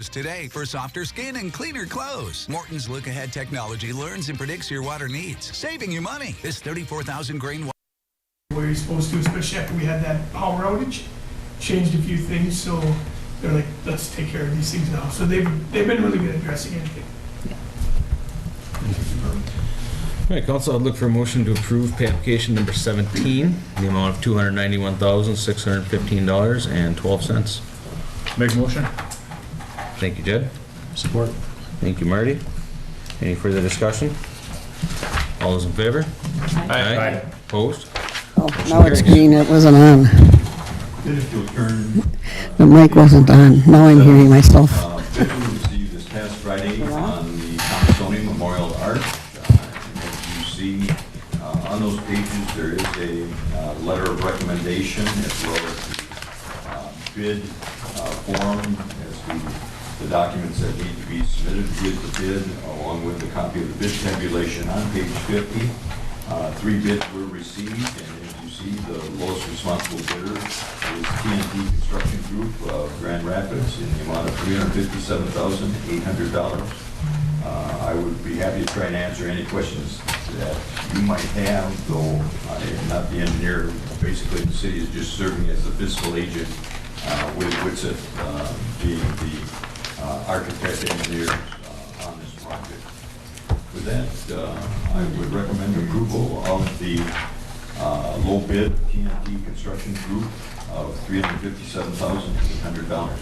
Today for softer skin and cleaner clothes. Morton's Look Ahead technology learns and predicts your water needs, saving you money. This 34,000 grain water. Where you're supposed to, especially after we had that power outage, changed a few things, so they're like, let's take care of these things now. So they've been really good at addressing anything. All right, council, I'd look for a motion to approve pay application number 17, in the amount of $291,615.12. Make a motion. Thank you, Jed. Support. Thank you, Marty. Any further discussion? All those in favor? Aye. Opposed? Oh, now it's green, it wasn't on. The mic wasn't on, now I'm hearing myself. Bid we received this past Friday on the Concession Memorial Arch. As you see on those pages, there is a letter of recommendation as well as the bid form as to the documents that need to be submitted with the bid, along with a copy of the bid tabulation on page 50. 3 bids were received, and as you see, the lowest responsible bidder is TNT Construction Group of Grand Rapids in the amount of $357,800. I would be happy to try and answer any questions that you might have, though I am not the engineer. Basically, the city is just serving as the fiscal agent with Whitsett being the architect engineer on this project. With that, I would recommend approval of the low bid TNT Construction Group of $357,800.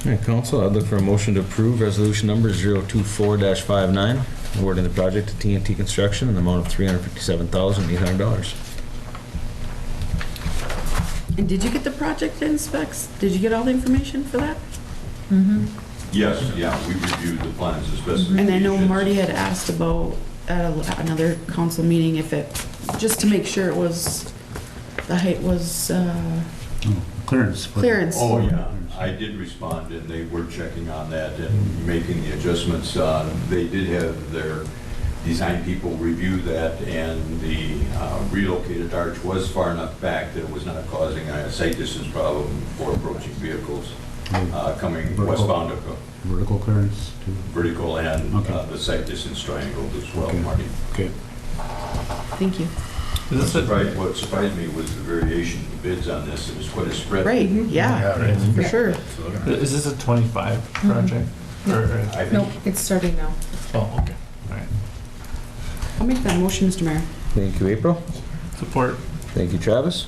All right, council, I'd look for a motion to approve resolution number 024-59, awarding the project to TNT Construction in the amount of $357,800. And did you get the project in specs? Did you get all the information for that? Yes, yeah, we reviewed the plans, the specifications. And I know Marty had asked about at another council meeting if it, just to make sure it was, the height was Clearance. clearance. Oh, yeah, I did respond, and they were checking on that and making the adjustments. They did have their design people review that, and the relocated arch was far enough back that it was not causing a sight distance problem for approaching vehicles coming westbound of Vertical clearance too. vertical and Okay. the sight distance triangle as well, Okay. Marty. Okay. Thank you. What surprised me was the variation in bids on this. It was quite a spread. Right, yeah, for sure. Is this a 25 project? Or, I think Nope, it's starting now. oh, okay. All right. I'll make that motion, Mr. Mayor. Thank you, April. Support. Thank you, Travis.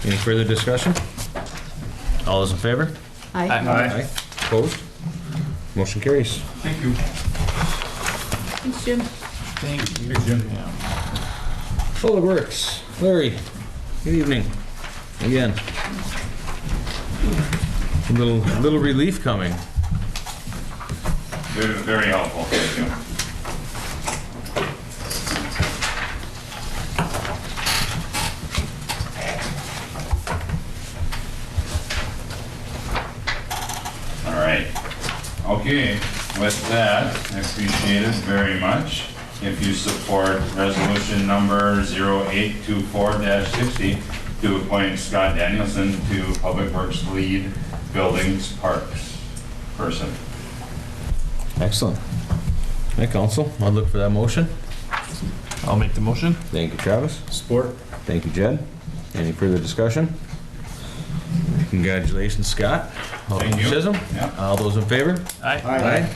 Any further discussion? All those in favor? Aye. Aye. Opposed? Motion carries. Thank you. Thanks, Jim. Thank you, Jim. Yeah. Public Works, Larry, good evening. Again. A little relief coming. Very helpful, thank you. All right, okay, with that, I appreciate it very much. If you support resolution number 0824-60 to appoint Scott Danielson to Public Works Lead Buildings Parks person. Excellent. Hey, council, I'll look for that motion. I'll make the motion. Thank you, Travis. Support. Thank you, Jed. Any further discussion? Congratulations, Scott. Thank you. Chisholm. Yeah. All those in favor? Aye.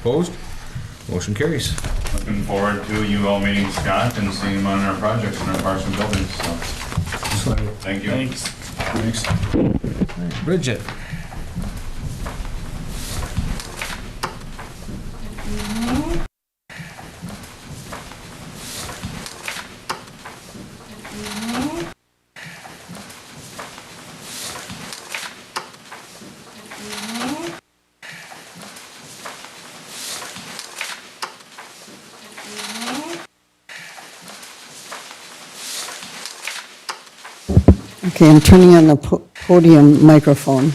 Opposed? Motion carries. Looking forward to you all meeting Scott and seeing him on our projects and our parks and buildings, so, thank you. Thanks. Thanks. Bridget. Okay, I'm turning on the podium microphone.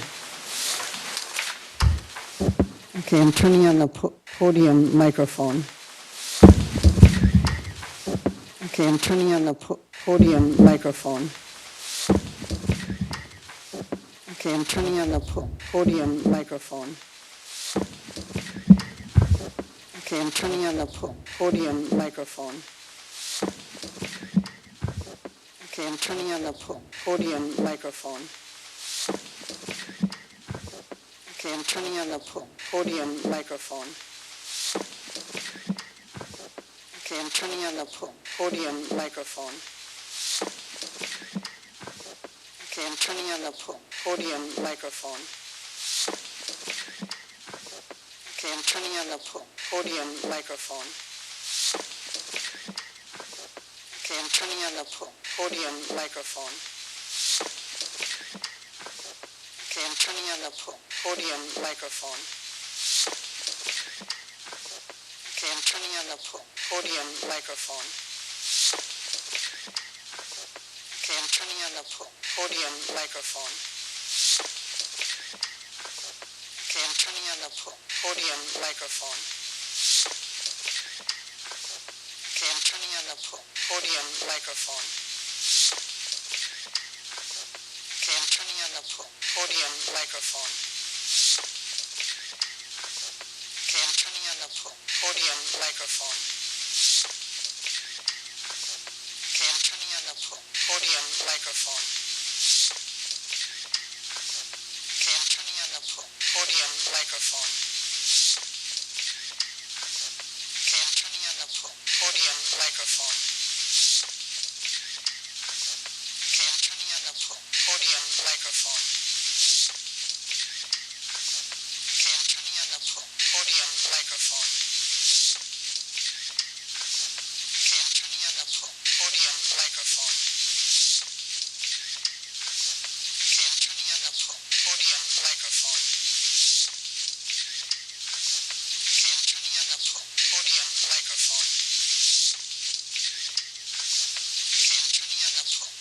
Okay, I'm turning on the podium microphone. Okay, I'm turning on the podium microphone. Okay. Okay, I'm turning on the podium microphone. Okay, I'm turning on the podium microphone. Okay, I'm turning on the podium microphone. Okay, I'm turning on the podium microphone. Okay, I'm turning on the podium microphone. Okay, I'm turning on the podium microphone. Okay, I'm turning on the podium microphone. Okay, I'm turning on the podium microphone. Okay, I'm turning on the podium microphone. Okay, I'm turning on the podium microphone. Okay, I'm turning on the podium microphone. Okay, I'm turning on the podium microphone. Okay, I'm turning on the podium microphone. Okay, I'm turning on the podium microphone. Okay, I'm turning on the podium microphone. Okay, I'm turning on the podium microphone. Okay, I'm turning on the podium microphone. Okay, I'm turning on the podium microphone. Okay, I'm turning on the podium microphone. Okay, I'm turning on the podium microphone. Okay, I'm turning on the podium microphone. Okay, I'm turning on the podium microphone. Okay, I'm turning on the podium microphone. Okay, I'm turning on the podium microphone. Okay, I'm turning on the podium microphone. Okay, I'm turning on the podium microphone. Okay, I'm turning on the podium microphone. Okay, I'm turning on the podium microphone. Okay, I'm turning on the podium microphone. Okay, I'm turning on the podium microphone.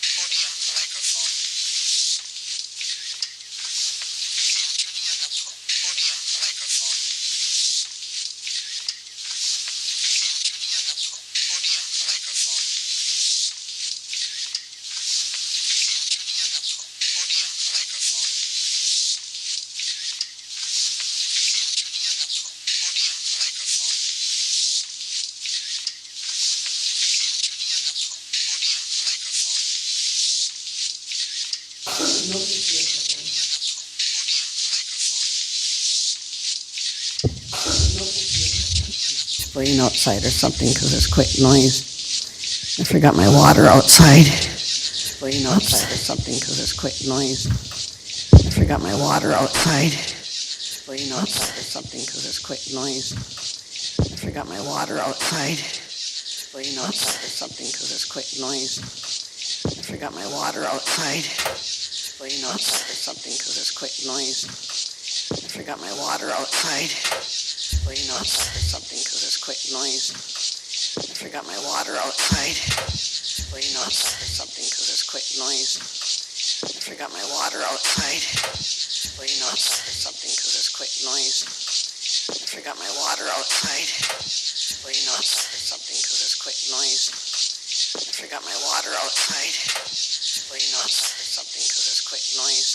Spraying outside or something because there's quite noise. I forgot my water outside. Spraying outside or something because there's quite noise. I forgot my water outside. Spraying outside or something because there's quite noise. I forgot my water outside. Spraying outside or something because there's quite noise. I forgot my water outside. Spraying outside or something because there's quite noise. I forgot my water outside. Spraying outside or something because there's quite noise. I forgot my water outside. Spraying outside or something because there's quite noise. I forgot my water outside. Spraying outside or something because there's quite noise. I forgot my water outside. Spraying outside or something because there's quite noise. I forgot my water outside. Spraying outside or something because there's quite noise.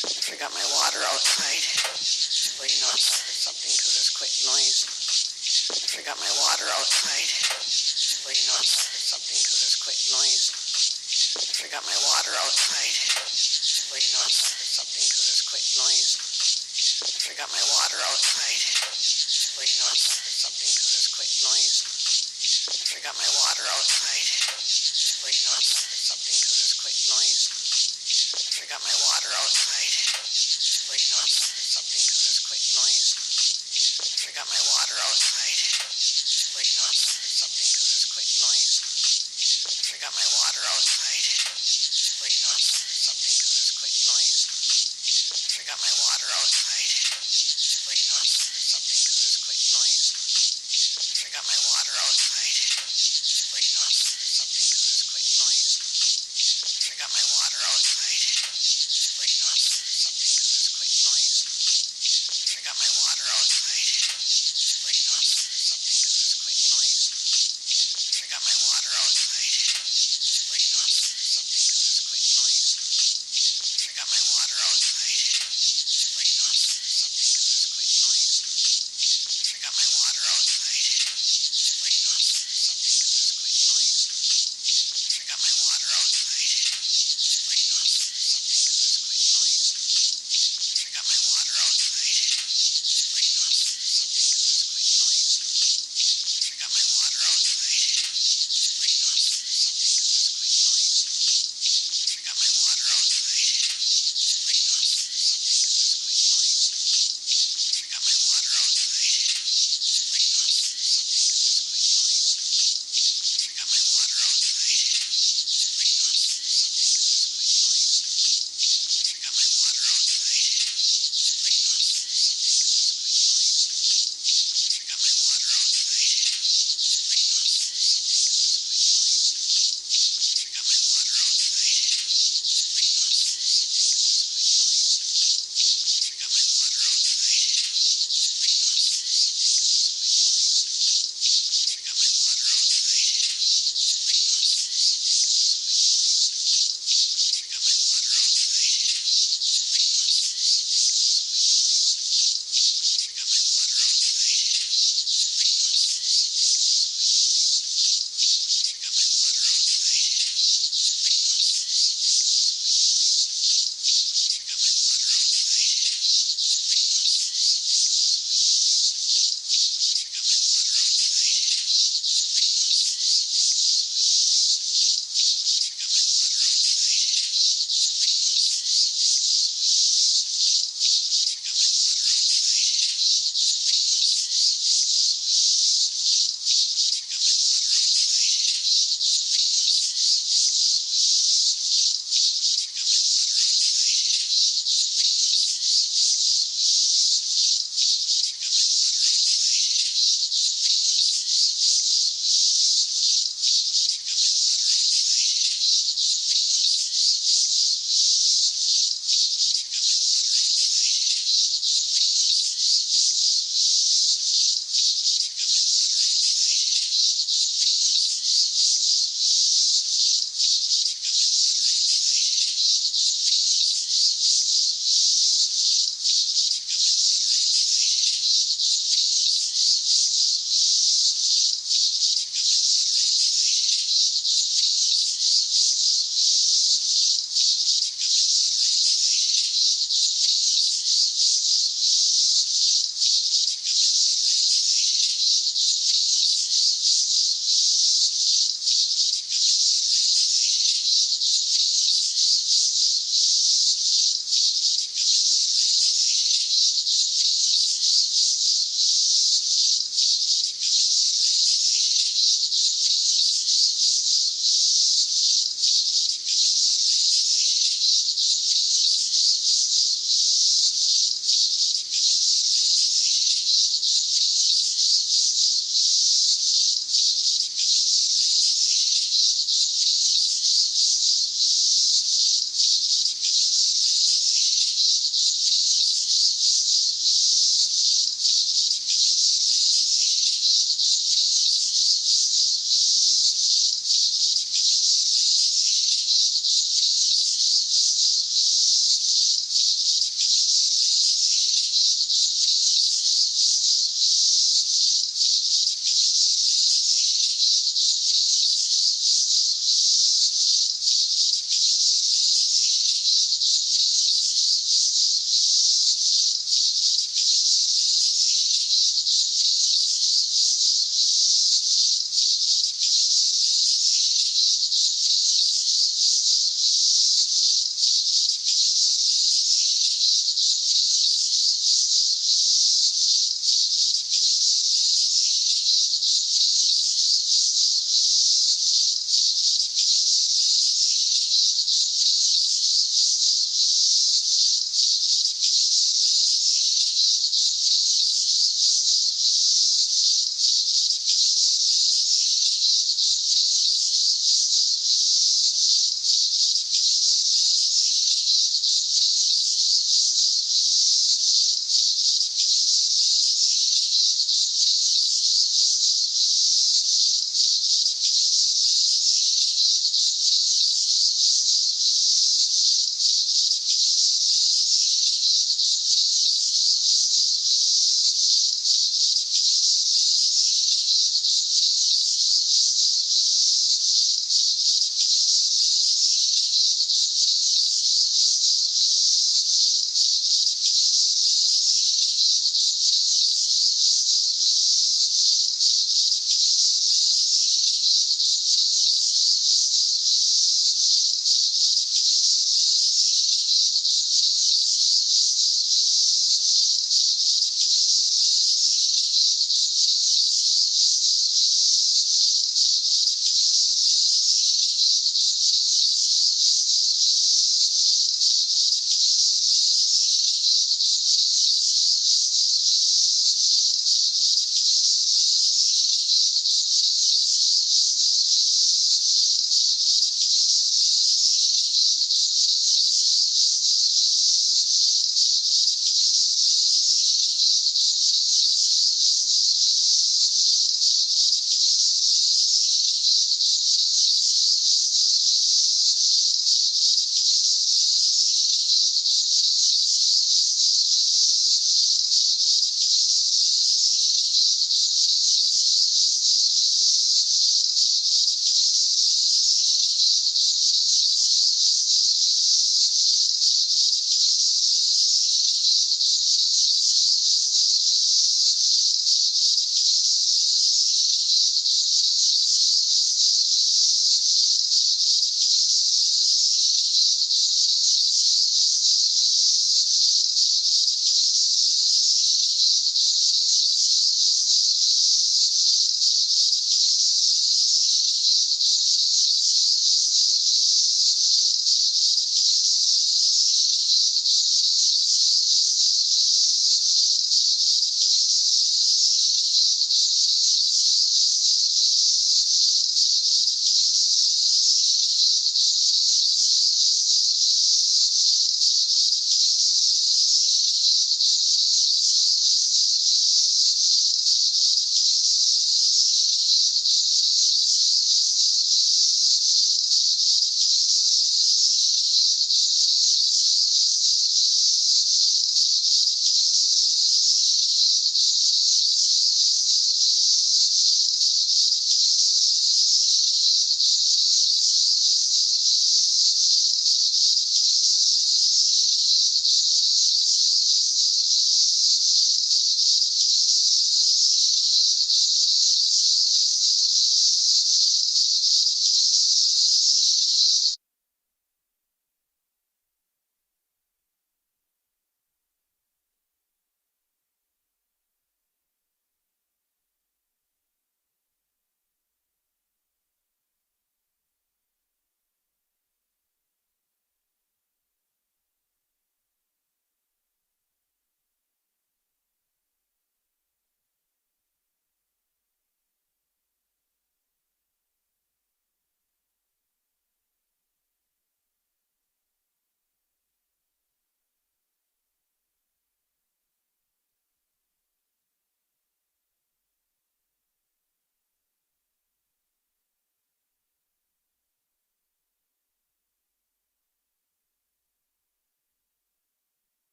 I forgot my water outside. Spraying outside or something because there's quite noise. I forgot my water outside. Spraying outside or something because there's quite noise. I forgot my water outside. Spraying outside or something because there's quite noise. I forgot my water outside. Spraying outside or something because there's quite noise. I forgot my water outside. Spraying outside or something because there's quite noise. I forgot my water outside. Spraying outside or something because there's quite noise. I forgot my water outside. Spraying outside or something because there's quite noise. I forgot my water outside. Spraying outside or something because there's quite noise. I forgot my water outside. Spraying outside or something because there's quite noise. I forgot my water outside. Spraying outside or something because there's quite noise. I forgot my water outside. Spraying outside or something because there's quite noise.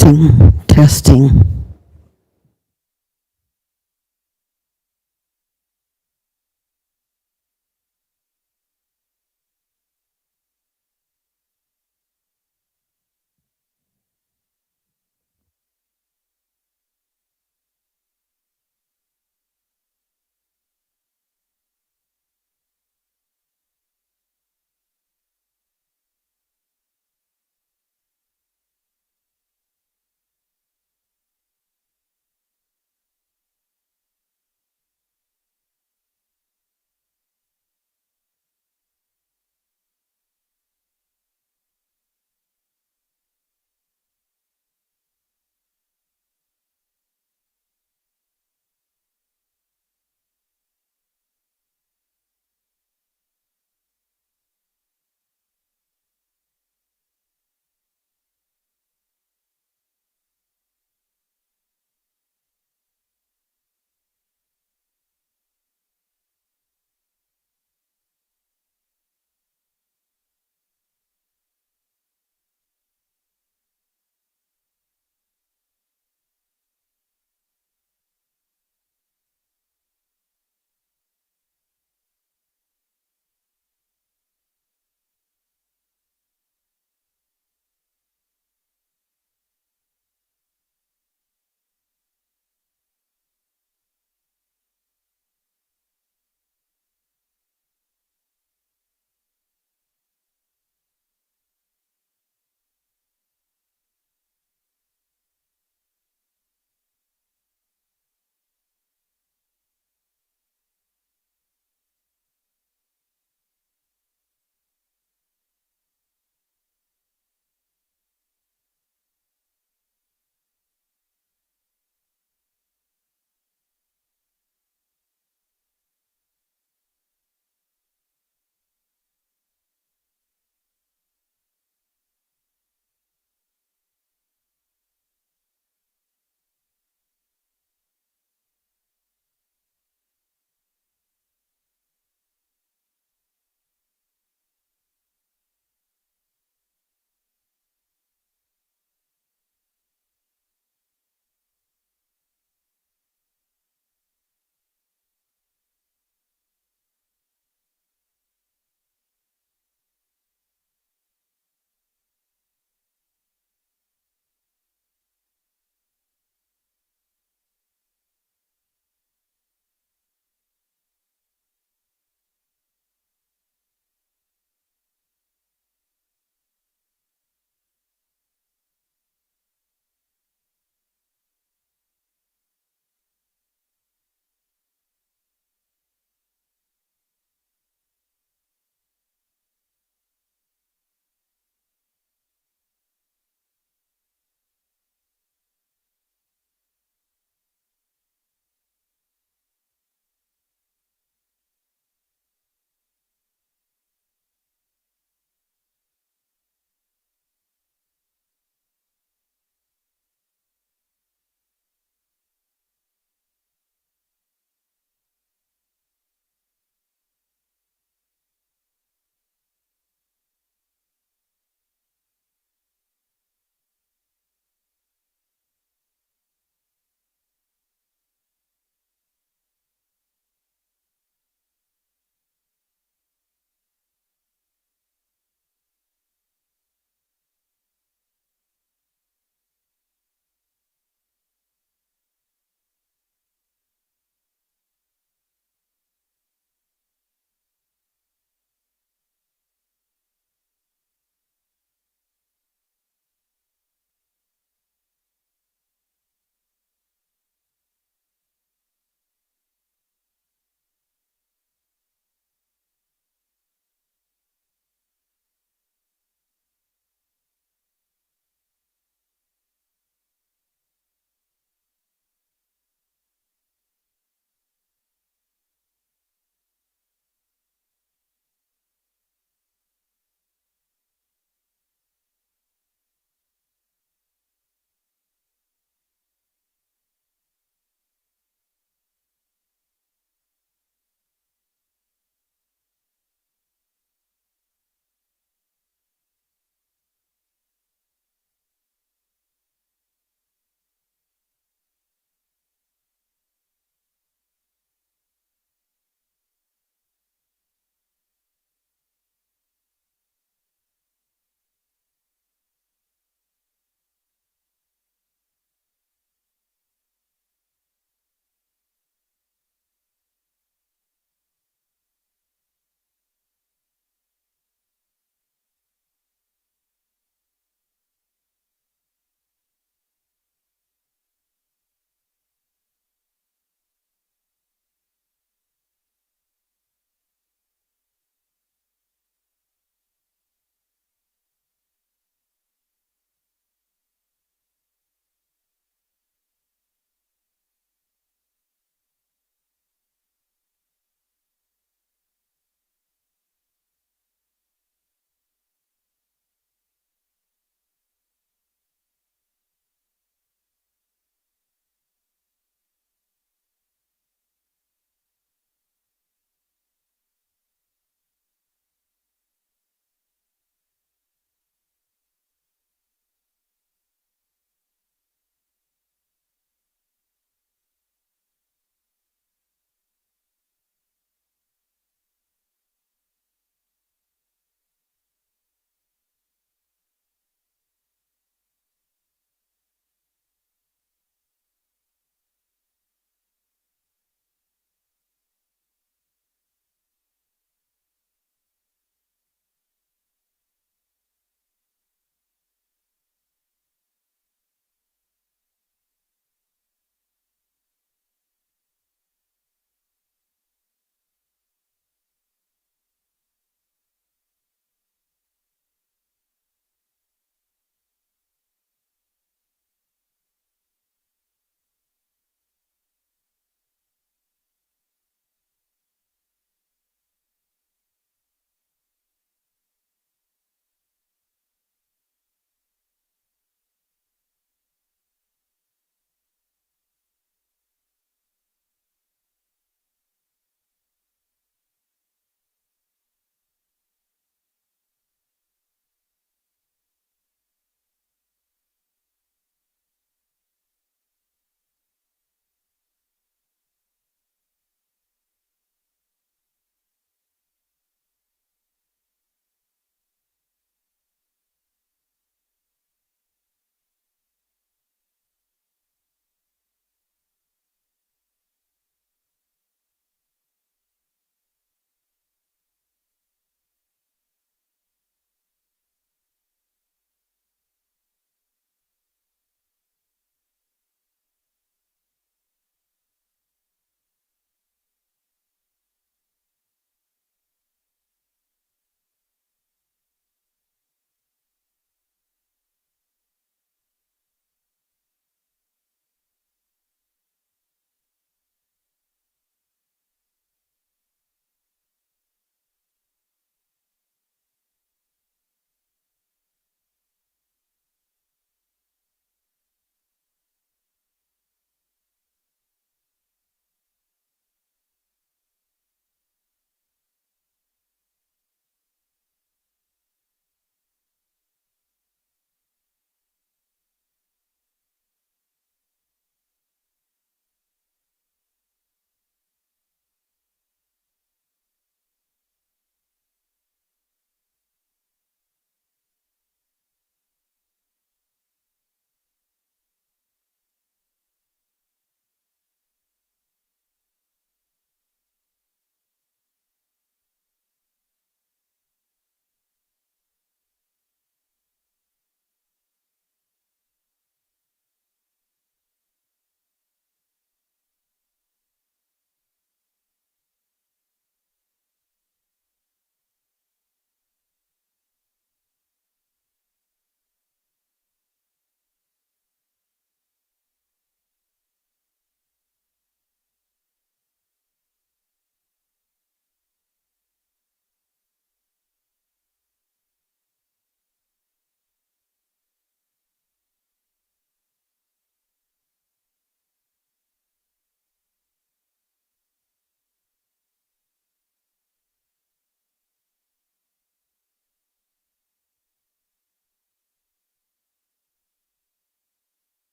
Testing, testing.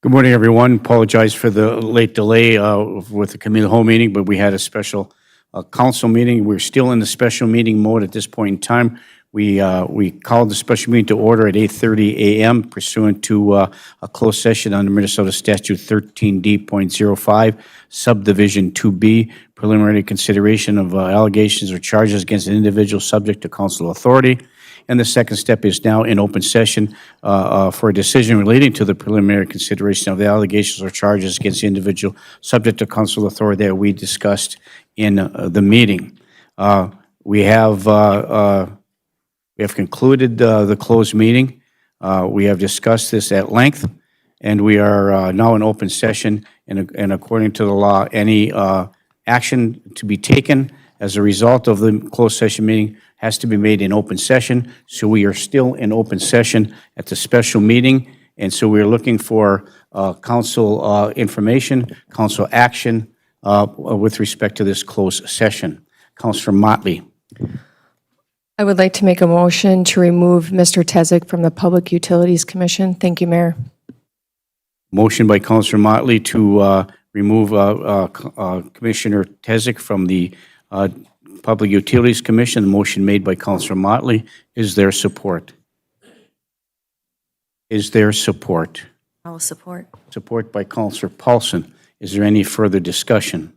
Good morning, everyone. Apologize for the late delay with the committee of the whole meeting, but we had a special council meeting. We're still in the special meeting mode at this point in time. We called the special meeting to order at 8:30 a.m. pursuant to a closed session under Minnesota Statute 13D.05, Subdivision 2B, preliminary consideration of allegations or charges against an individual subject to council authority. And the second step is now in open session for a decision relating to the preliminary consideration of the allegations or charges against the individual subject to council authority that we discussed in the meeting. We have concluded the closed meeting. We have discussed this at length, and we are now in open session. And according to the law, any action to be taken as a result of the closed session meeting has to be made in open session. So we are still in open session at the special meeting. And so we're looking for council information, council action with respect to this closed session. Councilor Motley. I would like to make a motion to remove Mr. Tezick from the Public Utilities Commission. Thank you, Mayor. Motion by Councilor Motley to remove Commissioner Tezick from the Public Utilities Commission. Motion made by Councilor Motley. Is there support? Is there support? I will support. Support by Councilor Paulson. Is there any further discussion?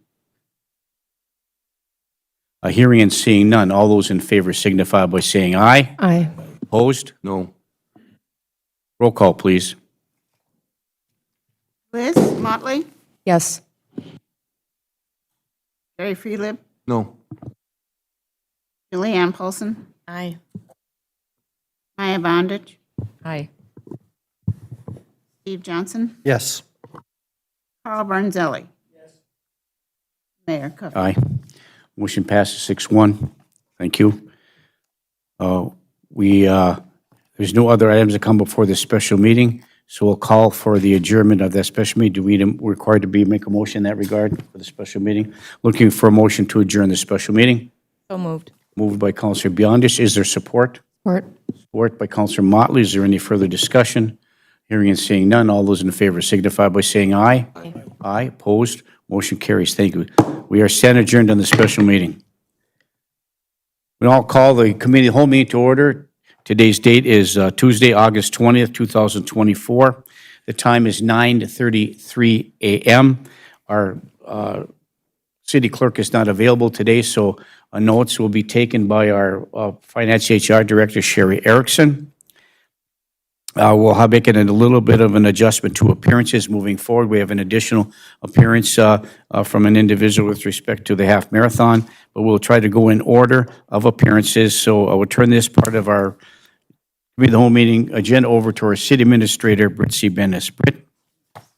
Hearing and seeing none. All those in favor signify by saying aye. Aye. Opposed? No. Roll call, please. Liz Motley, Yes. Jerry Freelip, No. Julianne Paulson, Aye. Maya Bondage, Aye. Steve Johnson, Yes. Carl Barnzelli. Mayor Cook. Aye. Motion passes 6-1. Thank you. There's no other items that come before this special meeting, so we'll call for the adjournment of that special meeting. Do we require to make a motion in that regard for the special meeting? Looking for a motion to adjourn the special meeting. So moved. Moved by Councilor Beyondis. Is there support? Support. Support by Councilor Motley. Is there any further discussion? Hearing and seeing none. All those in favor signify by saying aye. Aye. Aye. Opposed? Motion carries. Thank you. We are stand adjourned on the special meeting. We all call the committee whole meeting to order. Today's date is Tuesday, August 20th, 2024. The time is 9:33 a.m. Our city clerk is not available today, so notes will be taken by our Finance HR Director, Sherry Erickson. We'll have making a little bit of an adjustment to appearances moving forward. We have an additional appearance from an individual with respect to the half marathon, but we'll try to go in order of appearances. So I will turn this part of our committee of the whole meeting agenda over to our city administrator, Britt C. Bennis. Britt?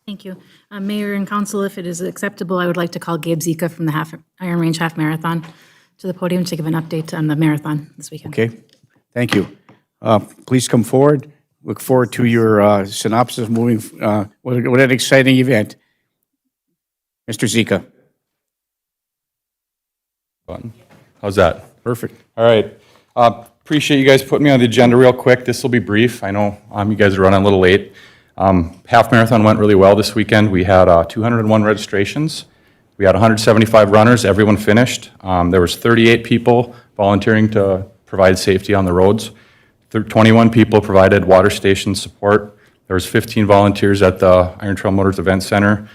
Thank you. Mayor and council, if it is acceptable, I would like to call Gabe Zika from the Iron Range Half Marathon to the podium to give an update on the marathon this weekend. Okay, thank you. Please come forward. Look forward to your synopsis moving. What an exciting event. Mr. Zika. How's that? Perfect. All right. Appreciate you guys putting me on the agenda real quick. This will be brief. I know you guys are running a little late. Half marathon went really well this weekend. We had 201 registrations. We had 175 runners. Everyone finished. There was 38 people volunteering to provide safety on the roads. 21 people provided water station support. There was 15 volunteers at the Iron Trail Motors Event Center.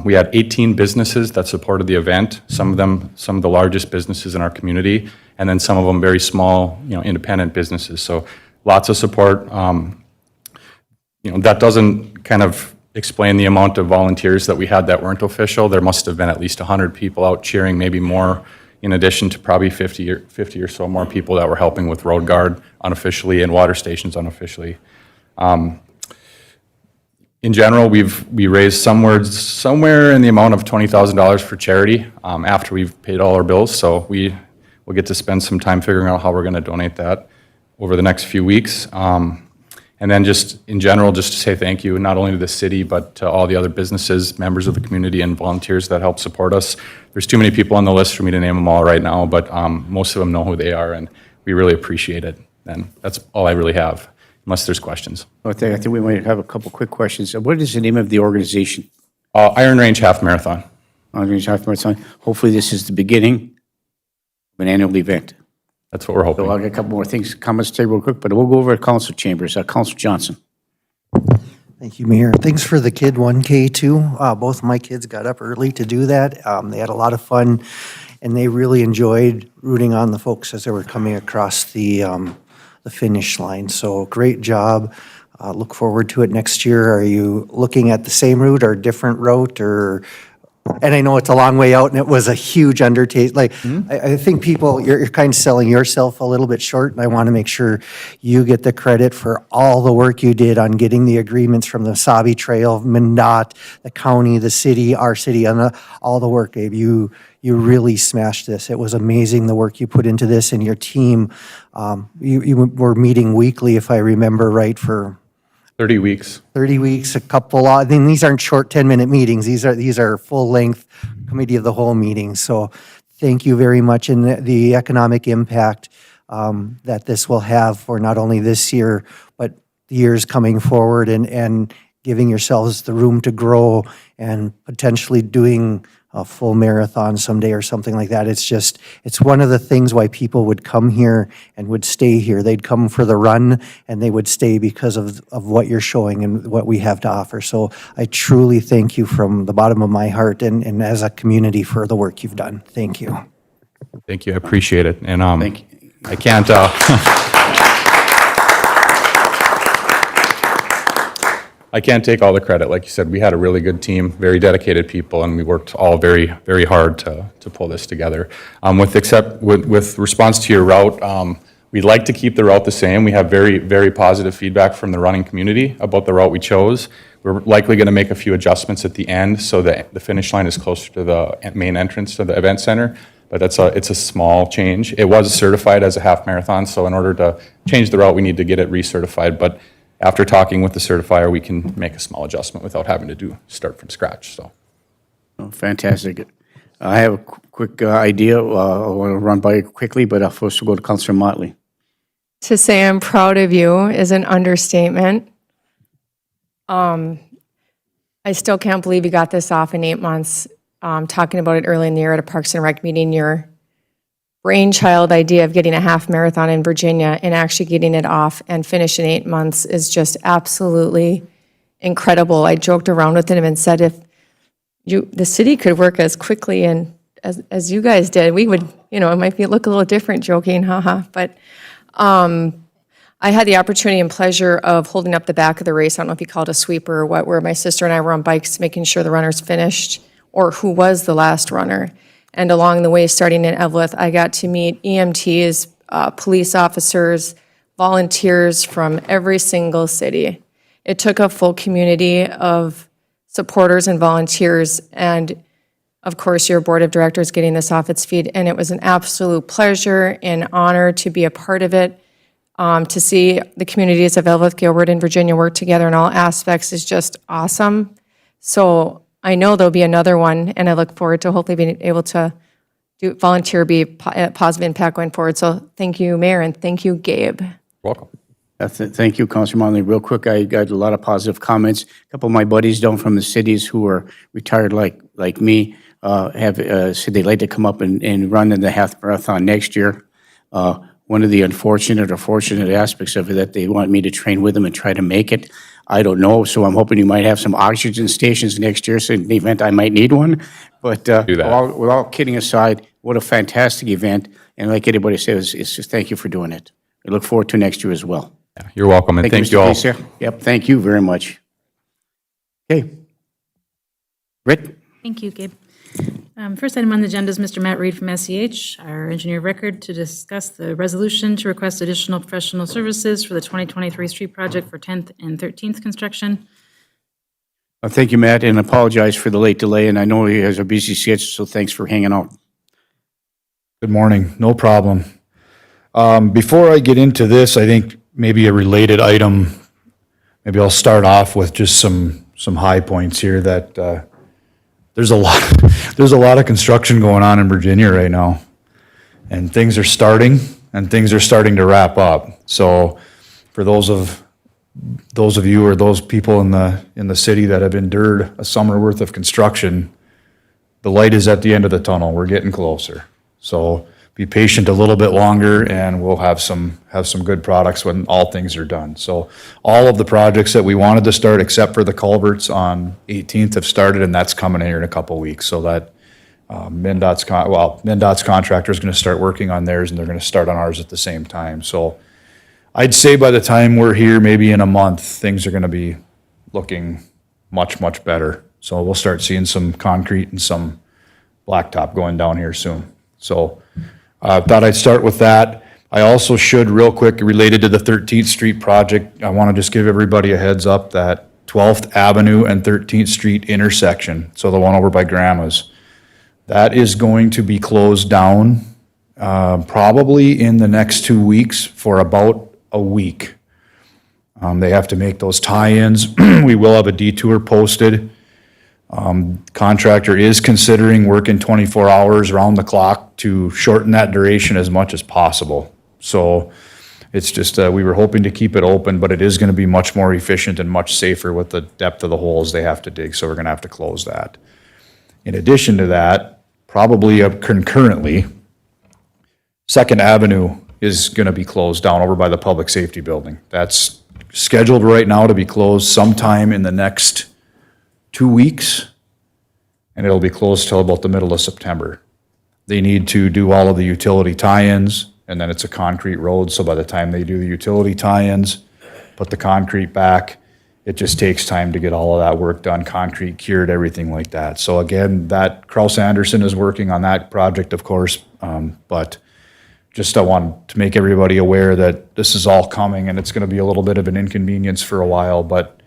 We had 18 businesses that supported the event, some of them some of the largest businesses in our community, and then some of them very small, independent businesses. So lots of support. That doesn't kind of explain the amount of volunteers that we had that weren't official. There must have been at least 100 people out cheering, maybe more, in addition to probably 50 or so more people that were helping with road guard unofficially and water stations unofficially. In general, we raised somewhere in the amount of $20,000 for charity after we've paid all our bills. So we'll get to spend some time figuring out how we're going to donate that over the next few weeks. And then just in general, just to say thank you, not only to the city, but to all the other businesses, members of the community, and volunteers that help support us. There's too many people on the list for me to name them all right now, but most of them know who they are, and we really appreciate it. And that's all I really have. unless there's questions. I think we might have a couple quick questions. What is the name of the organization? Iron Range Half Marathon. Iron Range Half Marathon. Hopefully this is the beginning of an annual event. That's what we're hoping. So I'll get a couple more things, comments to say real quick, but we'll go over to council chambers. Council Johnson. Thank you, Mayor. Thanks for the Kid 1K too. Both of my kids got up early to do that. They had a lot of fun, and they really enjoyed rooting on the folks as they were coming across the finish line. So great job. Look forward to it next year. Are you looking at the same route or different route, or? And I know it's a long way out, and it was a huge undertaking. Like, I think people, you're kind of selling yourself a little bit short, and I want to make sure you get the credit for all the work you did on getting the agreements from the Sabi Trail, MnDOT, the county, the city, our city, and all the work, Gabe. You really smashed this. It was amazing the work you put into this, and your team. You were meeting weekly, if I remember right, for 30 weeks. 30 weeks, a couple, I mean, these aren't short 10-minute meetings. These are full-length committee of the whole meetings. So thank you very much. And the economic impact that this will have for not only this year, but the years coming forward, and giving yourselves the room to grow and potentially doing a full marathon someday or something like that. It's one of the things why people would come here and would stay here. They'd come for the run, and they would stay because of what you're showing and what we have to offer. So I truly thank you from the bottom of my heart and as a community for the work you've done. Thank you. Thank you. I appreciate it. And Thank you. I can't. I can't take all the credit. Like you said, we had a really good team, very dedicated people, and we worked all very, very hard to pull this together. With response to your route, we'd like to keep the route the same. We have very, very positive feedback from the running community about the route we chose. We're likely going to make a few adjustments at the end so that the finish line is closer to the main entrance to the event center. But it's a small change. It was certified as a half marathon, so in order to change the route, we need to get it recertified. But after talking with the certifier, we can make a small adjustment without having to start from scratch. So, Fantastic. I have a quick idea. I want to run by it quickly, but I'll first go to Councilor Motley. To say I'm proud of you is an understatement. I still can't believe you got this off in 8 months. Talking about it early in the year at a Parks and Rec meeting, your brainchild idea of getting a half marathon in Virginia and actually getting it off and finished in 8 months is just absolutely incredible. I joked around with him and said, if the city could work as quickly and as you guys did, we would, it might look a little different, joking, haha. But I had the opportunity and pleasure of holding up the back of the race. I don't know if you call it a sweeper or what, where my sister and I were on bikes making sure the runners finished or who was the last runner. And along the way, starting in Eveleth, I got to meet EMTs, police officers, volunteers from every single city. It took a full community of supporters and volunteers, and of course, your board of directors getting this off its feet. And it was an absolute pleasure and honor to be a part of it. To see the communities of Eveleth, Gilbert, and Virginia work together in all aspects is just awesome. So I know there'll be another one, and I look forward to hopefully being able to volunteer, be a positive impact going forward. So thank you, Mayor, and thank you, Gabe. welcome. Thank you, Councilor Motley. Real quick, I got a lot of positive comments. A couple of my buddies down from the cities who are retired like me have said they'd like to come up and run in the half marathon next year. One of the unfortunate or fortunate aspects of it that they want me to train with them and try to make it. I don't know, so I'm hoping you might have some oxygen stations next year, so in the event I might need one. But all kidding aside, what a fantastic event. And like anybody says, it's just thank you for doing it. I look forward to next year as well. Yeah, you're welcome, and thank you all. Police. Yep, thank you very much. Okay. Britt? Thank you, Gabe. First item on the agenda is Mr. Matt Reed from SEH, our engineer of record, to discuss the resolution to request additional professional services for the 2023 street project for 10th and 13th construction. Thank you, Matt, and apologize for the late delay, and I know he has a busy schedule, so thanks for hanging out. Good morning, no problem. Before I get into this, I think maybe a related item, maybe I'll start off with just some high points here that there's a lot of construction going on in Virginia right now, and things are starting to wrap up. So for those of those of you or those people in the city that have endured a summer worth of construction, the light is at the end of the tunnel. We're getting closer. So be patient a little bit longer and we'll have some good products when all things are done. So all of the projects that we wanted to start, except for the culverts on 18th, have started, and that's coming here in a couple weeks. So that MnDOT's contractor is going to start working on theirs, and they're going to start on ours at the same time. So I'd say by the time we're here, maybe in a month, things are going to be looking much, much better. So we'll start seeing some concrete and some blacktop going down here soon. So I thought I'd start with that. I also should, real quick, related to the 13th Street project, I want to just give everybody a heads up that 12th Avenue and 13th Street intersection, so the one over by Grandma's, that is going to be closed down probably in the next 2 weeks for about a week. They have to make those tie-ins. We will have a detour posted. Contractor is considering working 24 hours around the clock to shorten that duration as much as possible. So it's just, we were hoping to keep it open, but it is going to be much more efficient and much safer with the depth of the holes they have to dig, so we're going to have to close that. In addition to that, probably concurrently, 2nd Avenue is going to be closed down over by the Public Safety Building. That's scheduled right now to be closed sometime in the next 2 weeks, and it'll be closed till about the middle of September. They need to do all of the utility tie-ins, and then it's a concrete road, so by the time they do the utility tie-ins, put the concrete back, it just takes time to get all of that work done, concrete cured, everything like that. So again, that Kraus Anderson is working on that project, of course, but just I want to make everybody aware that this is all coming, and it's going to be a little bit of an inconvenience for a while, but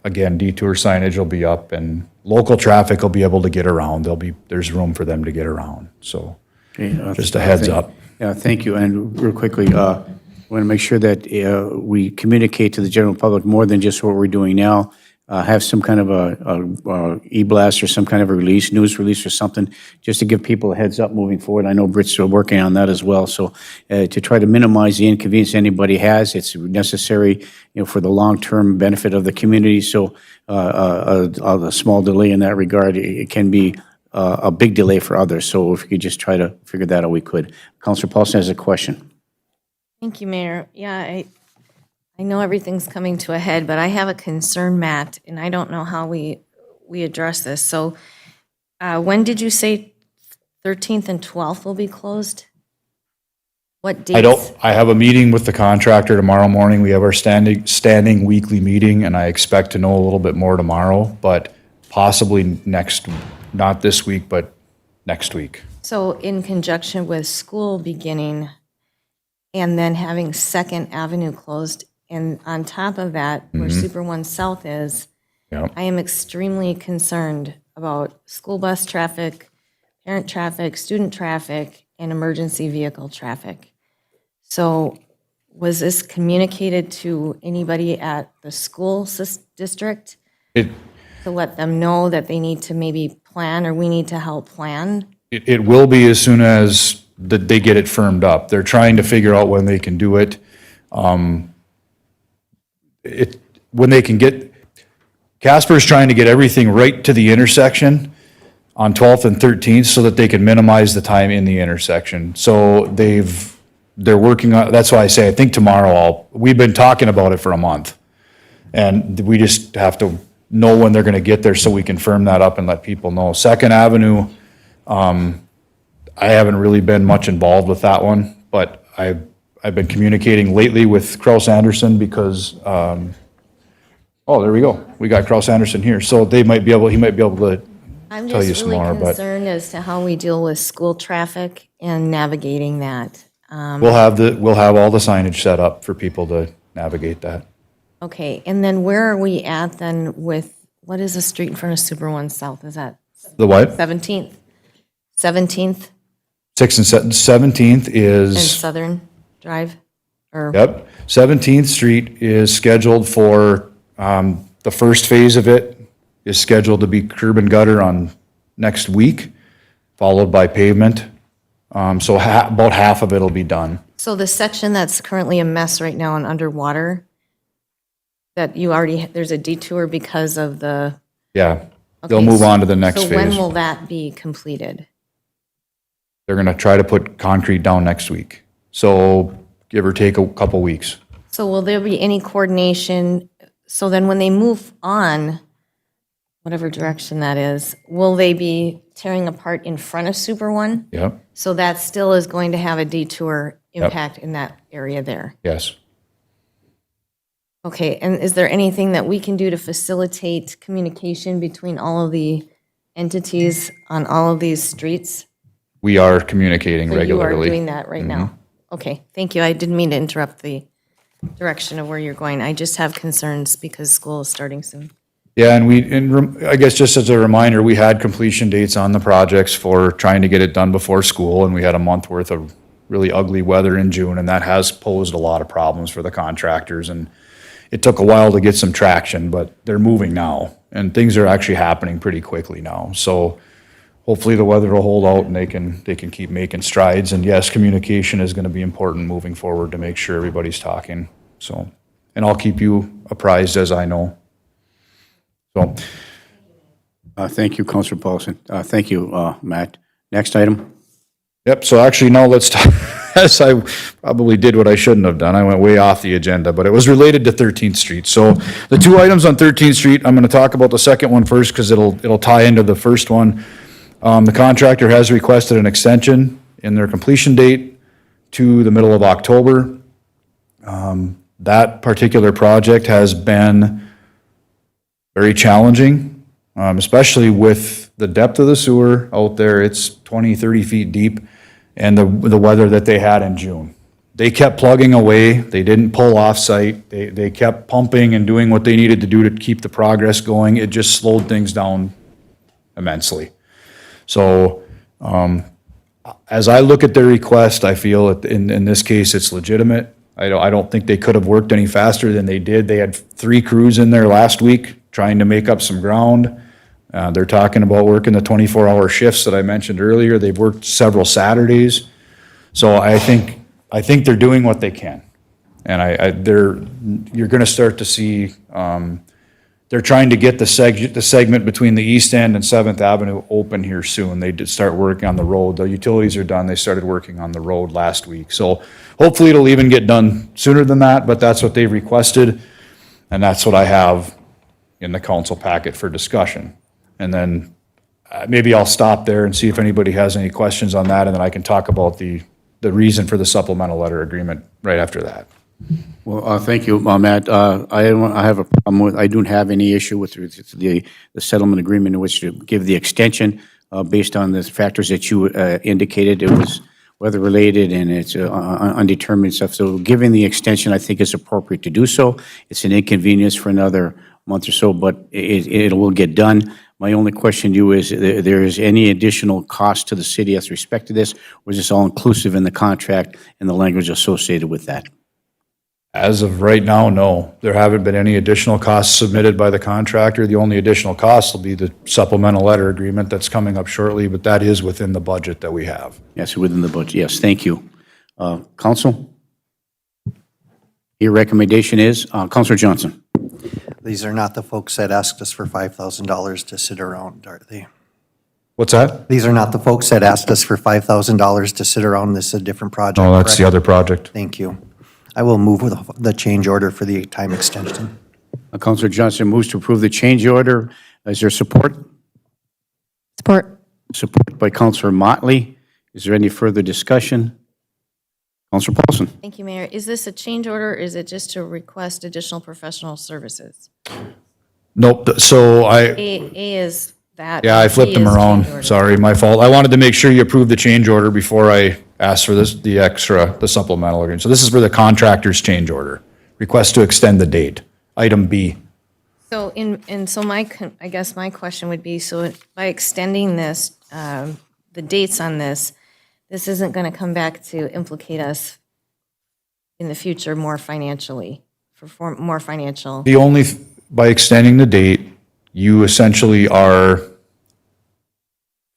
again, detour signage will be up, and local traffic will be able to get around. There's room for them to get around. So just a heads up. Yeah, thank you. And real quickly, I want to make sure that we communicate to the general public more than just what we're doing now. Have some kind of a e-blast or some kind of a release, news release or something, just to give people a heads up moving forward. I know Britt's still working on that as well. So to try to minimize the inconvenience anybody has, it's necessary, for the long-term benefit of the community. So a small delay in that regard, it can be a big delay for others. So if you could just try to figure that out, we could. Councilor Paulson has a question. Thank you, Mayor. Yeah, I know everything's coming to a head, but I have a concern, Matt, and I don't know how we address this. So when did you say 13th and 12th will be closed? What dates? I have a meeting with the contractor tomorrow morning. We have our standing weekly meeting, and I expect to know a little bit more tomorrow, but possibly not this week, but next week. So in conjunction with school beginning and then having 2nd Avenue closed, and on top of that, where Super One South is, I am extremely concerned about school bus traffic, parent traffic, student traffic, and emergency vehicle traffic. So was this communicated to anybody at the school district to let them know that they need to maybe plan, or we need to help plan? It will be as soon as they get it firmed up. They're trying to figure out when they can do it. When they can get, Casper's trying to get everything right to the intersection on 12th and 13th so that they can minimize the time in the intersection. So they're working on, that's why I say, I think tomorrow we've been talking about it for a month. And we just have to know when they're gonna get there so we can firm that up and let people know. 2nd Avenue, I haven't really been much involved with that one, but I've been communicating lately with Kraus Anderson because, there we go. We got Kraus Anderson here. So he might be able to I'm tell you just some really more. But concerned as to how we deal with school traffic and navigating that. we'll have all the signage set up for people to navigate that. Okay, and then where are we at then with, what is the street in front of Super One South? Is that The what? 17th? 17th 6th and 17th and is, Southern Drive? Or yep. 17th Street is scheduled for, the first phase of it is scheduled to be curb and gutter on next week, followed by pavement. So about half of it'll be done. So the section that's currently a mess right now and underwater, That you already, there's a detour because of the. Yeah, they'll Okay, move on to the next So when phase. will that be completed? They're gonna try to put concrete down next week. So give or take a couple weeks. So will there be any coordination? So then when they move on, whatever direction that is, will they be tearing apart in front of Super One? Yep, So that still is going to have a detour Yep. impact in that area there? yes. Okay, and is there anything that we can do to facilitate communication between all of the entities on all of these streets? We are communicating So you regularly. are doing that right now? Okay, thank you. I didn't mean to interrupt the direction of where you're going. I just have concerns because school is starting soon. Yeah, and I guess just as a reminder, we had completion dates on the projects for trying to get it done before school, and we had a month worth of really ugly weather in June, and that has posed a lot of problems for the contractors, and it took a while to get some traction, but they're moving now, and things are actually happening pretty quickly now. So hopefully the weather will hold out and they can keep making strides. And yes, communication is gonna be important moving forward to make sure everybody's talking. So, and I'll keep you apprised as I know. So, Thank you, Councilor Paulson. Thank you, Matt. Next item. yep, so actually now let's talk, yes, I probably did what I shouldn't have done. I went way off the agenda, but it was related to 13th Street. So the two items on 13th Street, I'm gonna talk about the second one first because it'll tie into the first one. The contractor has requested an extension in their completion date to the middle of October. That particular project has been very challenging, especially with the depth of the sewer out there. It's 20, 30 feet deep, and the weather that they had in June. They kept plugging away. They didn't pull off-site. They kept pumping and doing what they needed to do to keep the progress going. It just slowed things down immensely. So, as I look at their request, I feel in this case, it's legitimate. I don't think they could have worked any faster than they did. They had 3 crews in there last week trying to make up some ground. They're talking about working the 24-hour shifts that I mentioned earlier. They've worked several Saturdays. So I think they're doing what they can. And you're gonna start to see, they're trying to get the segment between the East End and 7th Avenue open here soon. They did start working on the road. The utilities are done. They started working on the road last week. So hopefully it'll even get done sooner than that, but that's what they requested. And that's what I have in the council packet for discussion. And then maybe I'll stop there and see if anybody has any questions on that, and then I can talk about the reason for the supplemental letter agreement right after that. Well, thank you, Matt. I have a problem with, I don't have any issue with the settlement agreement in which to give the extension based on the factors that you indicated. It was weather-related and it's undetermined stuff. So giving the extension, I think, is appropriate to do so. It's an inconvenience for another month or so, but it will get done. My only question to you is, there is any additional cost to the city with respect to this, or is this all inclusive in the contract and the language associated with that? As of right now, no. There haven't been any additional costs submitted by the contractor. The only additional cost will be the supplemental letter agreement that's coming up shortly, but that is within the budget that we have. Yes, within the budget. Yes, thank you. Council? Your recommendation is, Councilor Johnson. These are not the folks that asked us for $5,000 to sit around, are they? What's that? These are not the folks that asked us for $5,000 to sit around. This is a different project. No, that's the correct? other project. Thank you. I will move with the change order for the time extension. Councilor Johnson moves to approve the change order. Is there support? Support. Support by Councilor Motley. Is there any further discussion? Councilor Paulson. Thank you, Mayor. Is this a change order, or is it just to request additional professional services? Nope, so A is that. yeah, I flipped B them is around. change order. Sorry, my fault. I wanted to make sure you approved the change order before I asked for the supplemental agreement. So this is for the contractor's change order. Request to extend the date. Item B. So so I guess my question would be, so by extending this, the dates on this isn't going to come back to implicate us in the future more financially, for more financial. By extending the date, you essentially are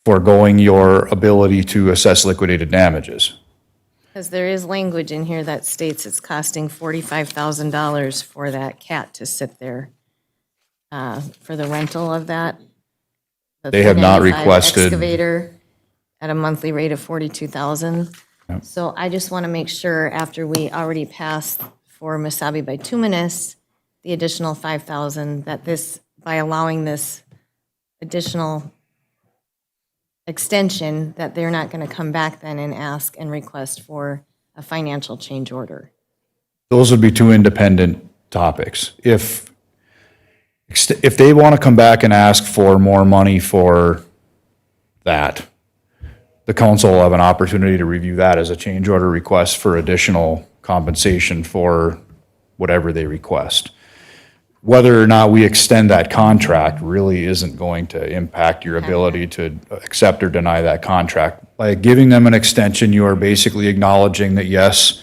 foregoing your ability to assess liquidated damages. Because there is language in here that states it's costing $45,000 for that cat to sit there, for the rental of that. The They have not 395 requested- excavator at a monthly rate of $42,000. So I just want to make sure, after we already passed for Mesabi Bituminous, the additional $5,000, that this, by allowing this additional extension, that they're not going to come back then and ask and request for a financial change order. Those would be two independent topics. If they want to come back and ask for more money for that, the council will have an opportunity to review that as a change order request for additional compensation for whatever they request. Whether or not we extend that contract really isn't going to impact your ability to accept or deny that contract. By giving them an extension, you are basically acknowledging that, yes,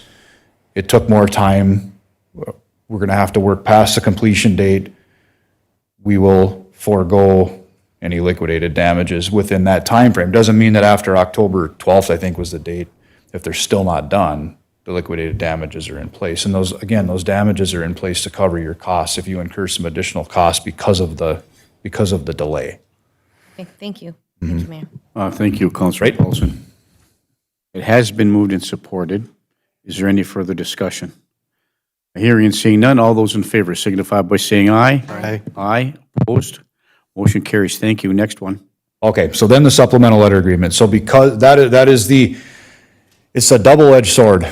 it took more time. We're going to have to work past the completion date. We will forego any liquidated damages within that time frame. Doesn't mean that after October 12th, I think was the date, if they're still not done, the liquidated damages are in place. And those, again, those damages are in place to cover your costs if you incur some additional costs because of the delay. Okay, thank you. Thank you, Mayor. Thank you, Councilor Paulson. It has been moved and supported. Is there any further discussion? Hearing and seeing none, all those in favor signify by saying aye. Aye. Aye, opposed? Motion carries. Thank you. Next one. Okay, so then the supplemental letter agreement. So because that is it's a double-edged sword.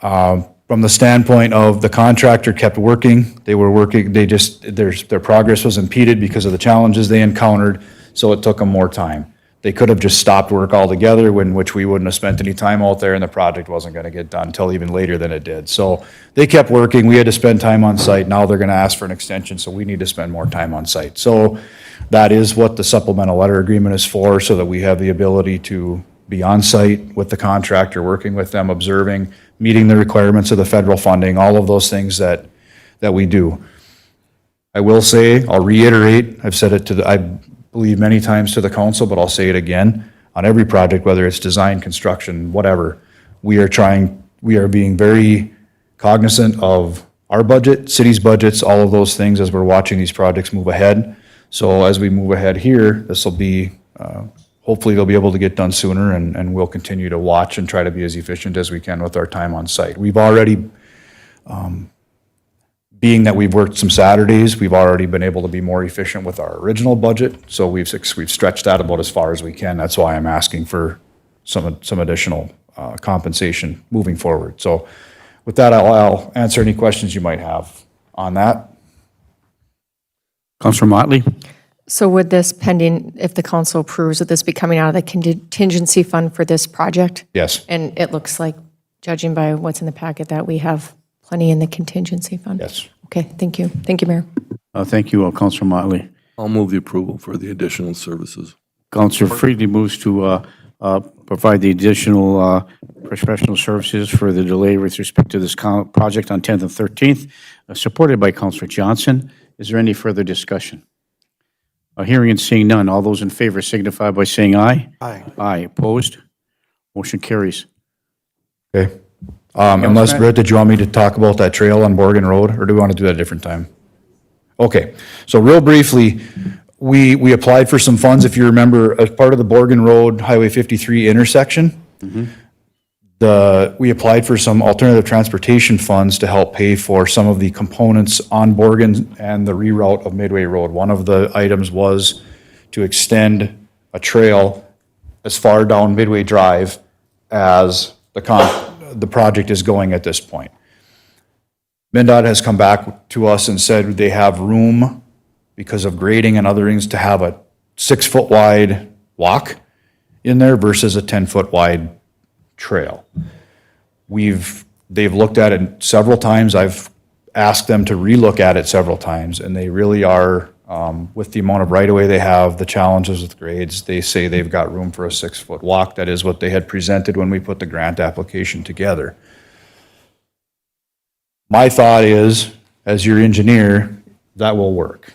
From the standpoint of the contractor kept working, they were working, their progress was impeded because of the challenges they encountered, so it took them more time. They could have just stopped work altogether, which we wouldn't have spent any time out there, and the project wasn't gonna get done until even later than it did. So they kept working, we had to spend time on site, now they're gonna ask for an extension, so we need to spend more time on site. So that is what the supplemental letter agreement is for, so that we have the ability to be on site with the contractor, working with them, observing, meeting the requirements of the federal funding, all of those things that we do. I will say, I'll reiterate, I've said it I believe many times to the council, but I'll say it again, on every project, whether it's design, construction, whatever, we are being very cognizant of our budget, city's budgets, all of those things as we're watching these projects move ahead. So as we move ahead here, this will be, hopefully they'll be able to get done sooner, and we'll continue to watch and try to be as efficient as we can with our time on site. We've already, being that we've worked some Saturdays, we've already been able to be more efficient with our original budget, so we've stretched that about as far as we can. That's why I'm asking for some additional compensation moving forward. So with that, I'll answer any questions you might have on that. Councilor Motley? So would this pending, if the council approves, would this be coming out of the contingency fund for this project? Yes. And it looks like, judging by what's in the packet, that we have plenty in the contingency fund? Yes. Okay, thank you. Thank you, Mayor. Thank you, Councilor Motley. I'll move the approval for the additional services. Councilor Freely moves to provide the additional professional services for the delay with respect to this project on 10th and 13th, supported by Councilor Johnson. Is there any further discussion? Hearing and seeing none, all those in favor signify by saying aye. Aye. Aye, opposed? Motion carries. Okay. Unless, Britt, did you want me to talk about that trail on Borgen Road, or do we want to do that at a different time? Okay, so real briefly, we applied for some funds, if you remember, as part of the Borgen Road Highway 53 intersection. We applied for some alternative transportation funds to help pay for some of the components on Borgen and the reroute of Midway Road. One of the items was to extend a trail as far down Midway Drive as the project is going at this point. MnDOT has come back to us and said they have room, because of grading and other things, to have a 6-foot wide walk in there versus a 10-foot wide trail. They've looked at it several times. I've asked them to relook at it several times, and they really are, with the amount of right-of-way they have, the challenges with grades, they say they've got room for a 6-foot walk. That is what they had presented when we put the grant application together. My thought is, as your engineer, that will work.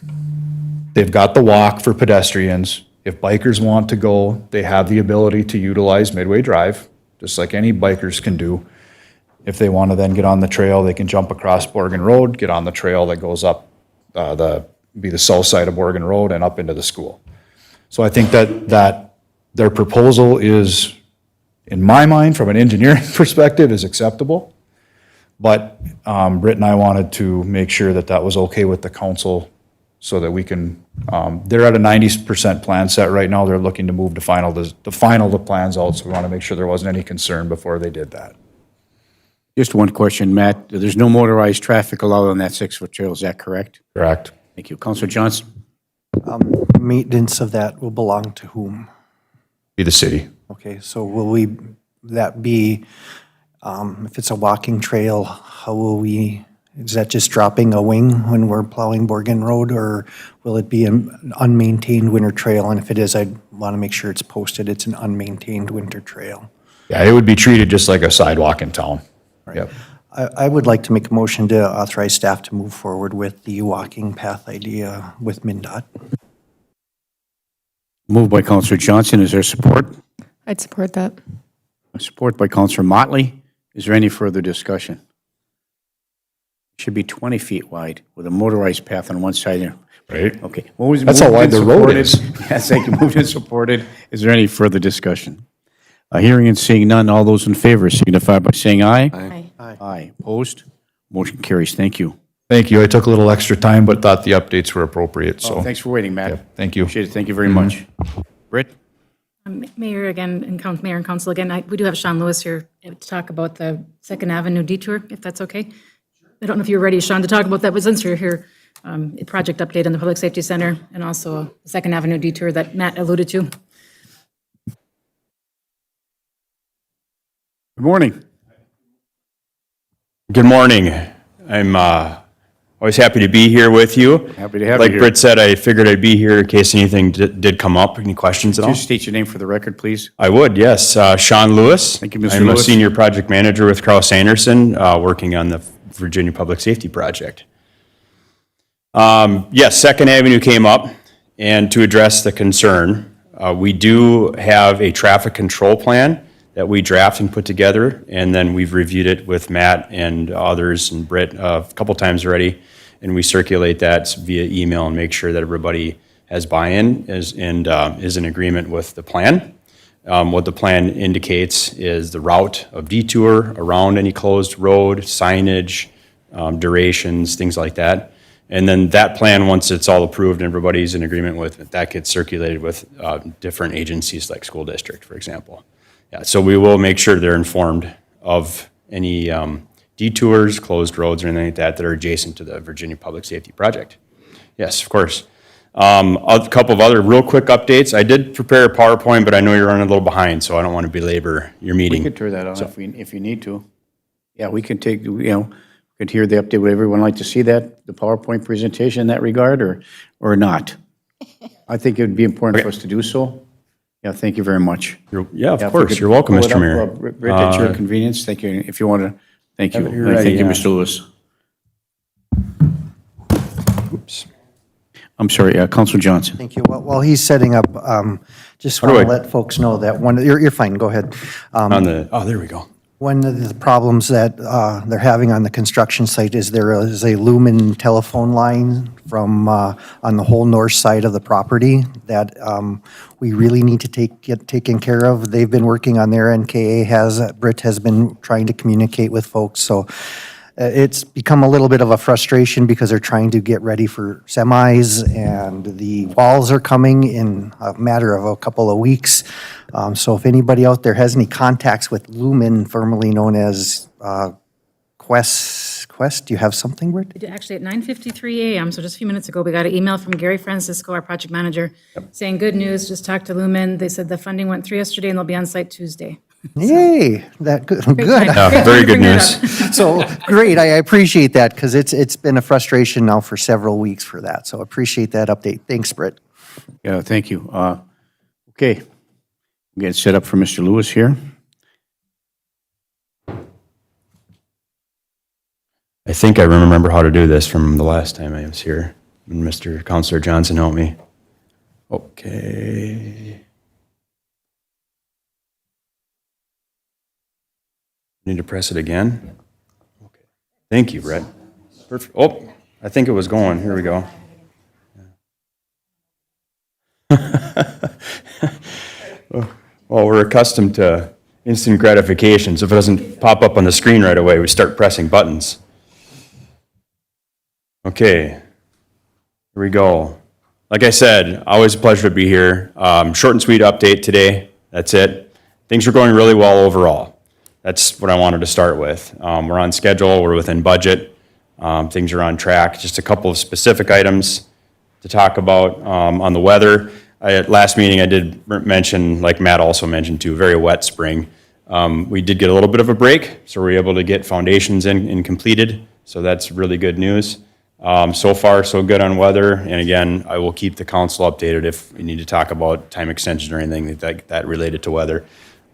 They've got the walk for pedestrians. If bikers want to go, they have the ability to utilize Midway Drive just like any bikers can do. If they want to then get on the trail, they can jump across Borgen Road, get on the trail that goes up the south side of Borgen Road and up into the school. So I think that their proposal is, in my mind, from an engineering perspective, is acceptable. But Britt and I wanted to make sure that that was okay with the council so that we can, they're at a 90% plan set right now. They're looking to move to final the plans out, so we want to make sure there wasn't any concern before they did that. Just one question, Matt. There's no motorized traffic allowed on that 6-foot trail, is that correct? Correct. Thank you. Councilor Johnson? Maintenance of that will belong to whom? Be the city. Okay, so will that be, if it's a walking trail, how will we, is that just dropping a wing when we're plowing Borgen Road, or will it be an unmaintained winter trail? And if it is, I'd want to make sure it's posted, it's an unmaintained winter trail. Yeah, it would be treated just like a sidewalk in town. Yep. I would like to make a motion to authorize staff to move forward with the walking path idea with MnDOT. Moved by Councilor Johnson. Is there support? I'd support that. Support by Councilor Motley. Is there any further discussion? It should be 20 feet wide with a motorized path on one side. Right. Okay. That's how wide the road is. Yes, thank you. Moved and supported. Is there any further discussion? Hearing and seeing none, all those in favor signify by saying aye. Aye. Aye. Opposed? Motion carries. Thank you. Thank you. I took a little extra time, but thought the updates were appropriate, so. Oh, thanks for waiting, Matt. Yeah, thank you. Appreciate it. Thank you very much. Britt? Mayor again, and Mayor and Council again, we do have Sean Lewis here to talk about the Second Avenue detour, if that's okay. I don't know if you're ready, Sean, to talk about that, but since you're here, a project update on the Public Safety Center and also the Second Avenue detour that Matt alluded to. Good morning. Good morning. I'm always happy to be here with you. Happy to have Like you here. Britt said, I figured I'd be here in case anything did come up. Any questions at all? Just state your name for the record, please. I would, yes. Sean Lewis. Thank you, Mr. I'm Lewis. a senior project manager with Kraus Anderson, working on the Virginia Public Safety Project. Yes, Second Avenue came up, and to address the concern, we do have a traffic control plan that we draft and put together, and then we've reviewed it with Matt and others and Britt a couple times already, and we circulate that via email and make sure that everybody has buy-in and is in agreement with the plan. What the plan indicates is the route of detour around any closed road, signage, durations, things like that. And then that plan, once it's all approved and everybody's in agreement with it, that gets circulated with different agencies like school district, for example. Yeah, so we will make sure they're informed of any detours, closed roads, or anything like that that are adjacent to the Virginia Public Safety Project. Yes, of course. A couple of other real quick updates. I did prepare a PowerPoint, but I know you're running a little behind, so I don't want to belabor your meeting. We could turn that on if you need to. Yeah, we can take, could hear the update. Would everyone like to see that, the PowerPoint presentation in that regard, or not? I think it would be important for us to do so. Yeah, thank you very much. Yeah, of course. You're welcome, pull it Mr. up, Mayor. Britt, at your convenience. Thank you. If you want to, thank you. Have it here ready, Thank you, yeah. Mr. Lewis. Oops. I'm sorry, Councilor Johnson. Thank you. While he's setting up, just want to let folks know that you're fine, go ahead. There we go. One of the problems that they're having on the construction site is there is a lumen telephone line from on the whole north side of the property that we really need to get taken care of. They've been working on their NKA, Britt has been trying to communicate with folks, so it's become a little bit of a frustration because they're trying to get ready for semis, and the walls are coming in a matter of a couple of weeks. So if anybody out there has any contacts with Lumen, formerly known as Quest, do you have something, Britt? Actually, at 9:53 a.m., so just a few minutes ago, we got an email from Gary Francisco, our project manager, saying, good news, just talked to Lumen. They said the funding went through yesterday and they'll be on site Tuesday. Yay, that good. Good. Very good news. So great, I appreciate that because it's been a frustration now for several weeks for that. So appreciate that update. Thanks, Britt. Yeah, thank you. Okay, I'm getting set up for Mr. Lewis here. I think I remember how to do this from the last time I was here, when Mr. Counselor Johnson helped me. Okay. Need to press it again? Okay. Thank you, Brett. Perfect. Oh, I think it was going. Here we go. Well, we're accustomed to instant gratification, so if it doesn't pop up on the screen right away, we start pressing buttons. Okay, here we go. Like I said, always a pleasure to be here. Short and sweet update today. That's it. Things are going really well overall. That's what I wanted to start with. We're on schedule. We're within budget. Things are on track. Just a couple of specific items to talk about on the weather. At last meeting, I did mention, like Matt also mentioned too, very wet spring. We did get a little bit of a break, so we were able to get foundations in and completed. So that's really good news. So far, so good on weather. And again, I will keep the council updated if we need to talk about time extension or anything that related to weather.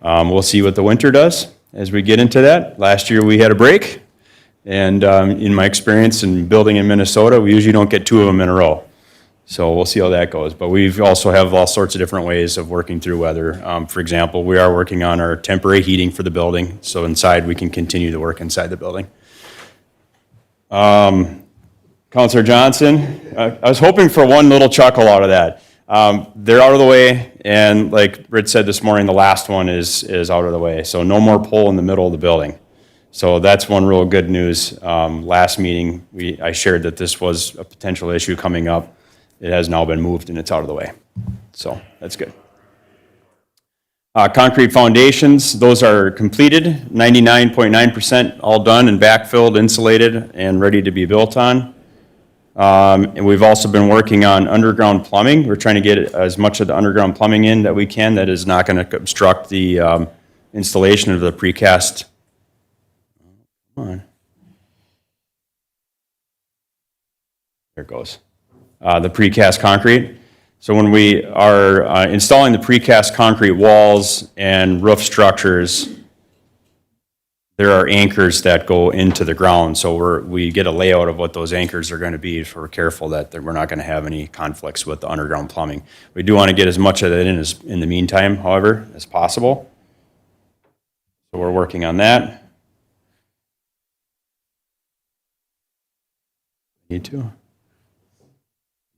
We'll see what the winter does as we get into that. Last year, we had a break. And in my experience in building in Minnesota, we usually don't get two of them in a row. So we'll see how that goes. But we also have all sorts of different ways of working through weather. For example, we are working on our temporary heating for the building. So inside, we can continue to work inside the building. Councilor Johnson, I was hoping for one little chuckle out of that. They're out of the way, and like Britt said this morning, the last one is out of the way. So no more pole in the middle of the building. So that's one real good news. Last meeting, I shared that this was a potential issue coming up. It has now been moved and it's out of the way. So that's good. Concrete foundations, those are completed, 99.9% all done and backfilled, insulated, and ready to be built on. And we've also been working on underground plumbing. We're trying to get as much of the underground plumbing in that we can that is not going to obstruct the installation of the precast. Come on. There it goes. The precast concrete. So when we are installing the precast concrete walls and roof structures, there are anchors that go into the ground. So we get a layout of what those anchors are going to be, so we're careful that we're not going to have any conflicts with the underground plumbing. We do want to get as much of that in the meantime, however, as possible. So we're working on that. Need to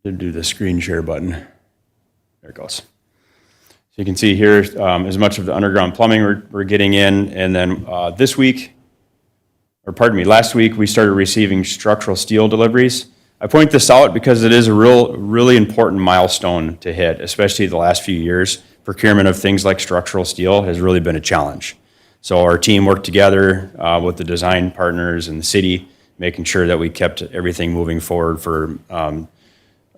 do the screen share button. There it goes. So you can see here as much of the underground plumbing we're getting in, and then last week we started receiving structural steel deliveries. I point this out because it is a really important milestone to hit, especially the last few years. Procurement of things like structural steel has really been a challenge. So our team worked together with the design partners and the city, making sure that we kept everything moving forward for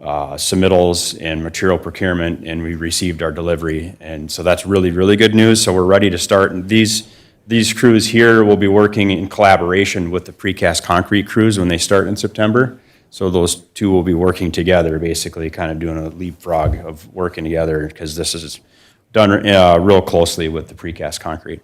submittals and material procurement, and we received our delivery. And so that's really, really good news. So we're ready to start. And these crews here will be working in collaboration with the precast concrete crews when they start in September. So those two will be working together, basically kind of doing a leapfrog of working together, because this is done real closely with the precast concrete.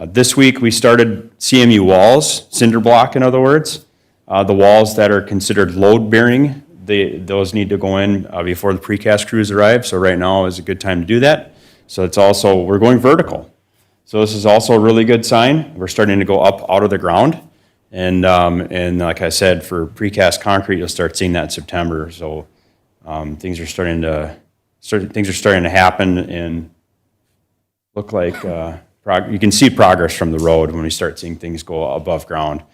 This week we started CMU walls, cinder block in other words. The walls that are considered load bearing, those need to go in before the precast crews arrive. So right now is a good time to do that. So it's also, we're going vertical. So this is also a really good sign. We're starting to go up out of the ground. And like I said, for precast concrete, you'll start seeing that in September. So things are starting to happen and look like you can see progress from the road when we start seeing things go above ground.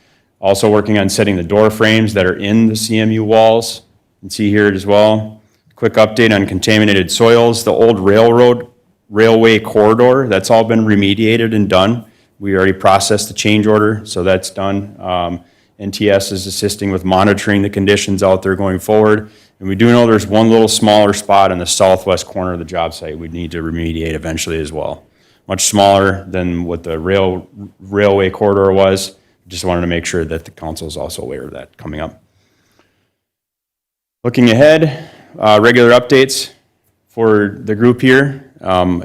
Also working on setting the door frames that are in the CMU walls. You can see here as well. Quick update on contaminated soils. The old railway corridor, that's all been remediated and done. We already processed the change order, so that's done. NTS is assisting with monitoring the conditions out there going forward. And we do know there's one little smaller spot in the southwest corner of the job site we need to remediate eventually as well. Much smaller than what the railway corridor was. Just wanted to make sure that the council is also aware of that coming up. Looking ahead, regular updates for the group here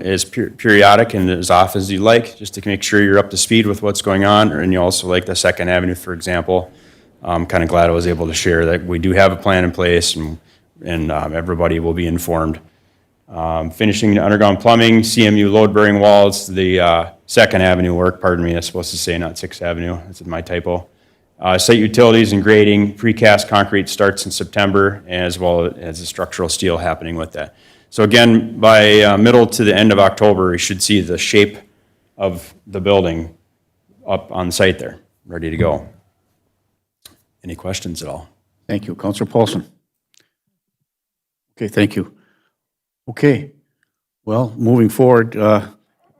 is periodic and as often as you like, just to make sure you're up to speed with what's going on. And you also like the 2nd Avenue, for example. I'm kind of glad I was able to share that we do have a plan in place, and everybody will be informed. Finishing the underground plumbing, CMU load-bearing walls, the Second Avenue work, pardon me, I was supposed to say not Sixth Avenue, that's my typo. Site utilities and grading, precast concrete starts in September, as well as the structural steel happening with that. So again, by middle to the end of October, we should see the shape of the building up on site there, ready to go. Any questions at all? Thank you. Councilor Paulson. Okay, thank you. Okay, well, moving forward,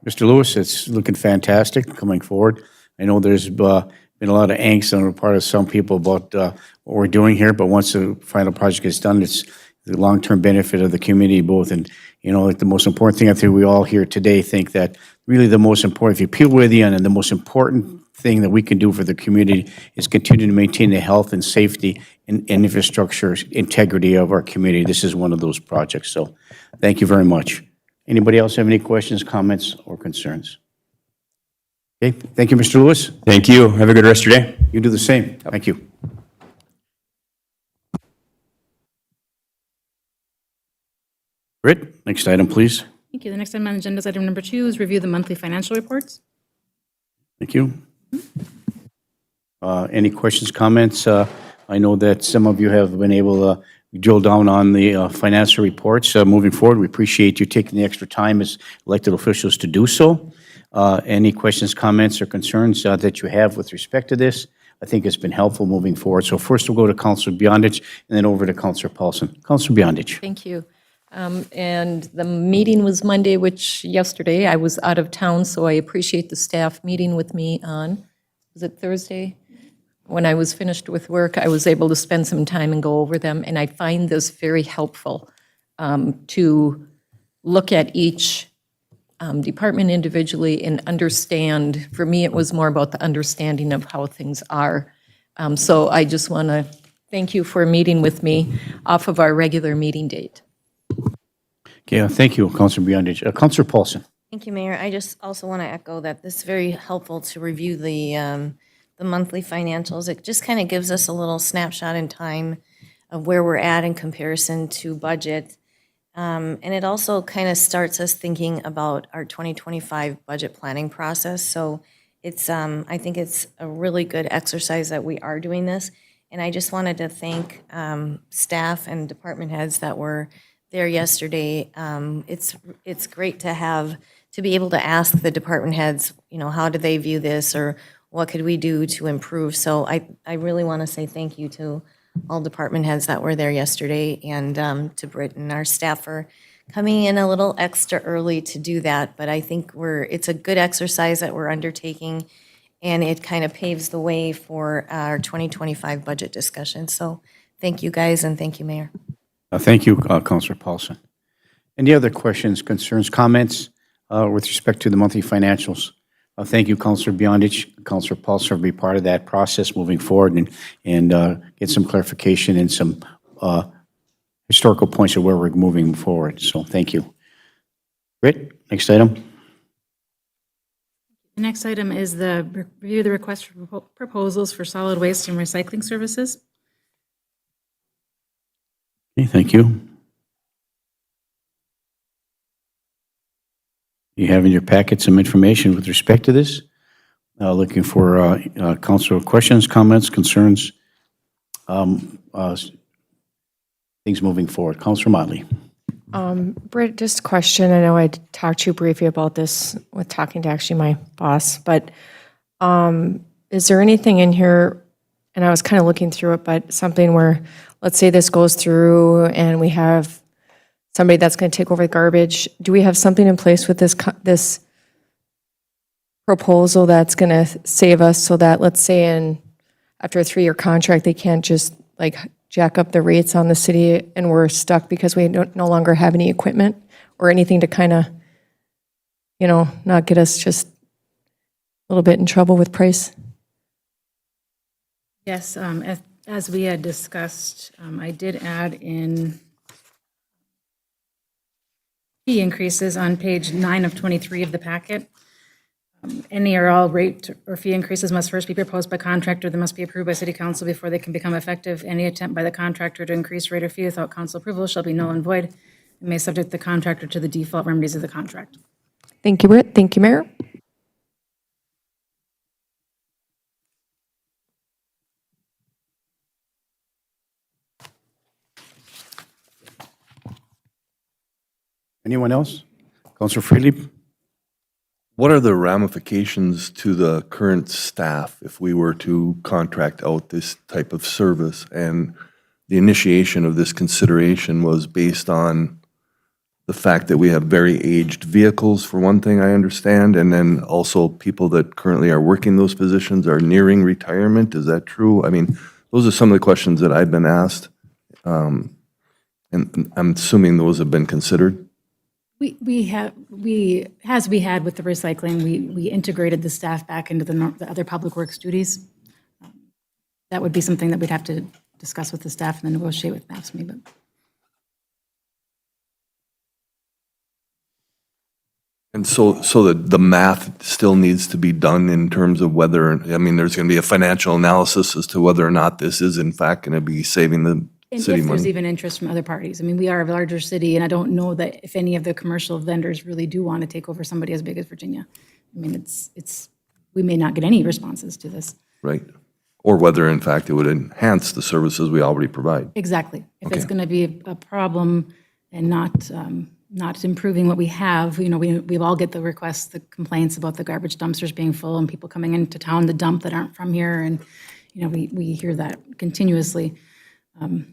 Mr. Lewis, it's looking fantastic coming forward. I know there's been a lot of angst on the part of some people about what we're doing here, but once the final project is done, it's the long-term benefit of the community both. And, you know, like the most important thing, I think we all here today think that really the most important, if you peel away the onion, the most important thing that we can do for the community is continue to maintain the health and safety and infrastructure integrity of our community. This is one of those projects, so thank you very much. Anybody else have any questions, comments, or concerns? Okay, thank you, Mr. Lewis. Thank you. Have a good rest of your day. You do the same. Thank you. Britt, next item, please. Thank you. The next item on the agenda is item number 2 is review the monthly financial reports. Thank you. Any questions, comments? I know that some of you have been able to drill down on the financial reports. Moving forward, we appreciate you taking the extra time as elected officials to do so. Any questions, comments, or concerns that you have with respect to this? I think it's been helpful moving forward. So first we'll go to Councilor Beyondich and then over to Councilor Paulson. Councilor Beyondich. Thank you. And the meeting was Monday, which yesterday I was out of town, so I appreciate the staff meeting with me on, was it Thursday? When I was finished with work, I was able to spend some time and go over them, and I find this very helpful to look at each department individually and understand. For me, it was more about the understanding of how things are. So I just want to thank you for meeting with me off of our regular meeting date. Okay, thank you, Councilor Beyondich. Councilor Paulson. Thank you, Mayor. I just also want to echo that this is very helpful to review the monthly financials. It just kind of gives us a little snapshot in time of where we're at in comparison to budget. And it also kind of starts us thinking about our 2025 budget planning process. So it's, I think it's a really good exercise that we are doing this. And I just wanted to thank staff and department heads that were there yesterday. It's great to be able to ask the department heads, you know, how do they view this, or what could we do to improve? So I really want to say thank you to all department heads that were there yesterday, and to Britt and our staff for coming in a little extra early to do that. But I think it's a good exercise that we're undertaking, and it kind of paves the way for our 2025 budget discussion. So thank you guys, and thank you, Mayor. Thank you, Councilor Paulson. Any other questions, concerns, comments with respect to the monthly financials? Thank you, Councilor Beyondich, Councilor Paulson, for being part of that process moving forward and get some clarification and some historical points of where we're moving forward. So thank you. Britt, next item. The next item is the review of the request for proposals for solid waste and recycling services. Okay, thank you. You have in your packet some information with respect to this. Looking for council questions, comments, concerns, things moving forward. Councilor Motley. Britt, just a question. I know I talked to you briefly about this with talking to actually my boss, but is there anything in here, and I was kind of looking through it, but something where, let's say this goes through and we have somebody that's going to take over the garbage. Do we have something in place with this proposal that's going to save us so that, let's say after a 3-year contract, they can't just like jack up the rates on the city and we're stuck because we no longer have any equipment or anything to kind of, you know, not get us just a little bit in trouble with price? Yes, as we had discussed, I did add in fee increases on page 9 of 23 of the packet. Any or all rate or fee increases must first be proposed by contractor that must be approved by city council before they can become effective. Any attempt by the contractor to increase rate or fee without council approval shall be null and void and may subject the contractor to the default remedies of the contract. Thank you, Britt. Thank you, Mayor. Anyone else? Counselor Freely? What are the ramifications to the current staff if we were to contract out this type of service? And the initiation of this consideration was based on the fact that we have very aged vehicles, for one thing, I understand, and then also people that currently are working those positions are nearing retirement. Is that true? I mean, those are some of the questions that I've been asked, and I'm assuming those have been considered. As we had with the recycling, we integrated the staff back into the other public works duties. That would be something that we'd have to discuss with the staff and then negotiate with MAPSME, but. And so the math still needs to be done in terms of whether, I mean, there's going to be a financial analysis as to whether or not this is in fact going to be saving the And city if there's money. even interest from other parties. I mean, we are a larger city, and I don't know that if any of the commercial vendors really do want to take over somebody as big as Virginia. I mean, we may not get any responses to this. Right. Or whether in fact it would enhance the services we already provide. Exactly. If it's Okay. going to be a problem and not improving what we have, we all get the requests, the complaints about the garbage dumpsters being full and people coming into town to dump that aren't from here, and, we hear that continuously.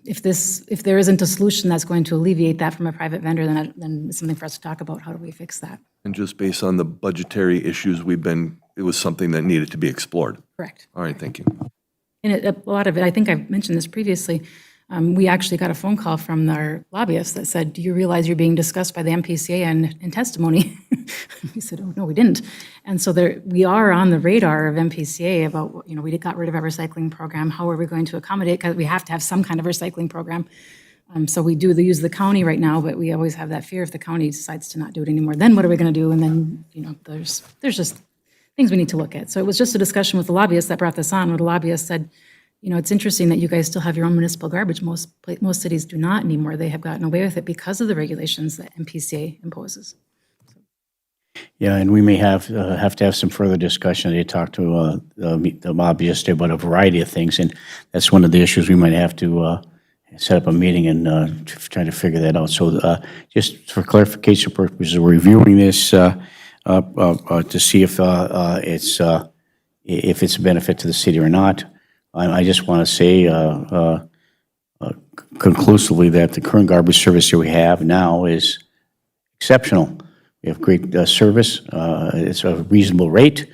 If there isn't a solution that's going to alleviate that from a private vendor, then it's something for us to talk about. How do we fix that? And just based on the budgetary issues it was something that needed to be explored. Correct. All right, thank you. And a lot of it, I think I've mentioned this previously, we actually got a phone call from our lobbyist that said, do you realize you're being discussed by the MPCA in testimony? We said, oh, no, we didn't. And so we are on the radar of MPCA about, we got rid of our recycling program. How are we going to accommodate? Because we have to have some kind of recycling program. So we do use the county right now, but we always have that fear if the county decides to not do it anymore, then what are we going to do? And then, there's just things we need to look at. So it was just a discussion with the lobbyist that brought this on, where the lobbyist said, it's interesting that you guys still have your own municipal garbage. Most cities do not anymore. They have gotten away with it because of the regulations that MPCA imposes. Yeah, and we may have to have some further discussion. They talked to the lobbyist about a variety of things, and that's one of the issues we might have to set up a meeting and try to figure that out. So just for clarification purposes, we're reviewing this to see if it's a benefit to the city or not. I just want to say conclusively that the current garbage service that we have now is exceptional. We have great service. It's a reasonable rate.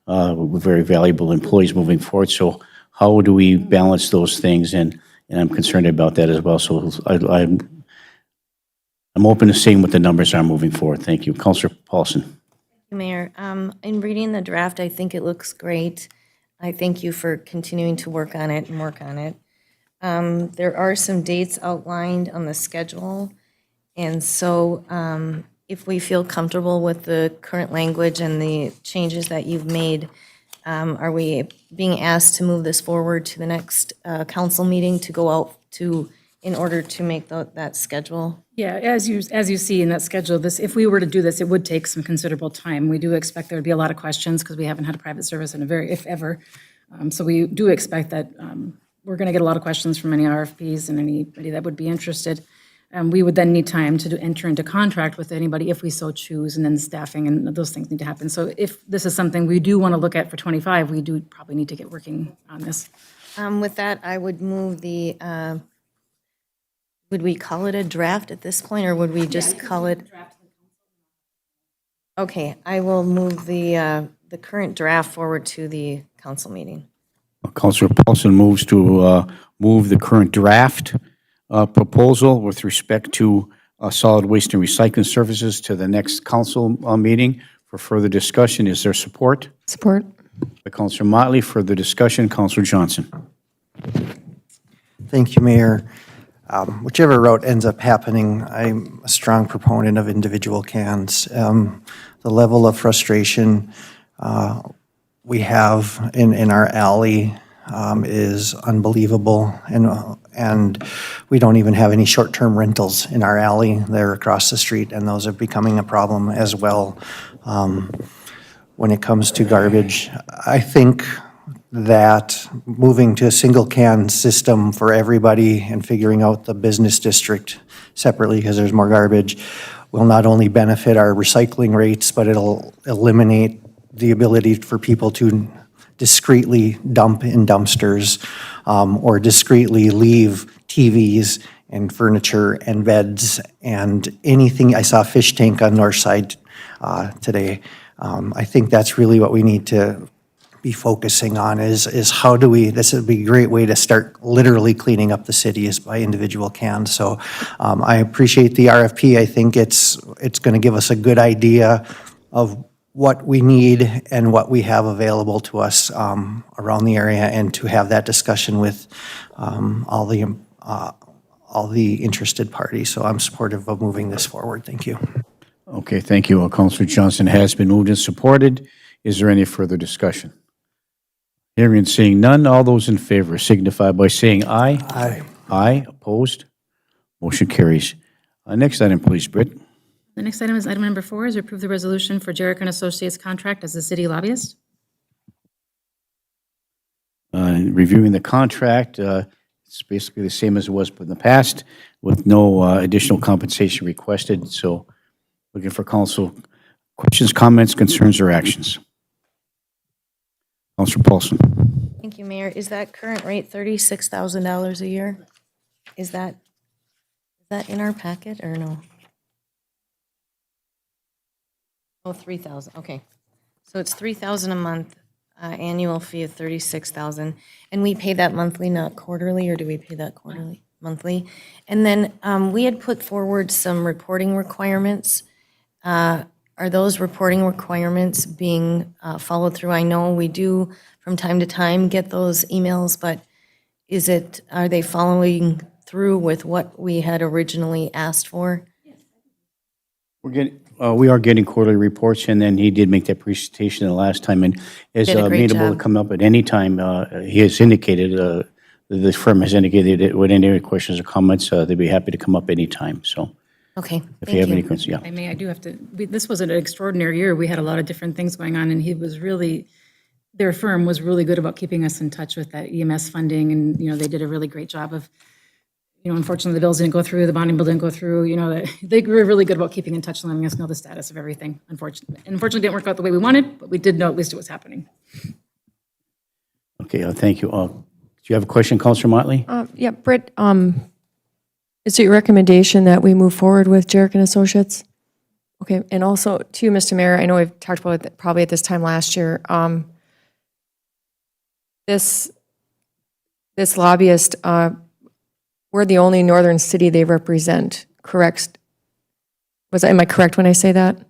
We're very valuable employees moving forward. So how do we balance those things? And I'm concerned about that as well. So I'm open to seeing what the numbers are moving forward. Thank you. Councillor Paulson. Mayor, in reading the draft, I think it looks great. I thank you for continuing to work on it and work on it. There are some dates outlined on the schedule, and so if we feel comfortable with the current language and the changes that you've made, are we being asked to move this forward to the next council meeting to go out to, in order to make that schedule? Yeah, as you see in that schedule, if we were to do this, it would take some considerable time. We do expect there would be a lot of questions because we haven't had a private service in if ever. So we do expect that we're going to get a lot of questions from any RFPs and anybody that would be interested. We would then need time to enter into contract with anybody if we so choose, and then staffing and those things need to happen. So if this is something we do want to look at for 25, we do probably need to get working on this. With that, I would move the, would we call it a draft at this point, or would we just call it? Okay, I will move the current draft forward to the council meeting. Councillor Paulson moves to move the current draft proposal with respect to solid waste and recycling services to the next council meeting for further discussion. Is there support? Support. By Councillor Motley. Further discussion, Councillor Johnson. Thank you, Mayor. Whichever route ends up happening, I'm a strong proponent of individual cans. The level of frustration we have in our alley is unbelievable, and we don't even have any short-term rentals in our alley. They're across the street, and those are becoming a problem as well. When it comes to garbage, I think that moving to a single can system for everybody and figuring out the business district separately because there's more garbage will not only benefit our recycling rates, but it'll eliminate the ability for people to discreetly dump in dumpsters or discreetly leave TVs and furniture and beds and anything. I saw a fish tank on North Side today. I think that's really what we need to be focusing on is how do we, this would be a great way to start literally cleaning up the city is by individual cans. So I appreciate the RFP. I think it's going to give us a good idea of what we need and what we have available to us around the area, and to have that discussion with all the interested parties. So I'm supportive of moving this forward. Thank you. Okay, thank you. Councilor Johnson has been moved and supported. Is there any further discussion? Hearing and seeing none, all those in favor signify by saying aye. Aye. Aye, opposed? Motion carries. Next item, please, Britt. The next item is item number 4, is approve the resolution for Jarek and Associates contract as the city lobbyist. Reviewing the contract, it's basically the same as it was in the past, with no additional compensation requested. So looking for council questions, comments, concerns, or actions. Councilor Paulson. Thank you, Mayor. Is that current rate $36,000 a year? Is that in our packet or no? Oh, 3,000, okay. So it's 3,000 a month, annual fee of 36,000. And we pay that monthly, not quarterly, or do we pay that quarterly? Monthly. And then we had put forward some reporting requirements. Are those reporting requirements being followed through? I know we do from time to time get those emails, but are they following through with what we had originally asked for? We are getting quarterly reports, and then he did make that presentation the last time, and is Did a great amenable to job. come up at any time. He has indicated, the firm has indicated that with any questions or comments, they'd be happy to come up anytime. So Okay, if you have any questions, yeah. I mean, I do have to, this was an extraordinary year. We had a lot of different things going on, and he was really, their firm was really good about keeping us in touch with that EMS funding, and, they did a really great job of, unfortunately, the bills didn't go through, the bonding bill didn't go through, they were really good about keeping in touch and letting us know the status of everything, unfortunately. Unfortunately, it didn't work out the way we wanted, but we did know at least it was happening. Okay, thank you. Do you have a question, Councilor Motley? Yeah, Britt, is it your recommendation that we move forward with Jarek and Associates? Okay, and also to you, Mr. Mayor, I know we've talked about it probably at this time last year. This lobbyist, we're the only northern city they represent, correct? Am I correct when I say that?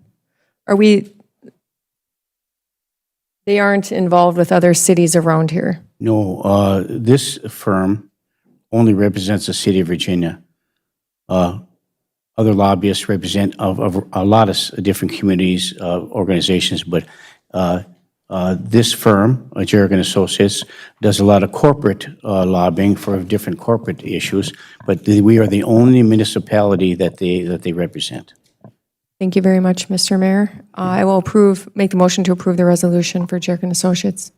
They aren't involved with other cities around here? No, this firm only represents the city of Virginia. Other lobbyists represent of a lot of different communities, organizations, but this firm, Jarek and Associates, does a lot of corporate lobbying for different corporate issues, but we are the only municipality that they represent. Thank you very much, Mr. Mayor. I will make the motion to approve the resolution for Jarek and Associates.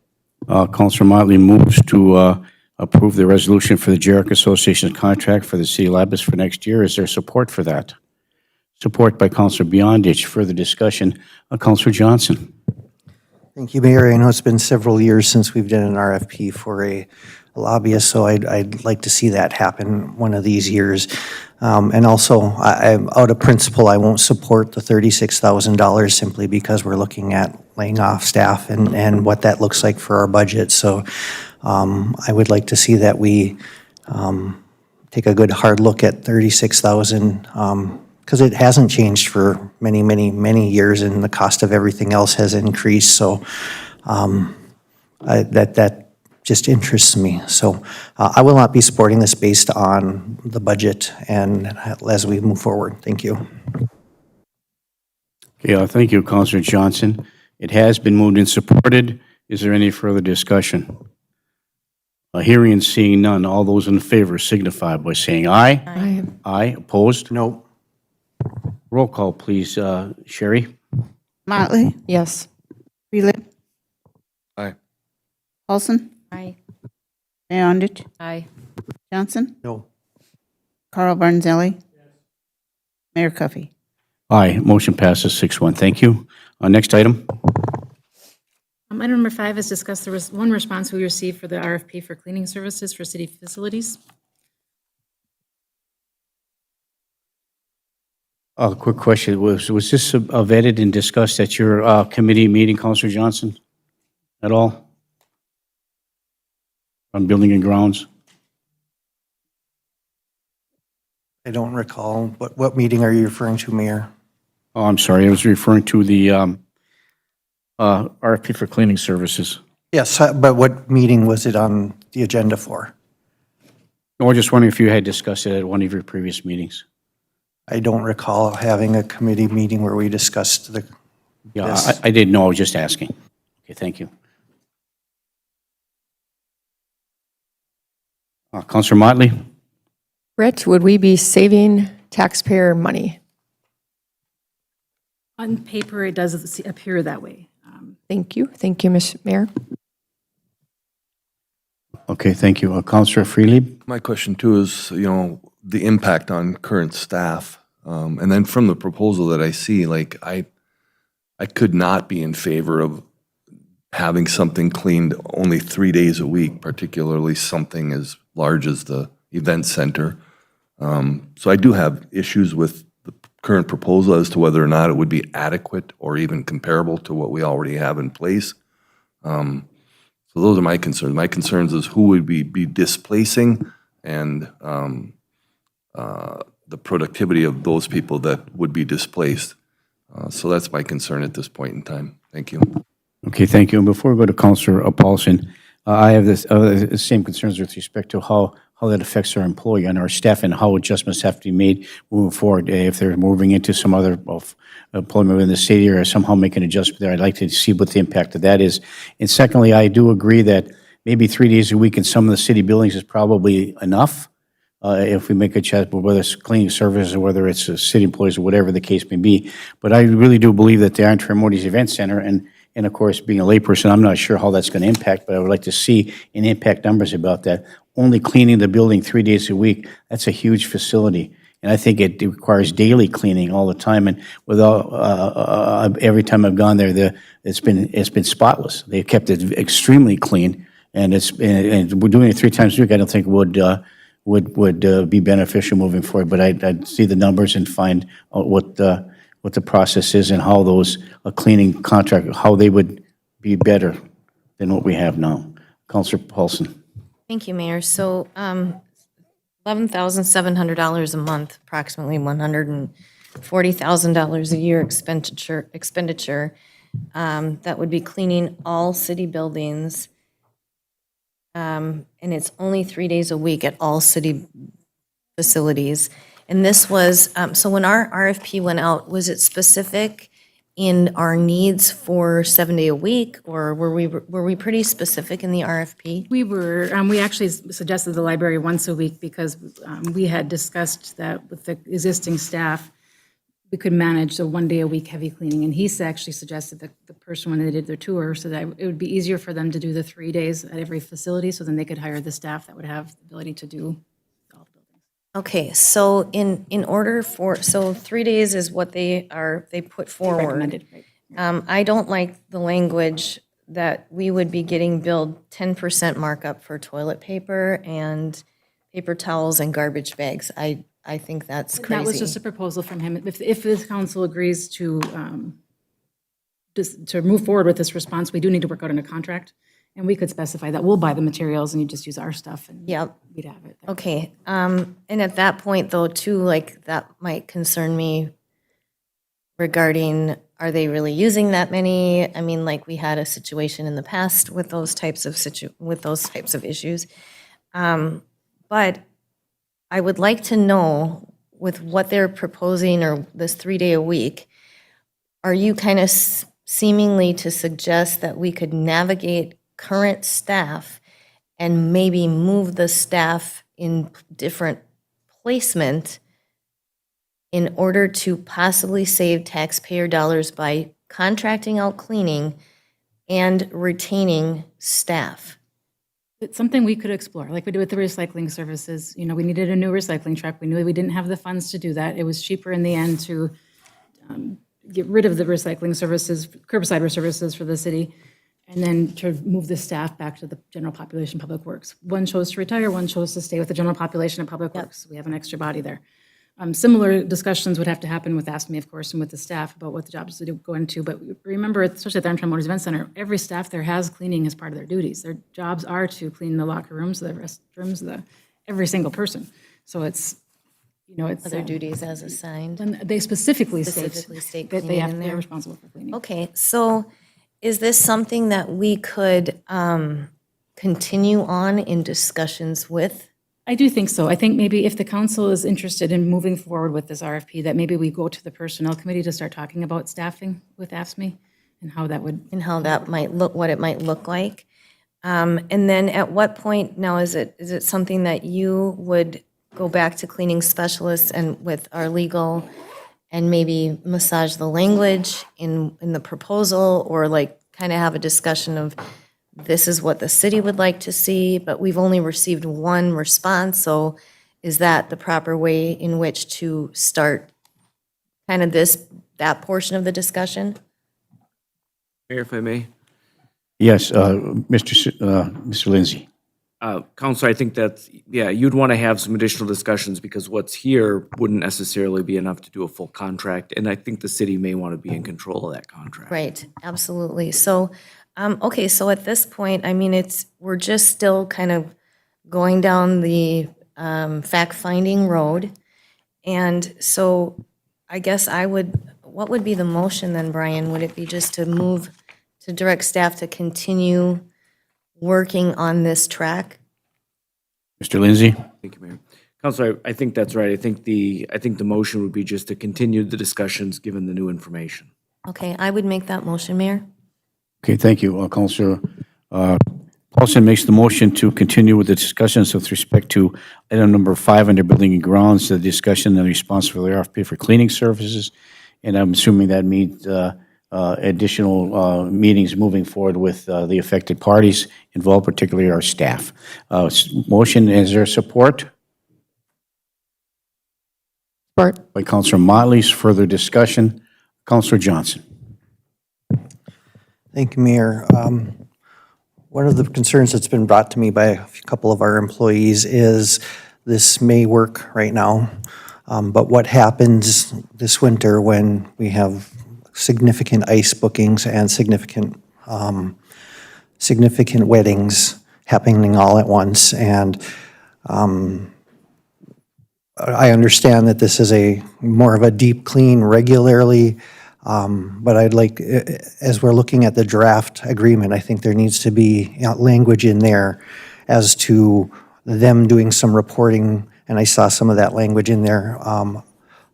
Councilor Motley moves to approve the resolution for the Jarek Association's contract for the city lobbyist for next year. Is there support for that? Support by Councilor Beyondich. Further discussion. Councilor Johnson. Thank you, Mayor. I know it's been several years since we've done an RFP for a lobbyist, so I'd like to see that happen one of these years. And also, I'm out of principle, I won't support the $36,000 simply because we're looking at laying off staff and what that looks like for our budget. So I would like to see that we take a good hard look at $36,000 because it hasn't changed for many, many, many years, and the cost of everything else has increased. So that just interests me. So I will not be supporting this based on the budget and as we move forward. Thank you. Okay, thank you, Councilor Johnson. It has been moved and supported. Is there any further discussion? Hearing and seeing none, all those in favor signify by saying aye. Aye. Aye. Opposed? No. Roll call, please, Sherry. Motley, Yes. Philip, Aye. Paulson, Aye. Beyondich, Aye. Johnson, No. Carl Barnzelli, Mayor Cuffey. Aye. Motion passes 6-1. Thank you. Next item. Item number 5 is discuss the one response we received for the RFP for cleaning services for city facilities. Quick question. Was this vetted and discussed at your committee meeting, Councilor Johnson, at all? On building and grounds? I don't recall. What meeting are you referring to, Mayor? Oh, I'm sorry. I was referring to the RFP for cleaning services. Yes, but what meeting was it on the agenda for? I was just wondering if you had discussed it at one of your previous meetings. I don't recall having a committee meeting where we discussed the. Yeah, this. I didn't know. I was just asking. Okay, thank you. Councilor Motley? Rich, would we be saving taxpayer money? On paper, it does appear that way. Thank you. Thank you, Ms. Mayor. Okay, thank you. Councilor Freely? My question too is, the impact on current staff. And then from the proposal that I see, like I could not be in favor of having something cleaned only 3 days a week, particularly something as large as the event center. So I do have issues with the current proposal as to whether or not it would be adequate or even comparable to what we already have in place. So those are my concerns. My concerns is who would we be displacing and the productivity of those people that would be displaced. So that's my concern at this point in time. Thank you. Okay, thank you. And before we go to Councilor Paulson, I have the same concerns with respect to how that affects our employee and our staff and how adjustments have to be made moving forward. If they're moving into some other employment within the city or somehow make an adjustment there, I'd like to see what the impact of that is. And secondly, I do agree that maybe 3 days a week in some of the city buildings is probably enough. If we make a check, whether it's cleaning services or whether it's city employees or whatever the case may be. But I really do believe that the Iron Modi's Event Center, and of course, being a layperson, I'm not sure how that's going to impact, but I would like to see an impact numbers about that. Only cleaning the building 3 days a week, that's a huge facility. And I think it requires daily cleaning all the time. And without every time I've gone there, it's been spotless. They've kept it extremely clean, and we're doing it 3 times a week. I don't think would be beneficial moving forward. But I'd see the numbers and find out what the process is and how those cleaning contract, how they would be better than what we have now. Councilor Paulson. Thank you, Mayor. So $11,700 a month, approximately $140,000 a year expenditure. That would be cleaning all city buildings. And it's only 3 days a week at all city facilities. And this was, so when our RFP went out, was it specific in our needs for 7 day a week, or were we pretty specific in the RFP? We were, we actually suggested the library once a week because we had discussed that with the existing staff, we could manage the 1 day a week heavy cleaning. And he actually suggested that the person, when they did their tour, so that it would be easier for them to do the 3 days at every facility, so then they could hire the staff that would have the ability to do all the buildings. Okay, so in order for, so 3 days is what they put forward. Recommended, right. I don't like the language that we would be getting billed 10% markup for toilet paper and paper towels and garbage bags. I think that's crazy. That was just a proposal from him. If this council agrees to move forward with this response, we do need to work out in a contract, and we could specify that we'll buy the materials and you just use our stuff, and we'd have it. Okay, and at that point, though, too, like, that might concern me regarding, are they really using that many? I mean, like, we had a situation in the past with those types of issues. But I would like to know, with what they're proposing, or this 3 day a week, are you kind of seemingly to suggest that we could navigate current staff and maybe move the staff in different placement in order to possibly save taxpayer dollars by contracting out cleaning and retaining staff? It's something we could explore, like we did with the recycling services. You know, we needed a new recycling truck. We knew we didn't have the funds to do that. It was cheaper in the end to get rid of the recycling services, curbside services for the city, and then to move the staff back to the general population, Public Works. One chose to retire, one chose to stay with the general population of Public Works. We have an extra body there. Similar discussions would have to happen with ASME, of course, and with the staff about what the jobs to go into. But remember, especially at the Armstrong Motors Event Center, every staff there has cleaning as part of their duties. Their jobs are to clean the locker rooms, the restrooms, every single person. So it's, it's Other duties as assigned. And they specifically state that they're responsible for cleaning. Okay, so is this something that we could continue on in discussions with? I do think so. I think maybe if the council is interested in moving forward with this RFP, that maybe we go to the personnel committee to start talking about staffing with AFSCME and how that would. And how that might look, what it might look like. And then at what point, now is it something that you would go back to cleaning specialists and with our legal and maybe massage the language in the proposal, or like kind of have a discussion of this is what the city would like to see, but we've only received one response, so is that the proper way in which to start kind of that portion of the discussion? Mayor, if I may. Yes, Mr. Lindsay. Counselor, I think that's, you'd want to have some additional discussions because what's here wouldn't necessarily be enough to do a full contract, and I think the city may want to be in control of that contract. Right, absolutely. So, okay, so at this point, I mean, we're just still kind of going down the fact-finding road. And so I guess what would be the motion then, Brian? Would it be just to direct staff to continue working on this track? Mr. Lindsay? Thank you, Mayor. Counselor, I think that's right. I think the motion would be just to continue the discussions given the new information. Okay, I would make that motion, Mayor. Okay, thank you, Councilor. Paulson makes the motion to continue with the discussions with respect to item number 5 under Building and Grounds, the discussion and response for the RFP for cleaning services. And I'm assuming that means additional meetings moving forward with the affected parties involved, particularly our staff. Motion, is there support? Support. By Councilor Motley. Further discussion. Councilor Johnson. Thank you, Mayor. One of the concerns that's been brought to me by a couple of our employees is this may work right now, but what happens this winter when we have significant ice bookings and significant weddings happening all at once? And I understand that this is more of a deep clean regularly, but I'd like, as we're looking at the draft agreement, I think there needs to be language in there as to them doing some reporting, and I saw some of that language in there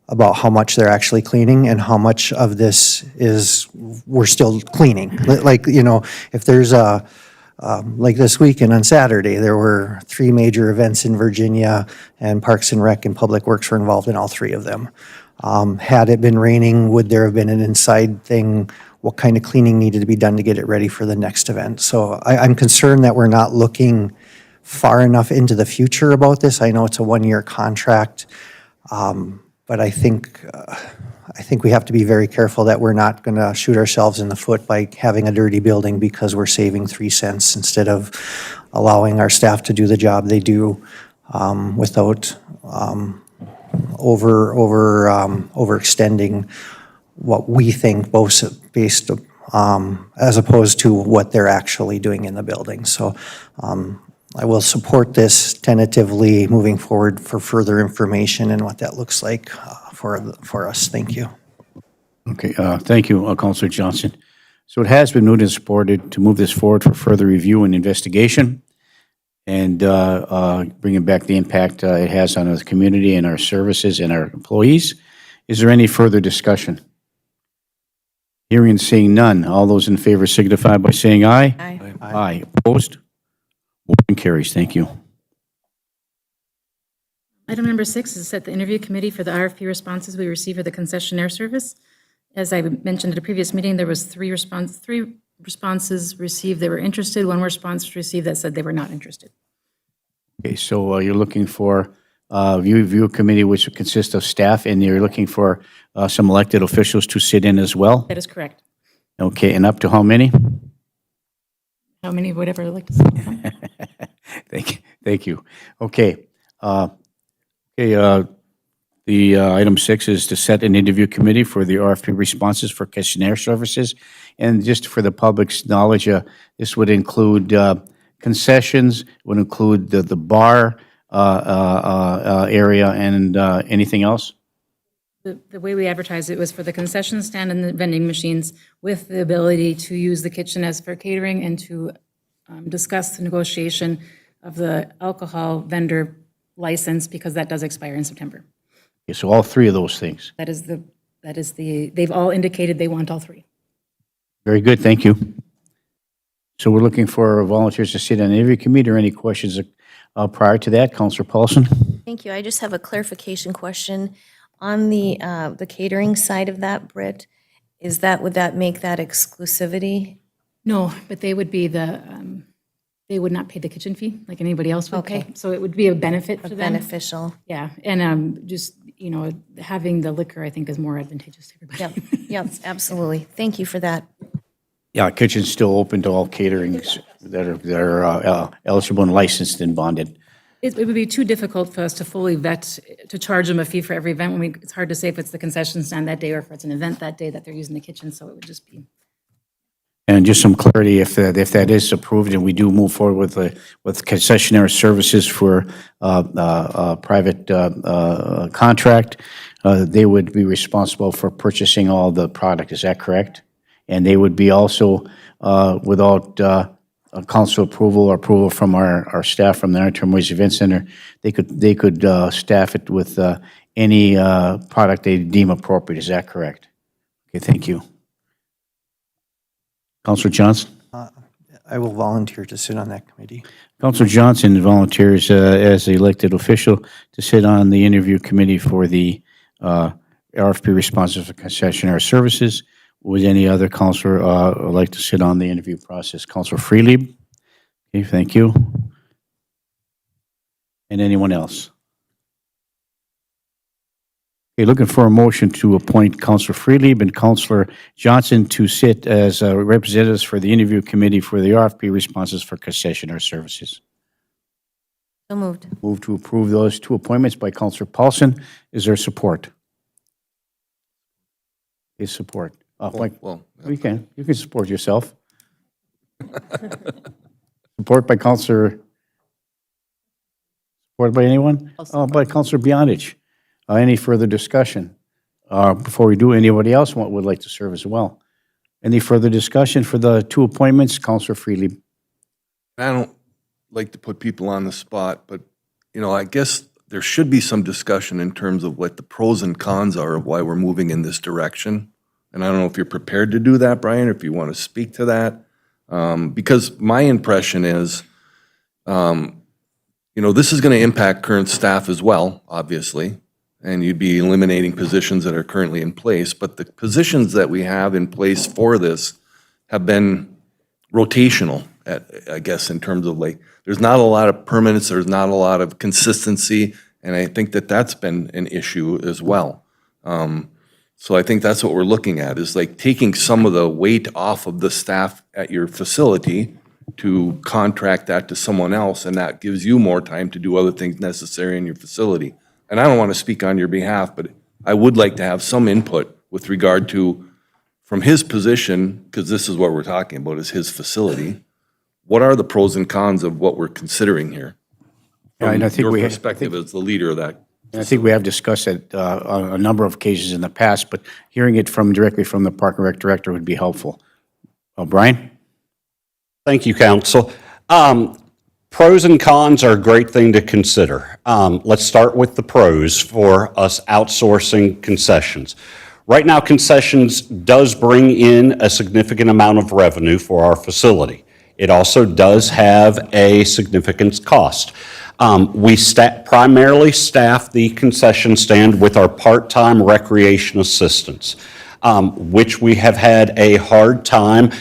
about how much they're actually cleaning and how much of this is we're still cleaning. Like, if there's like this weekend on Saturday, there were 3 major events in Virginia, and Parks and Rec and Public Works were involved in all 3 of them. Had it been raining, would there have been an inside thing? What kind of cleaning needed to be done to get it ready for the next event? So I'm concerned that we're not looking far enough into the future about this. I know it's a 1-year contract, but I think we have to be very careful that we're not going to shoot ourselves in the foot by having a dirty building because we're saving 3 cents instead of allowing our staff to do the job they do without overextending what we think based as opposed to what they're actually doing in the building. So I will support this tentatively moving forward for further information and what that looks like for us. Thank you. Okay, thank you, Councilor Johnson. So it has been moved and supported to move this forward for further review and investigation and bringing back the impact it has on the community and our services and our employees. Is there any further discussion? Hearing and seeing none. All those in favor signify by saying aye. Aye. Aye. Opposed? Motion carries. Thank you. Item number 6 is set the interview committee for the RFP responses we received for the concessionaire service. As I mentioned at a previous meeting, there was 3 responses received that were interested, 1 response received that said they were not interested. Okay, so you're looking for review committee, which would consist of staff, and you're looking for some elected officials to sit in as well? That is correct. Okay, and up to how many? How many would ever like to say? Thank you. Okay. The item 6 is to set an interview committee for the RFP responses for concessionaire services. And just for the public's knowledge, this would include concessions, would include the bar area, and anything else? The way we advertised it was for the concession stand and the vending machines, with the ability to use the kitchen as for catering and to discuss the negotiation of the alcohol vendor license, because that does expire in September. Okay, so all three of those things. That is they've all indicated they want all three. Very good, thank you. So we're looking for volunteers to sit on the interview committee, or any questions prior to that? Councilor Paulson? Thank you. I just have a clarification question. On the catering side of that, Britt, would that make that exclusivity? No, but they would be they would not pay the kitchen fee like anybody else would pay. So it would be a benefit to them. Beneficial. Yeah, and just, having the liquor, I think, is more advantageous to everybody. Yep, absolutely. Thank you for that. Yeah, kitchen's still open to all caterings that are eligible and licensed and bonded. It would be too difficult for us to fully vet, to charge them a fee for every event. It's hard to say if it's the concession stand that day or if it's an event that day that they're using the kitchen, so it would just be. And just some clarity, if that is approved and we do move forward with concessionaire services for private contract, they would be responsible for purchasing all the product. Is that correct? And they would be also, without council approval or approval from our staff from the Interim Waste Event Center, they could staff it with any product they deem appropriate. Is that correct? Okay, thank you. Councilor Johnson? I will volunteer to sit on that committee. Councilor Johnson volunteers as the elected official to sit on the interview committee for the RFP responses for concessionaire services. Would any other councilor like to sit on the interview process? Councilor Freelieb? Okay, thank you. And anyone else? Okay, looking for a motion to appoint Councilor Freelieb and Councilor Johnson to sit as representatives for the interview committee for the RFP responses for concessionaire services. So moved. Move to approve those two appointments by Councilor Paulson. Is there support? Is support? You can support yourself. Support by Councilor. Supported by anyone? By Councilor Bionich. Any further discussion? Before we do, anybody else would like to serve as well? Any further discussion for the two appointments? Councilor Freely. I don't like to put people on the spot, but, I guess there should be some discussion in terms of what the pros and cons are of why we're moving in this direction. And I don't know if you're prepared to do that, Brian, or if you want to speak to that. Because my impression is, this is going to impact current staff as well, obviously. And you'd be eliminating positions that are currently in place. But the positions that we have in place for this have been rotational, I guess, in terms of there's not a lot of permanence, there's not a lot of consistency, and I think that that's been an issue as well. So I think that's what we're looking at, is taking some of the weight off of the staff at your facility to contract that to someone else, and that gives you more time to do other things necessary in your facility. And I don't want to speak on your behalf, but I would like to have some input with regard to, from his position, because this is what we're talking about, is his facility. What are the pros and cons of what we're considering here? From your perspective as the leader of that. I think we have discussed it on a number of occasions in the past, but hearing it directly from the Park and Rec Director would be helpful. Brian? Thank you, Council. Pros and cons are a great thing to consider. Let's start with the pros for us outsourcing concessions. Right now, concessions does bring in a significant amount of revenue for our facility. It also does have a significant cost. We primarily staff the concession stand with our part-time recreation assistants, which we have had a hard time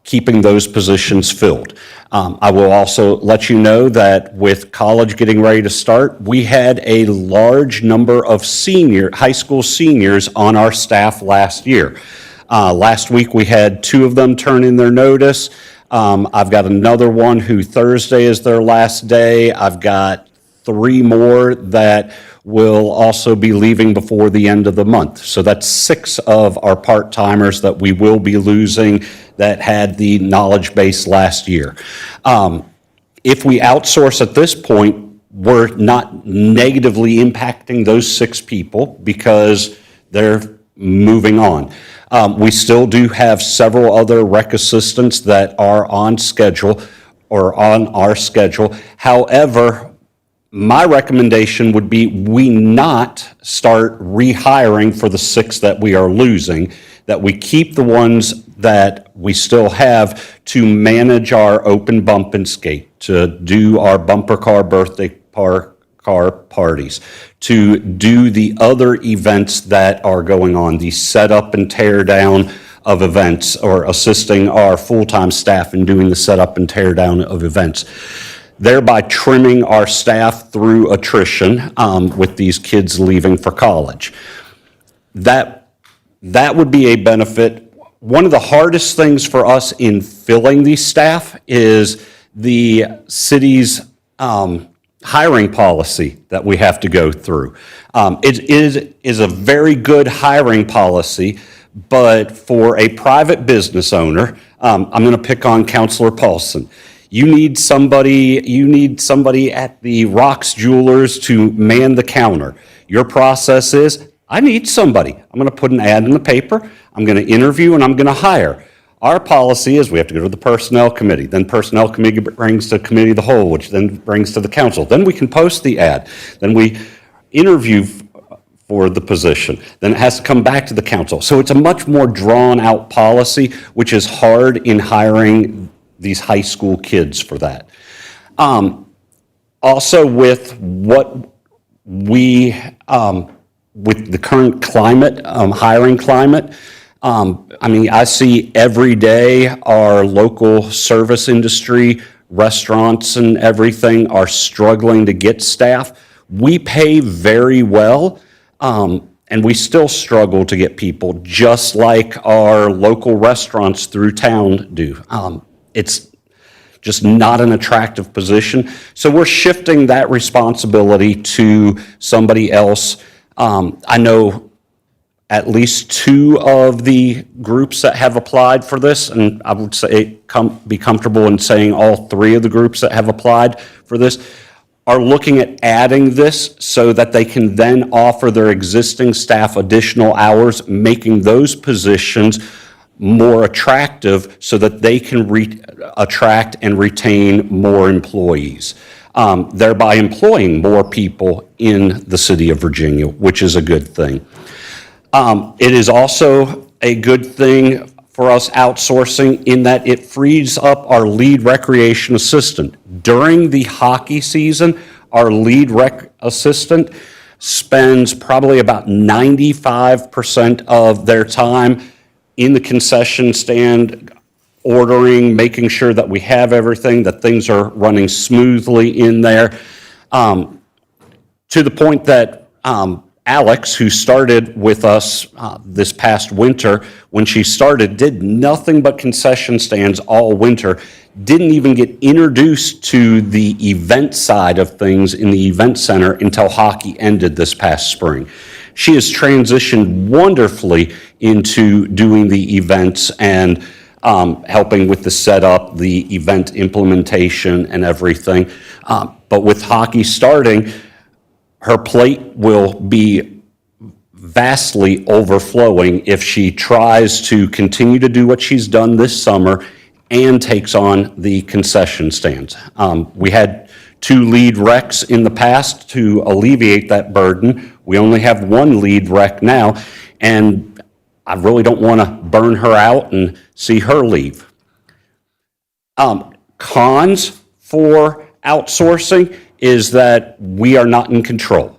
keeping those positions filled. I will also let you know that with college getting ready to start, we had a large number of high school seniors on our staff last year. Last week, we had 2 of them turn in their notice. I've got another one who Thursday is their last day. I've got 3 more that will also be leaving before the end of the month. So that's 6 of our part-timers that we will be losing that had the knowledge base last year. If we outsource at this point, we're not negatively impacting those 6 people because they're moving on. We still do have several other rec assistants that are on schedule or on our schedule. However, my recommendation would be we not start rehiring for the 6 that we are losing, that we keep the ones that we still have to manage our open bump and skate, to do our bumper car birthday car parties, to do the other events that are going on, the setup and tear down of events, or assisting our full-time staff in doing the setup and tear down of events, thereby trimming our staff through attrition with these kids leaving for college. That would be a benefit. One of the hardest things for us in filling these staff is the city's hiring policy that we have to go through. It is a very good hiring policy, but for a private business owner, I'm going to pick on Councilor Paulson. You need somebody at the Rocks Jewelers to man the counter. Your process is, I need somebody. I'm going to put an ad in the paper, I'm going to interview, and I'm going to hire. Our policy is we have to go to the Personnel Committee. Then Personnel Committee brings to Committee of the Whole, which then brings to the Council. Then we can post the ad. Then we interview for the position. Then it has to come back to the Council. So it's a much more drawn-out policy, which is hard in hiring these high school kids for that. Also with what we, with the current climate, hiring climate, I see every day our local service industry, restaurants and everything are struggling to get staff. We pay very well, and we still struggle to get people, just like our local restaurants through town do. It's just not an attractive position. So we're shifting that responsibility to somebody else. I know at least 2 of the groups that have applied for this, and I would say be comfortable in saying all 3 of the groups that have applied for this are looking at adding this so that they can then offer their existing staff additional hours, making those positions more attractive so that they can attract and retain more employees, thereby employing more people in the city of Virginia, which is a good thing. It is also a good thing for us outsourcing in that it frees up our lead recreation assistant. During the hockey season, our lead rec assistant spends probably about 95% of their time in the concession stand, ordering, making sure that we have everything, that things are running smoothly in there, to the point that Alex, who started with us this past winter, when she started, did nothing but concession stands all winter, didn't even get introduced to the event side of things in the event center until hockey ended this past spring. She has transitioned wonderfully into doing the events and helping with the setup, the event implementation and everything. But with hockey starting, her plate will be vastly overflowing if she tries to continue to do what she's done this summer and takes on the concession stands. We had 2 lead recs in the past to alleviate that burden. We only have 1 lead rec now, and I really don't want to burn her out and see her leave. Cons for outsourcing is that we are not in control.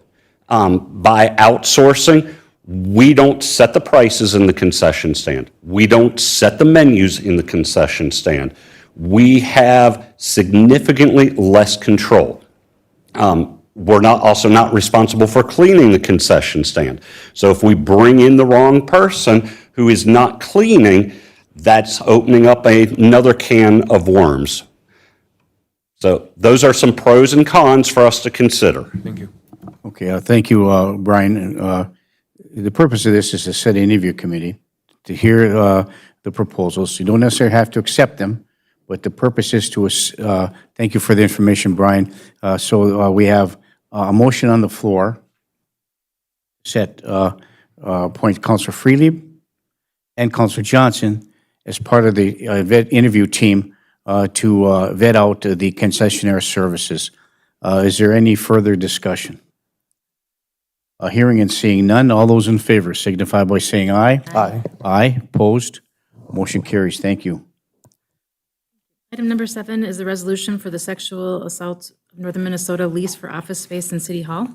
By outsourcing, We don't set the prices in the concession stand. We don't set the menus in the concession stand. We have significantly less control. We're also not responsible for cleaning the concession stand. So if we bring in the wrong person who is not cleaning, that's opening up another can of worms. So those are some pros and cons for us to consider. Thank you. Okay, thank you, Brian. The purpose of this is to set an interview committee to hear the proposals. You don't necessarily have to accept them, but the purpose is to, thank you for the information, Brian. So we have a motion on the floor, appoint Councilor Freely and Councilor Johnson as part of the interview team to vet out the concessionaire services. Is there any further discussion? Hearing and seeing none, all those in favor signify by saying aye. Aye. Aye, opposed, motion carries. Thank you. Item number 7 is the resolution for the sexual assault of Northern Minnesota lease for office space in City Hall.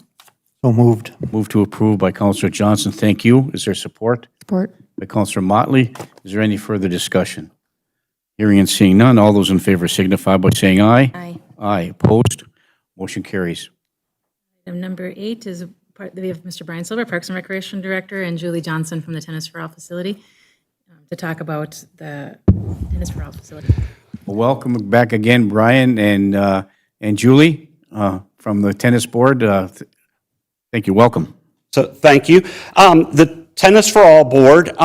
So moved. Move to approve by Councilor Johnson. Thank you. Is there support? Support. By Councilor Motley. Is there any further discussion? Hearing and seeing none, all those in favor signify by saying aye. Aye. Aye, opposed, motion carries. Item number 8 is we have Mr. Brian Silver, Parks and Recreation Director, and Julie Johnson from the Tennis for All facility to talk about the Tennis for All facility. Well, welcome back again, Brian and Julie from the tennis board. Thank you. Welcome. So thank you. The Tennis for All Board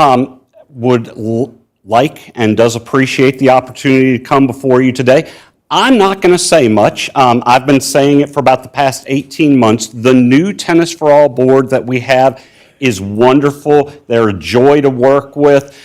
would like and does appreciate the opportunity to come before you today. I'm not going to say much. I've been saying it for about the past 18 months. The new Tennis for All board that we have is wonderful. They're a joy to work with.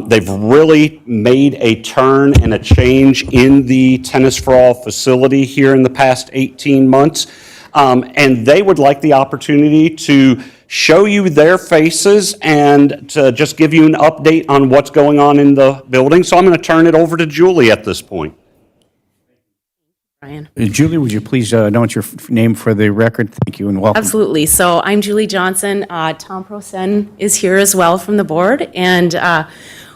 They've really made a turn and a change in the Tennis for All facility here in the past 18 months. And they would like the opportunity to show you their faces and to just give you an update on what's going on in the building. So I'm going to turn it over to Julie at this point. Brian. Julie, would you please announce your name for the record? Thank you and welcome. Absolutely. So I'm Julie Johnson. Tom Prosen is here as well from the board. And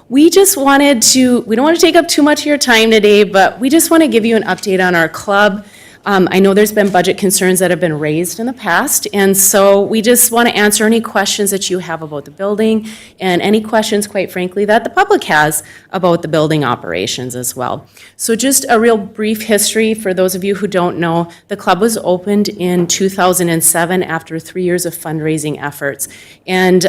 we just wanted to, we don't want to take up too much of your time today, but we just want to give you an update on our club. I know there's been budget concerns that have been raised in the past, and so we just want to answer any questions that you have about the building and any questions, quite frankly, that the public has about the building operations as well. So just a real brief history for those of you who don't know, the club was opened in 2007 after 3 years of fundraising efforts. And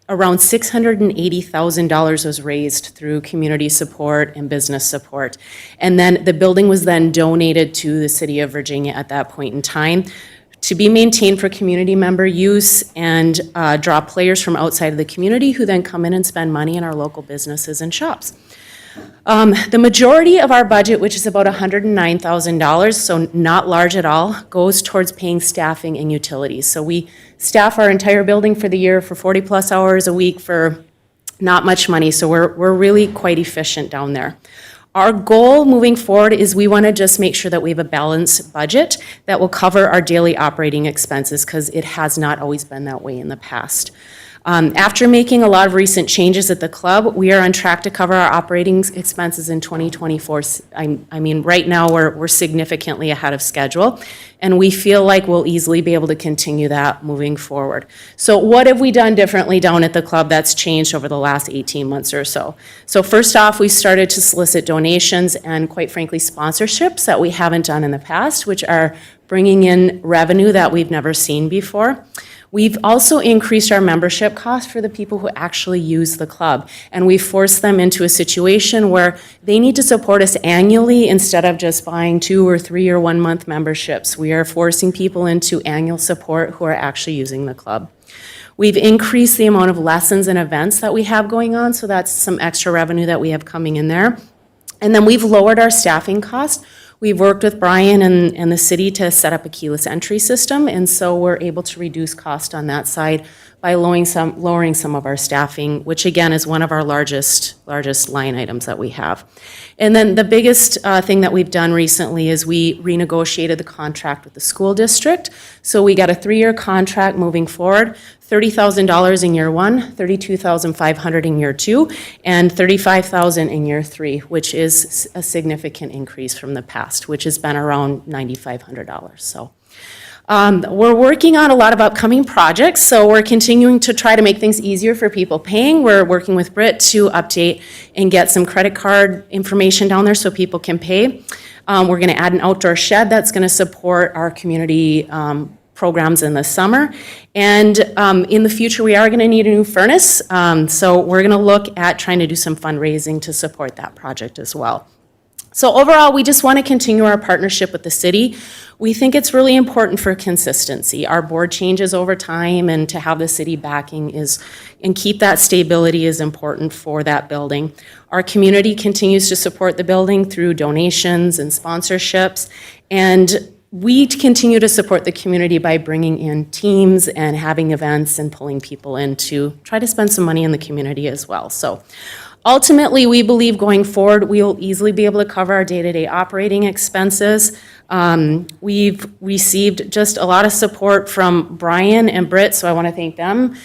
around $680,000 was raised through community support and business support. And then the building was then donated to the city of Virginia at that point in time to be maintained for community member use and draw players from outside of the community who then come in and spend money in our local businesses and shops. The majority of our budget, which is about $109,000, so not large at all, goes towards paying staffing and utilities. So we staff our entire building for the year for 40-plus hours a week for not much money, so we're really quite efficient down there. Our goal moving forward is we want to just make sure that we have a balanced budget that will cover our daily operating expenses, because it has not always been that way in the past. After making a lot of recent changes at the club, we are on track to cover our operating expenses in 2024. I mean, right now, we're significantly ahead of schedule, and we feel like we'll easily be able to continue that moving forward. So what have we done differently down at the club that's changed over the last 18 months or so? So first off, we started to solicit donations and, quite frankly, sponsorships that we haven't done in the past, which are bringing in revenue that we've never seen before. We've also increased our membership cost for the people who actually use the club, and we forced them into a situation where they need to support us annually instead of just buying 2 or 3 or 1 month memberships. We are forcing people into annual support who are actually using the club. We've increased the amount of lessons and events that we have going on, so that's some extra revenue that we have coming in there. And then we've lowered our staffing cost. We've worked with Brian and the city to set up a keyless entry system, and so we're able to reduce cost on that side by by lowering some of our staffing, which again is one of our largest line items that we have. And then the biggest thing that we've done recently is we renegotiated the contract with the school district. So we got a 3-year contract moving forward, $30,000 in year 1, $32,500 in year 2, and $35,000 in year 3, which is a significant increase from the past, which has been around $9,500. So we're working on a lot of upcoming projects, so we're continuing to try to make things easier for people paying. We're working with Britt to update and get some credit card information down there so people can pay. We're going to add an outdoor shed that's going to support our community programs in the summer. And in the future, we are going to need a new furnace. So we're going to look at trying to do some fundraising to support that project as well. So overall, we just want to continue our partnership with the city. We think it's really important for consistency. Our board changes over time, and to have the city backing and keep that stability is important for that building. Our community continues to support the building through donations and sponsorships, and we continue to support the community by bringing in teams and having events and pulling people in to try to spend some money in the community as well. So ultimately, we believe going forward, we'll easily be able to cover our day-to-day operating expenses. We've received just a lot of support from Brian and Britt, so I want to thank them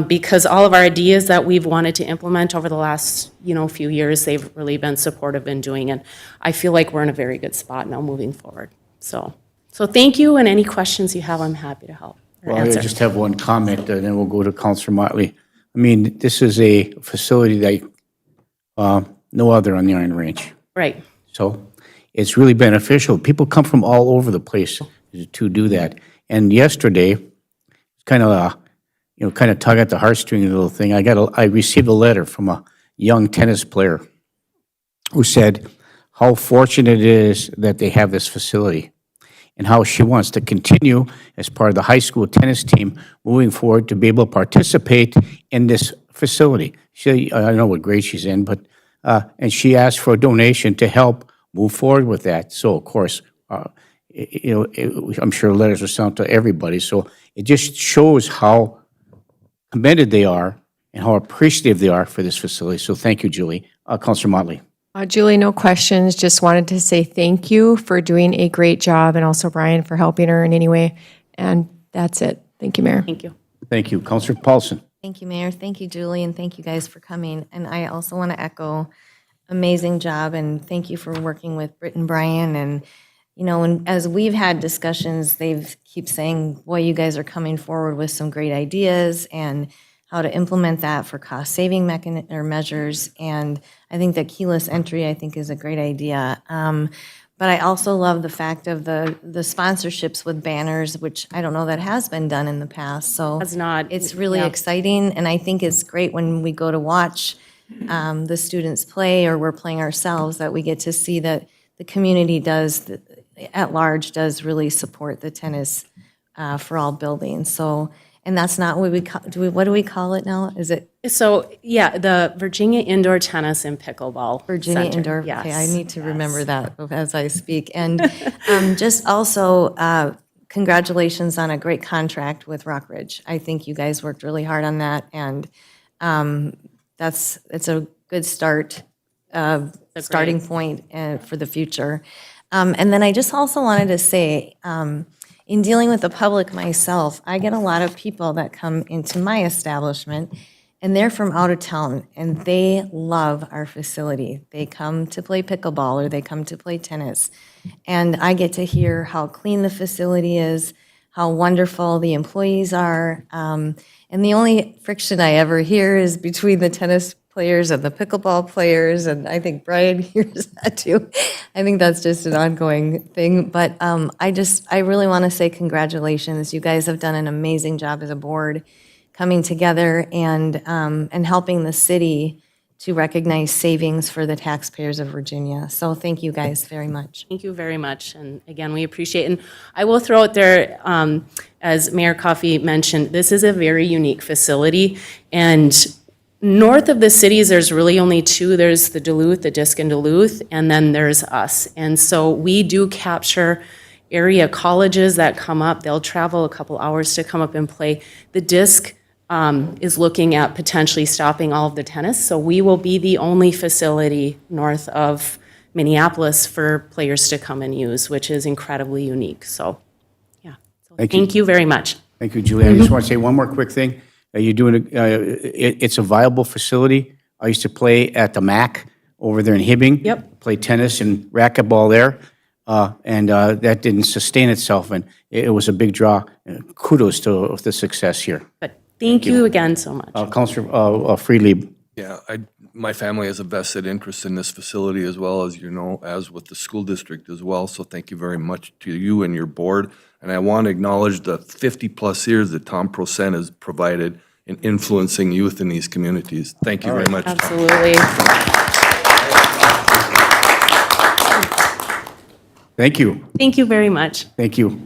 because all of our ideas that we've wanted to implement over the last few years, they've really been supportive in doing it. I feel like we're in a very good spot now moving forward. So thank you, and any questions you have, I'm happy to help or Well, I answer. just have one comment, and then we'll go to Councilor Motley. I mean, this is a facility that no other on the Iron Range. Right. So it's really beneficial. People come from all over the place to do that. And yesterday, it's kind of tug at the heartstring little thing. I received a letter from a young tennis player who said how fortunate it is that they have this facility and how she wants to continue as part of the high school tennis team moving forward to be able to participate in this facility. I don't know what grade she's in, but and she asked for a donation to help move forward with that. So of course, I'm sure letters were sent to everybody. So it just shows how committed they are and how appreciative they are for this facility. So thank you, Julie. Councilor Motley. Julie, no questions. Just wanted to say thank you for doing a great job, and also Brian for helping her in any way. And that's it. Thank you, Mayor. Thank you. Thank you. Councilor Paulson. Thank you, Mayor. Thank you, Julie, and thank you guys for coming. And I also want to echo amazing job, and thank you for working with Britt and Brian. And, and as we've had discussions, they've keep saying, boy, you guys are coming forward with some great ideas and how to implement that for cost-saving measures. And I think that keyless entry, I think, is a great idea. But I also love the fact of the sponsorships with banners, which I don't know that has been done in the past. So it's really exciting, and I think it's great when we go to watch the students play or we're playing ourselves, that we get to see that the community at large does really support the tennis for all buildings. So, and that's not what what do we call it now? Is it? So, yeah, the Virginia Indoor Tennis and Pickleball Virginia Center. Indoor, Yes. okay, I need to remember that as I speak. And just also, congratulations on a great contract with Rockridge. I think you guys worked really hard on that, and it's a good starting point for the future. And then I just also wanted to say, in dealing with the public myself, I get a lot of people that come into my establishment, and they're from out of town, and they love our facility. They come to play pickleball, or they come to play tennis, and I get to hear how clean the facility is, how wonderful the employees are, and the only friction I ever hear is between the tennis players and the pickleball players, and I think Brian hears that too. I think that's just an ongoing thing, but I really want to say congratulations. You guys have done an amazing job as a board, coming together and helping the city to recognize savings for the taxpayers of Virginia. So thank you guys very much. Thank you very much. And again, we appreciate it. And I will throw out there, as Mayor Coffey mentioned, this is a very unique facility. And north of the cities, there's really only two. There's the Disc in Duluth, and then there's us. And so we do capture area colleges that come up. They'll travel a couple hours to come up and play. The Disc is looking at potentially stopping all of the tennis. So we will be the only facility north of Minneapolis for players to come and use, which is incredibly unique. So, yeah. So thank you very much. Thank you, Julie. I just want to say one more quick thing. You're doing, it's a viable facility. I used to play at the MAC over there in Hibbing. Yep. Play tennis and racquetball there. And that didn't sustain itself, and it was a big draw. Kudos to the success here. But thank you again so much. Councilor Friedlieb. Yeah, my family has a vested interest in this facility as well as, as with the school district as well. So thank you very much to you and your board. And I want to acknowledge the 50-plus years that Tom Procent has provided in influencing youth in these communities. Thank you very much, Tom. Absolutely. Thank you. Thank you very much. Thank you.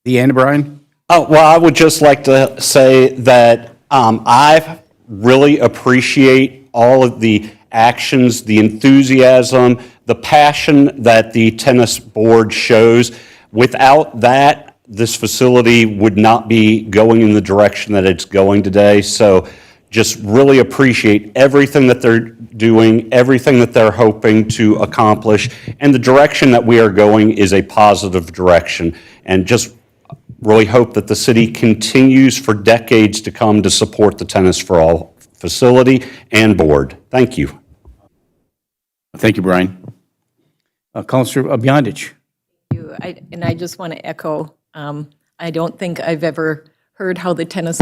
The end, Brian? Oh, well, I would just like to say that I really appreciate all of the actions, the enthusiasm, the passion that the tennis board shows. Without that, this facility would not be going in the direction that it's going today. So just really appreciate everything that they're doing, everything that they're hoping to accomplish, and the direction that we are going is a positive direction. And just really hope that the city continues for decades to come to support the Tennis for All facility and board. Thank you. Thank you, Brian. Councilor Beyondich. And I just want to echo, I don't think I've ever heard how the tennis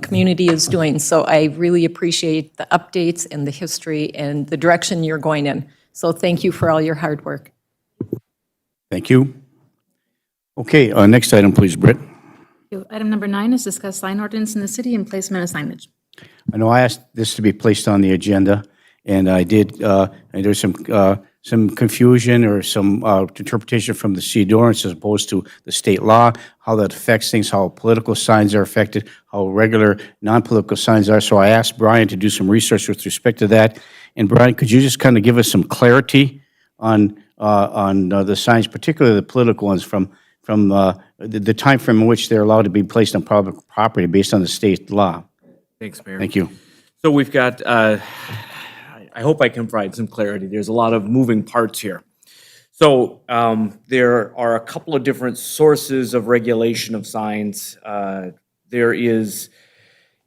community is doing. So I really appreciate the updates and the history and the direction you're going in. So thank you for all your hard work. Thank you. Okay, next item, please, Britt. Item number 9 is discuss sign ordinance in the city and placement of signage. I know I asked this to be placed on the agenda, and I did, and there's some confusion or some interpretation from the city ordinance as opposed to the state law, how that affects things, how political signs are affected, how regular non-political signs are. So I asked Brian to do some research with respect to that. And Brian, could you just kind of give us some clarity on the signs, particularly the political ones, from the time frame in which they're allowed to be placed on public property based on the state law? Thanks, Mayor. Thank you. So we've got, I hope I can provide some clarity. There's a lot of moving parts here. So there are a couple of different sources of regulation of signs. There is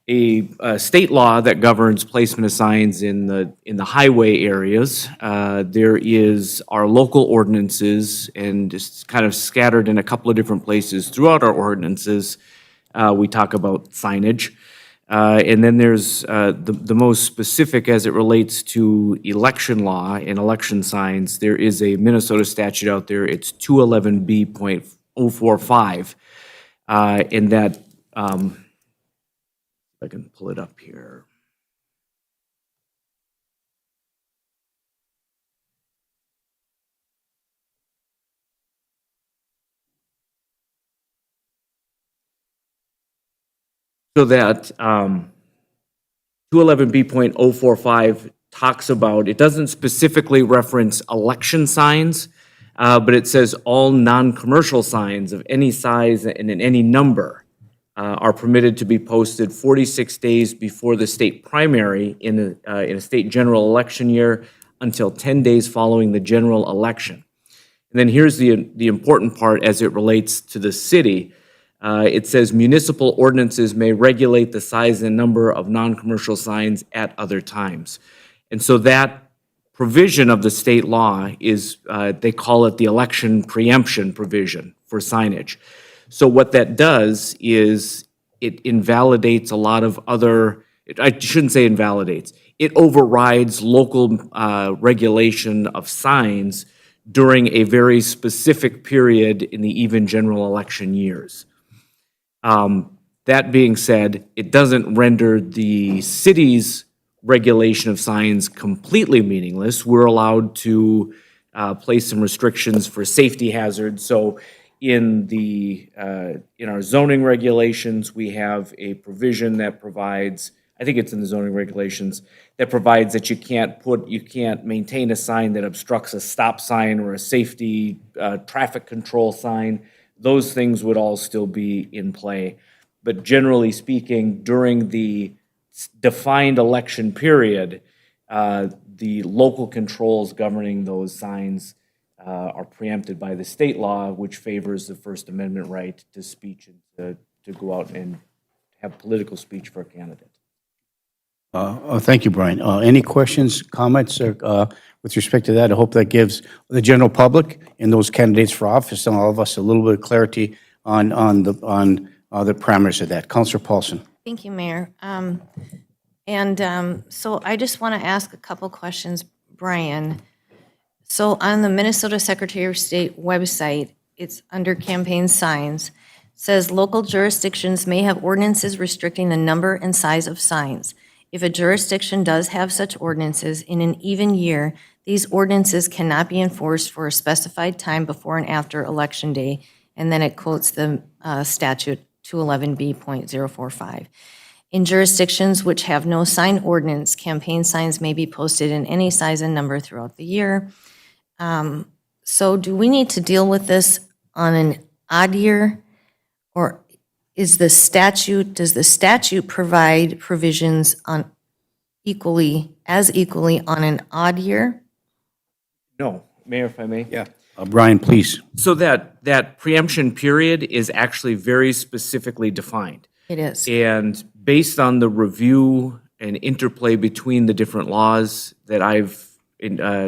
a state law that governs placement of signs in the highway areas. There is our local ordinances, and it's kind of scattered in a couple of different places throughout our ordinances. We talk about signage. And then there's the most specific as it relates to election law and election signs. There is a Minnesota statute out there. It's 211B.045. And that, I can pull it up here. So that 211B.045 talks about, it doesn't specifically reference election signs, but it says all non-commercial signs of any size and in any number are permitted to be posted 46 days before the state primary in a state general election year until 10 days following the general election. And then here's the important part as it relates to the city. It says municipal ordinances may regulate the size and number of non-commercial signs at other times. And so that provision of the state law is, they call it the election preemption provision for signage. So what that does is it invalidates a lot of other, I shouldn't say invalidates, it overrides local regulation of signs during a very specific period in the even general election years. That being said, it doesn't render the city's regulation of signs completely meaningless. We're allowed to place some restrictions for safety hazards. So in our zoning regulations, we have a provision that provides, I think it's in the zoning regulations, that provides that you can't maintain a sign that obstructs a stop sign or a safety traffic control sign. Those things would all still be in play. But generally speaking, during the defined election period, the local controls governing those signs are preempted by the state law, which favors the First Amendment right to speech and to go out and have political speech for a candidate. Thank you, Brian. Any questions, comments with respect to that? I hope that gives the general public and those candidates for office and all of us a little bit of clarity on the parameters of that. Councillor Paulson. Thank you, Mayor. So I just want to ask a couple questions, Brian. So on the Minnesota Secretary of State website, it's under campaign signs, says local jurisdictions may have ordinances restricting the number and size of signs. If a jurisdiction does have such ordinances in an even year, these ordinances cannot be enforced for a specified time before and after Election Day. And then it quotes the statute 211B.045. In jurisdictions which have no sign ordinance, campaign signs may be posted in any size and number throughout the year. So do we need to deal with this on an odd year? Or does the statute provide provisions on equally on an odd year? No, Mayor, if I may? Yeah. Brian, please. So that preemption period is actually very specifically defined. It is. And based on the review and interplay between the different laws that I've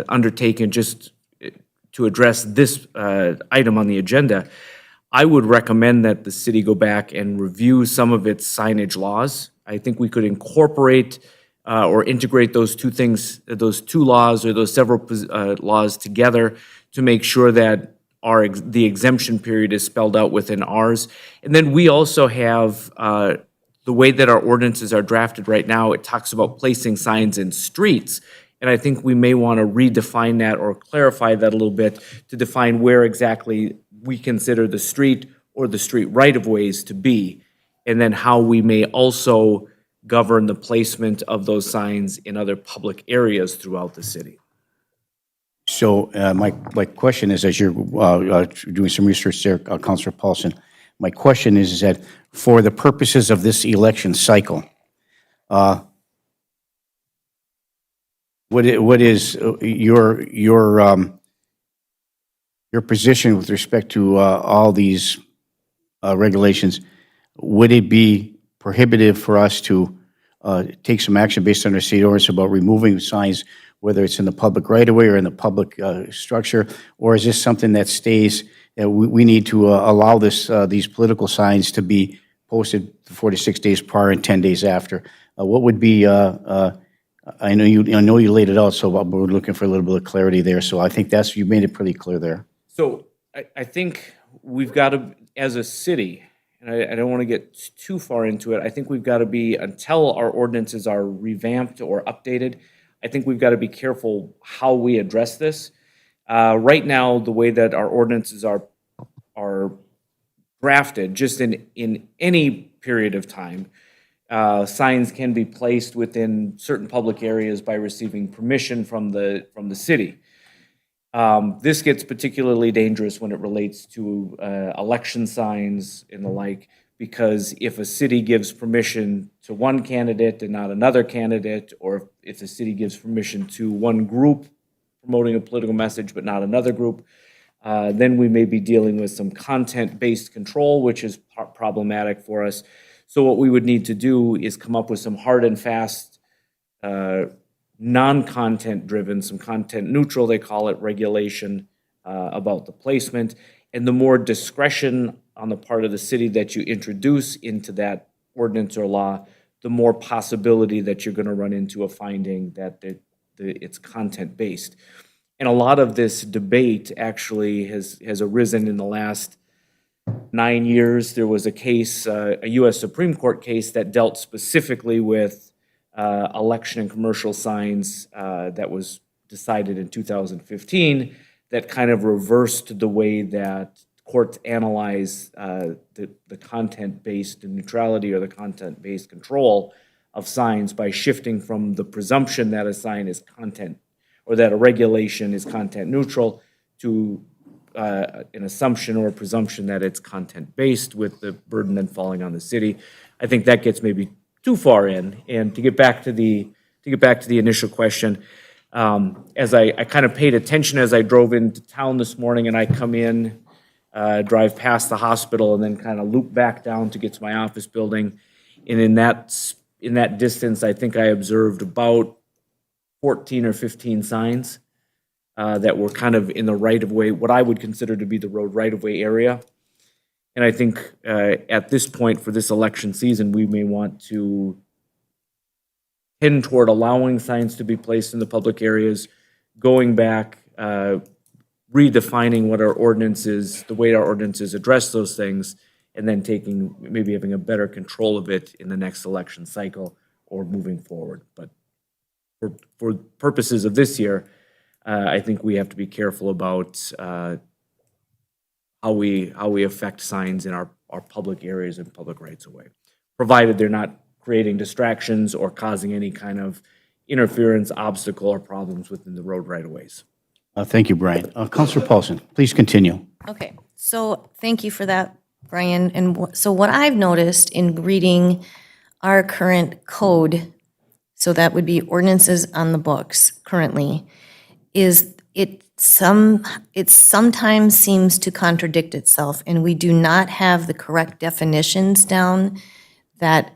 undertaken just to address this item on the agenda, I would recommend that the city go back and review some of its signage laws. I think we could incorporate or integrate those two things, those two laws or those several laws together to make sure that the exemption period is spelled out within ours. And then we also have the way that our ordinances are drafted right now, it talks about placing signs in streets. And I think we may want to redefine that or clarify that a little bit to define where exactly we consider the street or the street right-of-ways to be, and then how we may also govern the placement of those signs in other public areas throughout the city. So my question is, as you're doing some research there, Councillor Paulson, my question is that for the purposes of this election cycle, what is your position with respect to all these regulations? Would it be prohibitive for us to take some action based on our state ordinance about removing signs, whether it's in the public right-of-way or in the public structure, or is this something that stays, that we need to allow these political signs to be posted 46 days prior and 10 days after? What would be, I know you laid it out, so we're looking for a little bit of clarity there, so I think you made it pretty clear there. So I think we've got to, as a city, and I don't want to get too far into it, I think we've got to be, until our ordinances are revamped or updated, I think we've got to be careful how we address this. Right now, the way that our ordinances are drafted, just in any period of time, signs can be placed within certain public areas by receiving permission from the city. This gets particularly dangerous when it relates to election signs and the like, because if a city gives permission to one candidate and not another candidate, or if the city gives permission to one group promoting a political message but not another group, then we may be dealing with some content-based control, which is problematic for us. So what we would need to do is come up with some hard and fast non-content driven, some content neutral, they call it, regulation about the placement. And the more discretion on the part of the city that you introduce into that ordinance or law, the more possibility that you're going to run into a finding that it's content based. And a lot of this debate actually has arisen in the last 9 years. There was a case, a U.S. Supreme Court case that dealt specifically with election and commercial signs that was decided in 2015 that kind of reversed the way that courts analyze the content-based neutrality or the content-based control of signs by shifting from the presumption that a sign is content or that a regulation is content neutral to an assumption or a presumption that it's content-based with the burden then falling on the city. I think that gets maybe too far in. And to get back to the initial question, as I kind of paid attention as I drove into town this morning and I come in, drive past the hospital and then kind of loop back down to get to my office building. And in that distance, I think I observed about 14 or 15 signs that were kind of in the right-of-way, what I would consider to be the road right-of-way area. And I think at this point for this election season, we may want to tend toward allowing signs to be placed in the public areas, going back, redefining what our ordinances, the way our ordinances address those things, and then maybe having a better control of it in the next election cycle or moving forward. But for purposes of this year, I think we have to be careful about how we affect signs in our public areas and public rights of way, provided they're not creating distractions or causing any kind of interference, obstacle, or problems within the road right-of-ways. Thank you, Brian. Councilor Paulson, please continue. Okay, so thank you for that, Brian. And so what I've noticed in reading our current code, so that would be ordinances on the books currently, is it sometimes seems to contradict itself, and we do not have the correct definitions down. That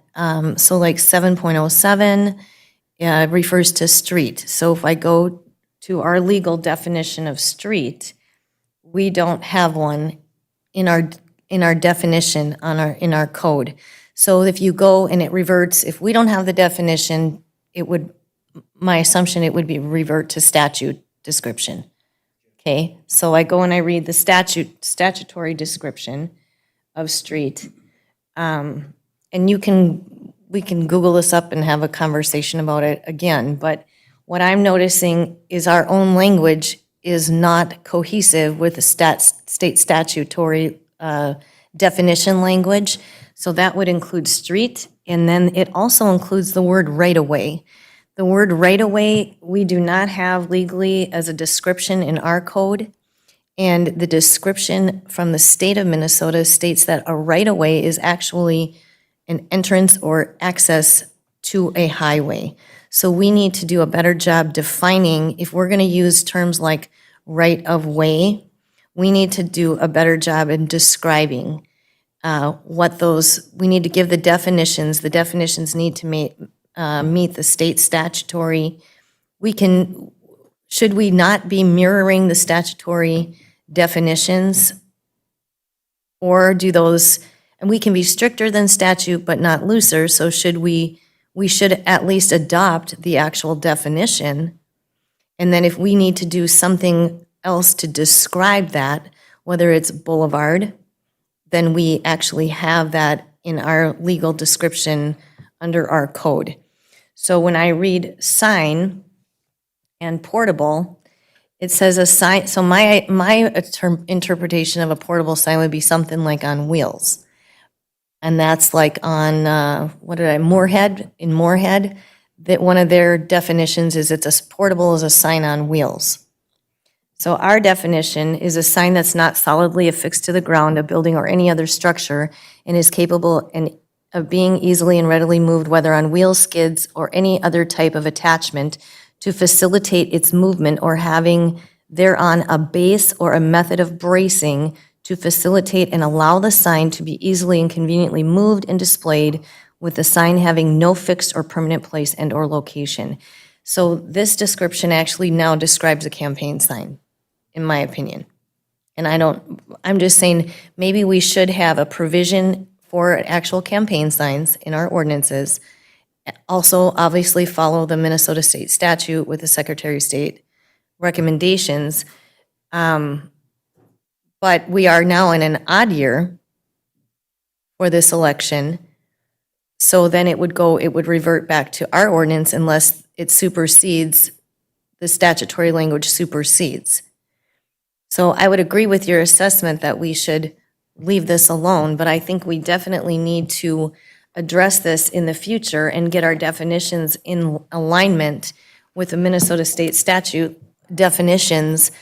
so like 7.07 refers to street. So if I go to our legal definition of street, we don't have one in our definition in our code. So if you go and it reverts, if we don't have the definition, my assumption it would be revert to statute description. Okay, so I go and I read the statutory description of street, and we can Google this up and have a conversation about it again. But what I'm noticing is our own language is not cohesive with the state statutory definition language. So that would include street, and then it also includes the word right-of-way. The word right-of-way, we do not have legally as a description in our code. And the description from the state of Minnesota states that a right-of-way is actually an entrance or access to a highway. So we need to do a better job defining, if we're going to use terms like right-of-way, we need to do a better job in describing we need to give the definitions. The definitions need to meet the state statutory. Should we not be mirroring the statutory definitions? Or do those, and we can be stricter than statute but not looser, so we should at least adopt the actual definition. And then if we need to do something else to describe that, whether it's boulevard, then we actually have that in our legal description under our code. So when I read sign and portable, it says a sign, so my interpretation of a portable sign would be something like on wheels. And that's like on, Moorhead, in Moorhead, that one of their definitions is portable as a sign on wheels. So our definition is a sign that's not solidly affixed to the ground, a building, or any other structure, and is capable of being easily and readily moved, whether on wheels, skids, or any other type of attachment, to facilitate its movement, or having thereon a base or a method of bracing to facilitate and allow the sign to be easily and conveniently moved and displayed, with the sign having no fixed or permanent place and or location. So this description actually now describes a campaign sign, in my opinion. And I'm just saying, maybe we should have a provision for actual campaign signs in our ordinances. Also, obviously, follow the Minnesota State statute with the Secretary of State recommendations. But we are now in an odd year for this election. So then it would revert back to our ordinance unless it supersedes, the statutory language supersedes. So I would agree with your assessment that we should leave this alone, but I think we definitely need to address this in the future and get our definitions in alignment with the Minnesota State statute definitions,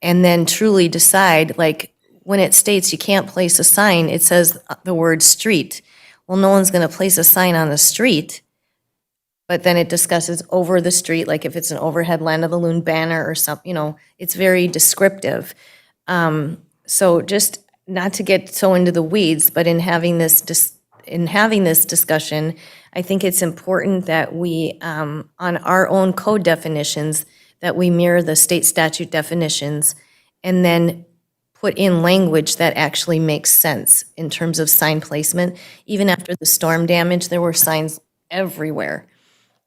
and then truly decide, like, when it states you can't place a sign, it says the word street. Well, no one's gonna place a sign on the street, but then it discusses over the street, like if it's an overhead Land of the Loon banner or something, it's very descriptive. So just not to get so into the weeds, but in having this discussion, I think it's important that we, on our own code definitions, that we mirror the state statute definitions and then put in language that actually makes sense in terms of sign placement. Even after the storm damage, there were signs everywhere.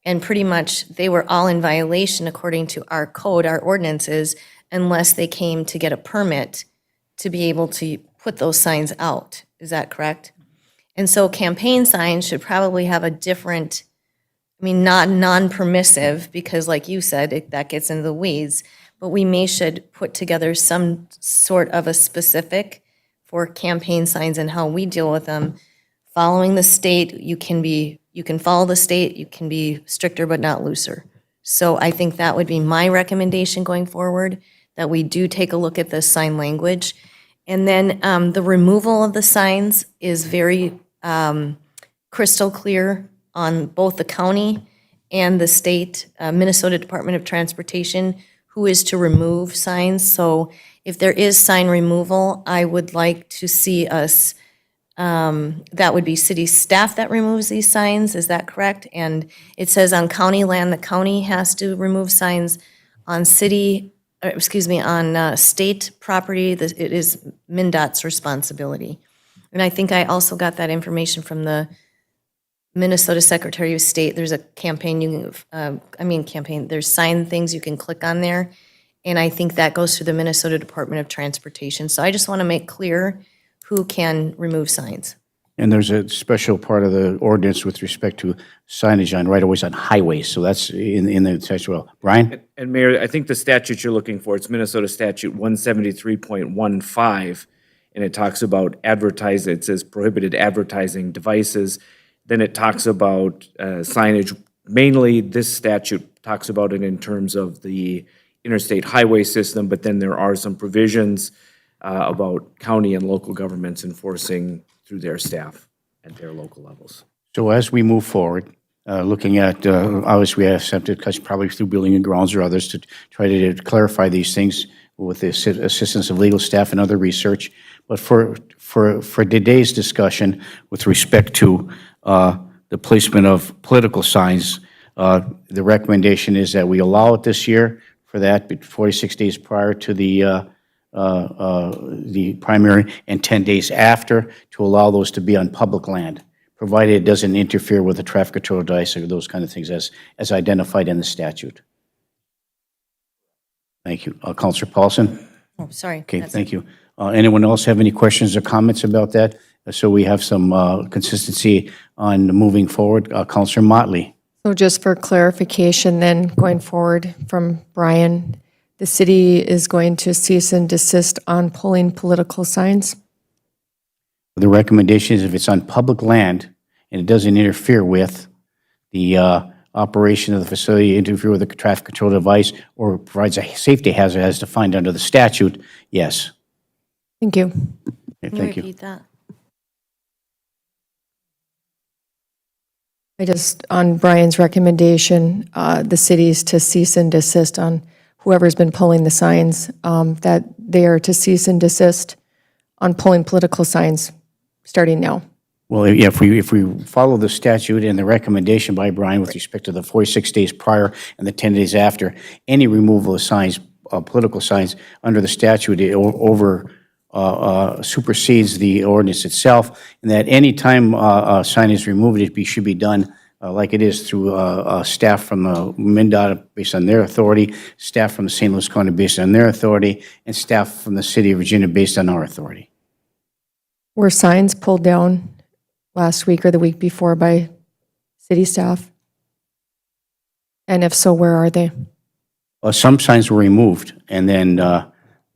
And pretty much they were all in violation according to our code, our ordinances, unless they came to get a permit to be able to put those signs out. Is that correct? And so campaign signs should probably have a different, not non-permissive, because like you said, that gets into the weeds, but we should put together some sort of a specific for campaign signs and how we deal with them. Following the state, you can follow the state, you can be stricter but not looser. So I think that would be my recommendation going forward, that we do take a look at this sign language. And then the removal of the signs is very crystal clear on both the county and the state, Minnesota Department of Transportation, who is to remove signs. So if there is sign removal, I would like to see us, that would be city staff that removes these signs, is that correct? And it says on county land, the county has to remove signs. On on state property, it is MnDOT's responsibility. And I think I also got that information from the Minnesota Secretary of State. There's a campaign, there's sign things you can click on there. And I think that goes through the Minnesota Department of Transportation. So I just want to make clear who can remove signs. And there's a special part of the ordinance with respect to signage on right-of-ways on highways, so that's in the text as well. Brian? And Mayor, I think the statute you're looking for, it's Minnesota Statute 173.15, and it talks about advertising, it says prohibited advertising devices. Then it talks about signage. Mainly, this statute talks about it in terms of the interstate highway system, but then there are some provisions about county and local governments enforcing through their staff at their local levels. So as we move forward, looking at, obviously we have attempted, because probably through Building and Grounds or others, to try to clarify these things with the assistance of legal staff and other research. But for today's discussion with respect to the placement of political signs, the recommendation is that we allow it this year for that, 46 days prior to the primary and 10 days after, to allow those to be on public land, provided it doesn't interfere with the traffic control device or those kind of things as identified in the statute. Thank you. Councilor Paulson? Oh, sorry. Okay, thank you. Anyone else have any questions or comments about that? So we have some consistency on moving forward. Councilor Motley? So just for clarification then, going forward from Brian, the city is going to cease and desist on pulling political signs? The recommendation is if it's on public land and it doesn't interfere with the operation of the facility, interfere with the traffic control device, or provides a safety hazard as defined under the statute, yes. Thank you. Okay, Can you thank you. repeat that? On Brian's recommendation, the cities to cease and desist on whoever's been pulling the signs, that they are to cease and desist on pulling political signs starting now. Well, yeah, if we follow the statute and the recommendation by Brian with respect to the 46 days prior and the 10 days after, any removal of signs, political signs under the statute supersedes the ordinance itself, and that any time a sign is removed, it should be done like it is through staff from the MnDOT based on their authority, staff from the St. Louis County based on their authority, and staff from the city of Virginia based on our authority. Were signs pulled down last week or the week before by city staff? And if so, where are they? Some signs were removed, and then,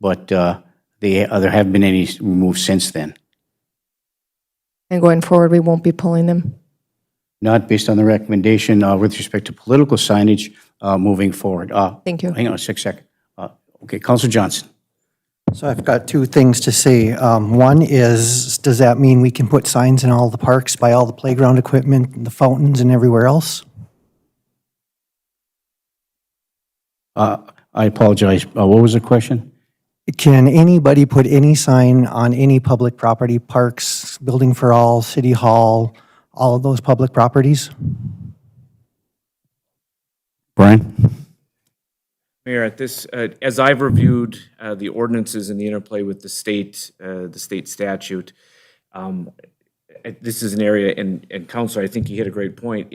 but there haven't been any removed since then. And going forward, we won't be pulling them? Not based on the recommendation with respect to political signage moving forward. Thank you. Hang on a second. Okay, Councilor Johnson. So I've got two things to say. One is, does that mean we can put signs in all the parks by all the playground equipment, and the fountains and everywhere else? I apologize. What was the question? Can anybody put any sign on any public property, parks, Building for All, City Hall, all of those public properties? Brian? Mayor, at this, as I've reviewed the ordinances and the interplay with the state statute, this is an area, and Counselor, I think you hit a great point.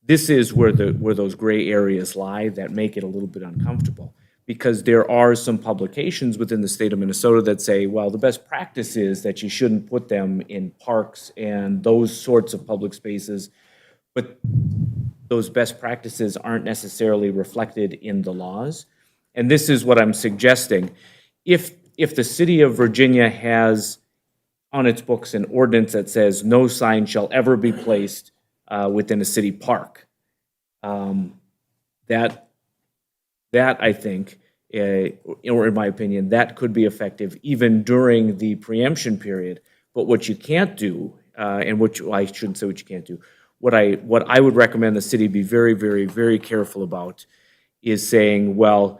This is where those gray areas lie that make it a little bit uncomfortable, because there are some publications within the state of Minnesota that say, well, the best practice is that you shouldn't put them in parks and those sorts of public spaces, but those best practices aren't necessarily reflected in the laws. And this is what I'm suggesting. If the city of Virginia has on its books an ordinance that says no sign shall ever be placed within a city park, that I think, or in my opinion, that could be effective even during the preemption period. But what you can't do, and I shouldn't say what you can't do, what I would recommend the city be very, very, very careful about is saying, well,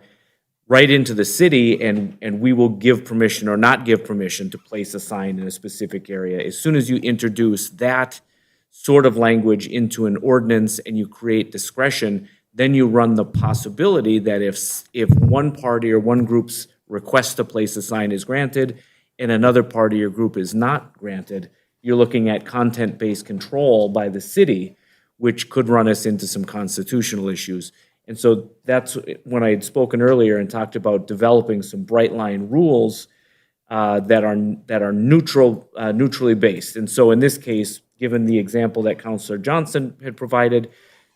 right into the city, and we will give permission or not give permission to place a sign in a specific area. As soon as you introduce that sort of language into an ordinance and you create discretion, then you run the possibility that if one party or one group's request to place a sign is granted and another party or group is not granted, you're looking at content-based control by the city, which could run us into some constitutional issues. And so that's when I had spoken earlier and talked about developing some bright line rules that are neutrally based. And so in this case, given the example that Councilor Johnson had provided,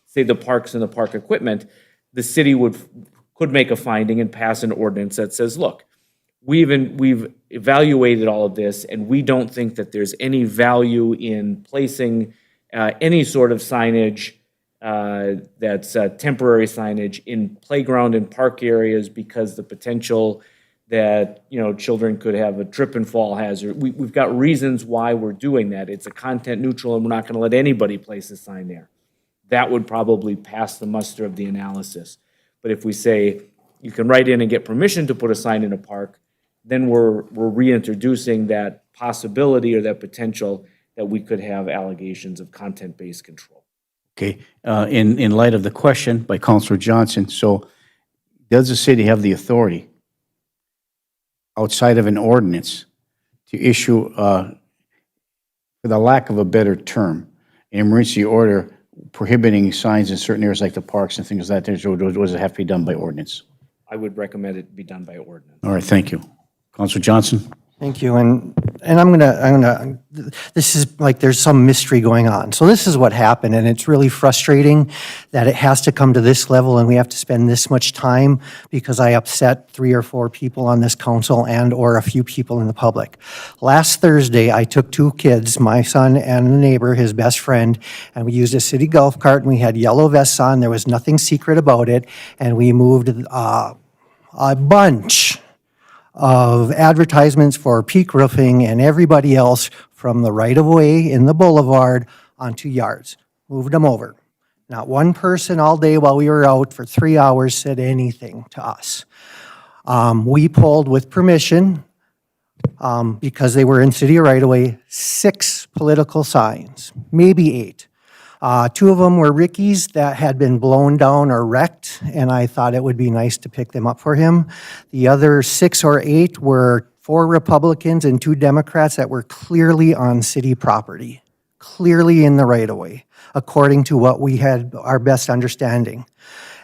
say the parks and the park equipment, the city could make a finding and pass an ordinance that says, look, we've evaluated all of this, and we don't think that there's any value in placing any sort of signage that's temporary signage in playground and park areas because the potential that children could have a trip and fall hazard. We've got reasons why we're doing that. It's a content neutral, and we're not going to let anybody place a sign there. That would probably pass the muster of the analysis. But if we say you can write in and get permission to put a sign in a park, then we're reintroducing that possibility or that potential that we could have allegations of content-based control. Okay, in light of the question by Councilor Johnson, so does the city have the authority outside of an ordinance to issue, for the lack of a better term, an emergency order prohibiting signs in certain areas like the parks and things like that, or does it have to be done by ordinance? I would recommend it be done by ordinance. All right, thank you. Councilor Johnson? Thank you, and I'm gonna, this is like there's some mystery going on. So this is what happened, and it's really frustrating that it has to come to this level and we have to spend this much time because I upset 3 or 4 people on this council and or a few people in the public. Last Thursday, I took 2 kids, my son and a neighbor, his best friend, and we used a city golf cart and we had yellow vests on. There was nothing secret about it, and we moved a bunch of advertisements for peak roofing and everybody else from the right-of-way in the boulevard onto yards. Moved them over. Not one person all day while we were out for 3 hours said anything to us. We pulled with permission, because they were in city right-of-way, 6 political signs, maybe 8. 2 of them were Ricky's that had been blown down or wrecked, and I thought it would be nice to pick them up for him. The other 6 or 8 were 4 Republicans and 2 Democrats that were clearly on city property, clearly in the right-of-way, according to what we had our best understanding.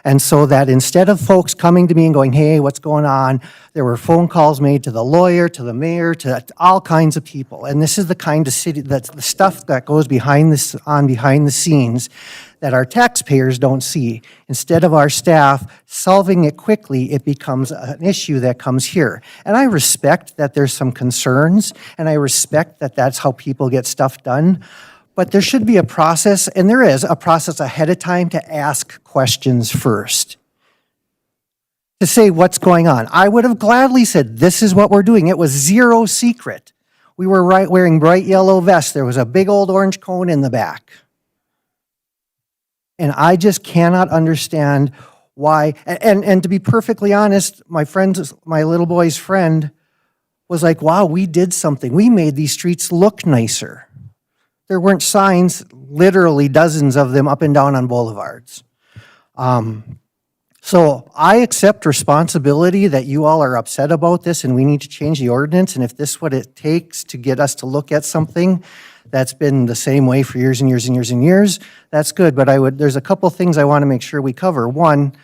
And so that instead of folks coming to me and going, hey, what's going on? There were phone calls made to the lawyer, to the mayor, to all kinds of people. And this is the kind of city, that's the stuff that goes behind the scenes that our taxpayers don't see. Instead of our staff solving it quickly, it becomes an issue that comes here. And I respect that there's some concerns, and I respect that that's how people get stuff done. But there should be a process, and there is a process ahead of time to ask questions first. to say what's going on. I would have gladly said, this is what we're doing. It was zero secret. We were wearing bright yellow vests. There was a big old orange cone in the back. And I just cannot understand why, and to be perfectly honest, my little boy's friend was like, wow, we did something. We made these streets look nicer. There weren't signs, literally dozens of them up and down on boulevards. So I accept responsibility that you all are upset about this and we need to change the ordinance. And if this is what it takes to get us to look at something that's been the same way for years and years and years and years, that's good. But there's a couple things I want to make sure we cover. One,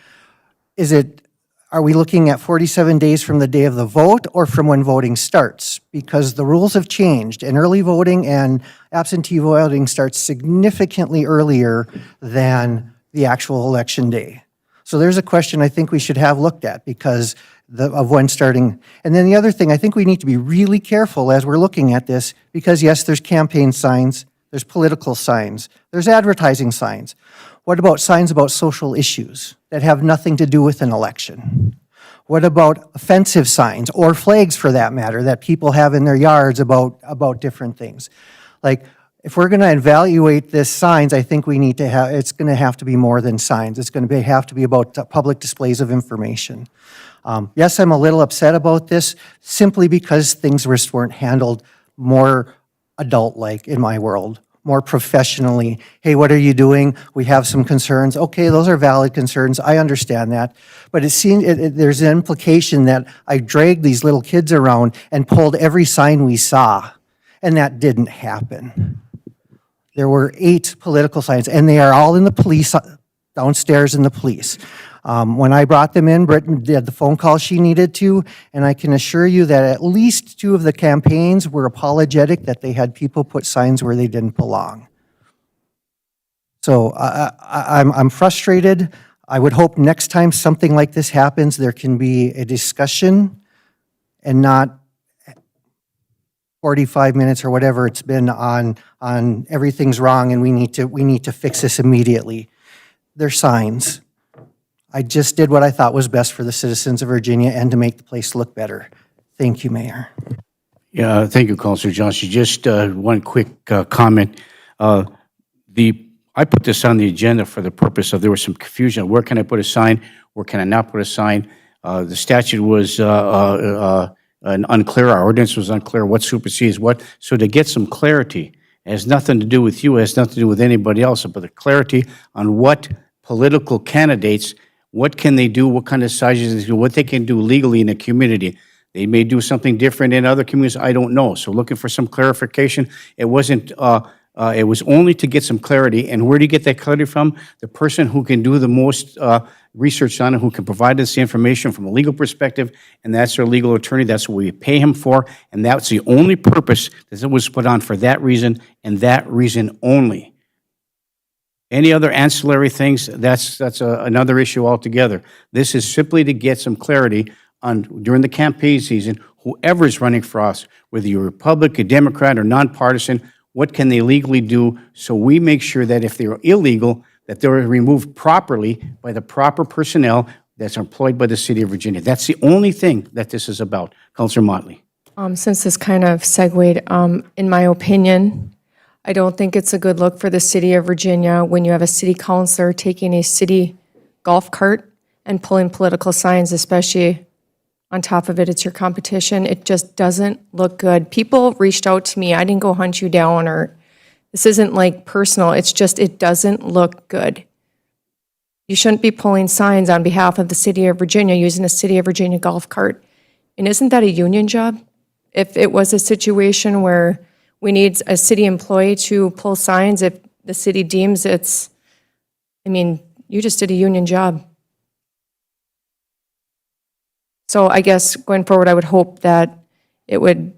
are we looking at 47 days from the day of the vote or from when voting starts? Because the rules have changed and early voting and absentee voting starts significantly earlier than the actual election day. So there's a question I think we should have looked at because of when starting. And then the other thing, I think we need to be really careful as we're looking at this because yes, there's campaign signs, there's political signs, there's advertising signs. What about signs about social issues that have nothing to do with an election? What about offensive signs or flags for that matter that people have in their yards about different things? Like, if we're going to evaluate this signs, I think we need to have, it's going to have to be more than signs. It's going to have to be about public displays of information. Yes, I'm a little upset about this simply because things weren't handled more adult-like in my world, more professionally. Hey, what are you doing? We have some concerns. Okay, those are valid concerns. I understand that. But there's an implication that I dragged these little kids around and pulled every sign we saw, and that didn't happen. There were 8 political signs, and they are all in the police, downstairs in the police. When I brought them in, Brittany did the phone call she needed to, and I can assure you that at least 2 of the campaigns were apologetic that they had people put signs where they didn't belong. So I'm frustrated. I would hope next time something like this happens, there can be a discussion and not 45 minutes or whatever it's been on everything's wrong and we need to fix this immediately. They're signs. I just did what I thought was best for the citizens of Virginia and to make the place look better. Thank you, Mayor. Yeah, thank you, Councilor Johnson. Just one quick comment. I put this on the agenda for the purpose of there was some confusion. Where can I put a sign? Where can I not put a sign? The statute was unclear. Our ordinance was unclear. What supersedes what? So to get some clarity, it has nothing to do with you. It has nothing to do with anybody else. But the clarity on what political candidates, what can they do? What kind of sizes they do? What they can do legally in a community. They may do something different in other communities. I don't know. So looking for some clarification. It wasn't. It was only to get some clarity. And where do you get that clarity from? The person who can do the most research on it, who can provide us the information from a legal perspective, and that's our legal attorney. That's what we pay him for, and that's the only purpose that it was put on for that reason and that reason only. Any other ancillary things, that's another issue altogether. This is simply to get some clarity on, during the campaign season, whoever's running for us, whether you're Republican, Democrat, or nonpartisan, what can they legally do so we make sure that if they're illegal, that they're removed properly by the proper personnel that's employed by the City of Virginia. That's the only thing that this is about. Councilor Motley. Since this kind of segued, in my opinion, I don't think it's a good look for the City of Virginia when you have a city councilor taking a city golf cart and pulling political signs, especially on top of it, it's your competition. It just doesn't look good. People reached out to me. I didn't go hunt you down, or this isn't like personal. It's just, it doesn't look good. You shouldn't be pulling signs on behalf of the City of Virginia using a City of Virginia golf cart. And isn't that a union job? If it was a situation where we need a city employee to pull signs, if the city deems it's, I mean, you just did a union job. So I guess going forward, I would hope that it would,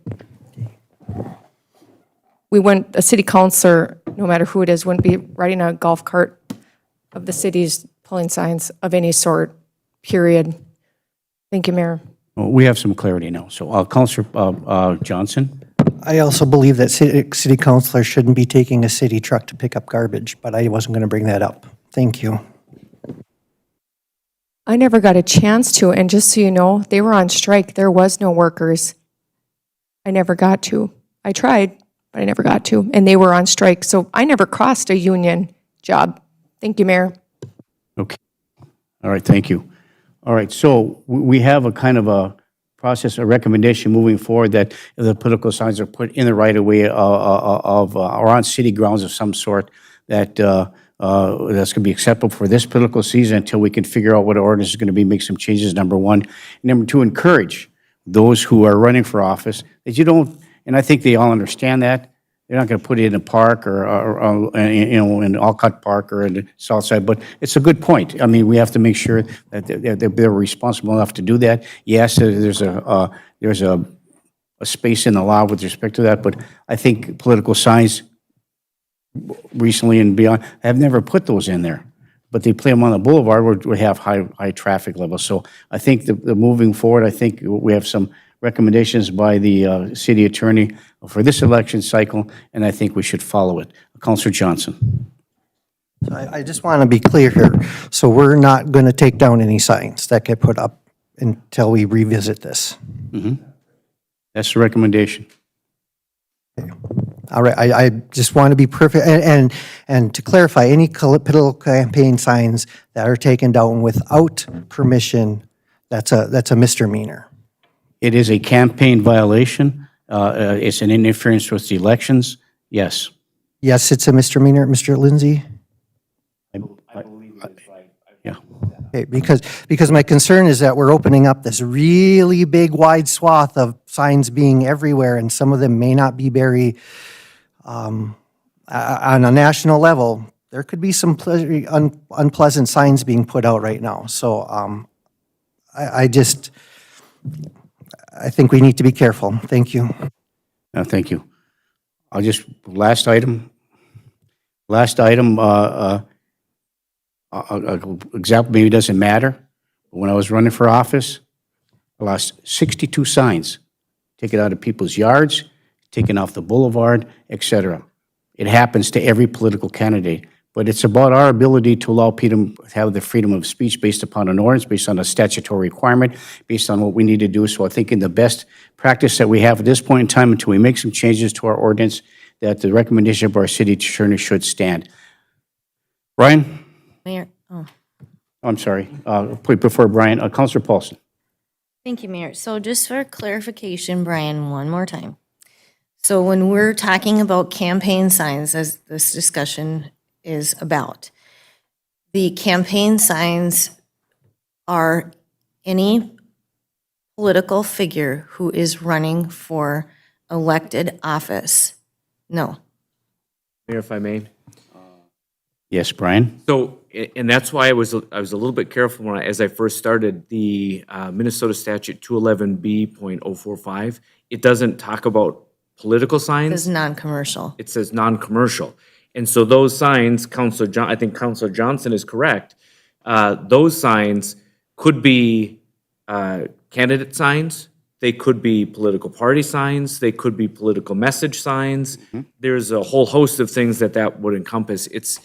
a city councilor, no matter who it is, wouldn't be riding a golf cart of the city's pulling signs of any sort, period. Thank you, Mayor. Well, we have some clarity now. So Councilor Johnson. I also believe that city councilors shouldn't be taking a city truck to pick up garbage, but I wasn't going to bring that up. Thank you. I never got a chance to, and just so you know, they were on strike. There was no workers. I never got to. I tried, but I never got to, and they were on strike, so I never crossed a union job. Thank you, Mayor. Okay. All right, thank you. All right, so we have a kind of a process, a recommendation moving forward that the political signs are put in the right-of-way or on city grounds of some sort, that that's going to be acceptable for this political season until we can figure out what ordinance is going to be, make some changes, number one. Number two, encourage those who are running for office that you don't, and I think they all understand that, they're not going to put it in a park or in Alcott Park or in the south side, but it's a good point. I mean, we have to make sure that they're responsible enough to do that. Yes, there's a space in the law with respect to that, but I think political signs recently and beyond have never put those in there. But they play them on the boulevard where we have high traffic levels. So I think the moving forward, I think we have some recommendations by the city attorney for this election cycle, and I think we should follow it. Councilor Johnson. I just want to be clear here. So we're not going to take down any signs that get put up until we revisit this. That's the recommendation. All right, I just want to be perfect, and to clarify, any political campaign signs that are taken down without permission, that's a misdemeanor. It is a campaign violation. It's an interference with the elections. Yes. Yes, it's a misdemeanor, Mr. Lindsay? Yeah. Okay, because my concern is that we're opening up this really big, wide swath of signs being everywhere, and some of them may not be very, on a national level, there could be some unpleasant signs being put out right now. So I think we need to be careful. Thank you. Thank you. I'll just, last item, example maybe doesn't matter. But when I was running for office, I lost 62 signs, taken out of people's yards, taken off the boulevard, etc. It happens to every political candidate. But it's about our ability to allow people to have the freedom of speech based upon an ordinance, based on a statutory requirement, based on what we need to do. So I think in the best practice that we have at this point in time, until we make some changes to our ordinance, that the recommendation of our city attorney should stand. Brian? Mayor, I'm sorry. Before Brian, Councilor Paulson. Thank you, Mayor. So just for clarification, Brian, one more time. So when we're talking about campaign signs, as this discussion is about, the campaign signs are any political figure who is running for elected office. No. Mayor, if I may. Yes, Brian. So, and that's why I was a little bit careful as I first started the Minnesota statute 211B.045. It doesn't talk about political signs. It says non-commercial. It says non-commercial. And so those signs, I think Councilor Johnson is correct. Those signs could be candidate signs. They could be political party signs. They could be political message signs. There's a whole host of things that would encompass. It's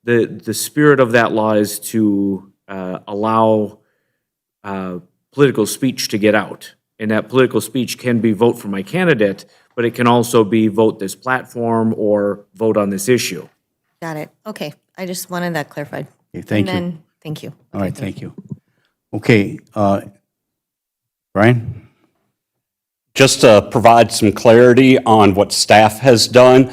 the spirit of that law is to allow political speech to get out. And that political speech can be vote for my candidate, but it can also be vote this platform or vote on this issue. Got it. Okay. I just wanted that clarified. Okay, thank And you. then, thank you. All right, thank you. Okay, Brian? Just to provide some clarity on what staff has done,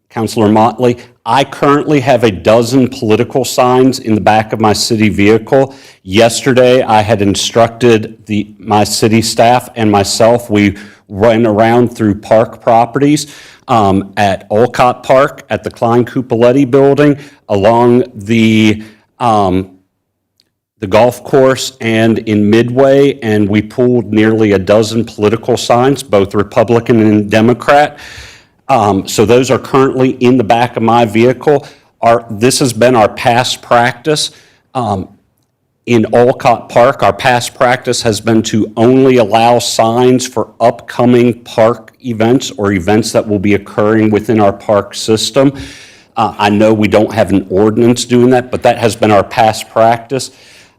Councilor Motley, I currently have a dozen political signs in the back of my city vehicle. Yesterday, I had instructed my city staff and myself, we went around through park properties at Olcott Park, at the Klein Cupoletti building, along the golf course and in Midway, and we pulled nearly a dozen political signs, both Republican and Democrat. So those are currently in the back of my vehicle. This has been our past practice. In Olcott Park, our past practice has been to only allow signs for upcoming park events or events that will be occurring within our park system. I know we don't have an ordinance doing that, but that has been our past practice.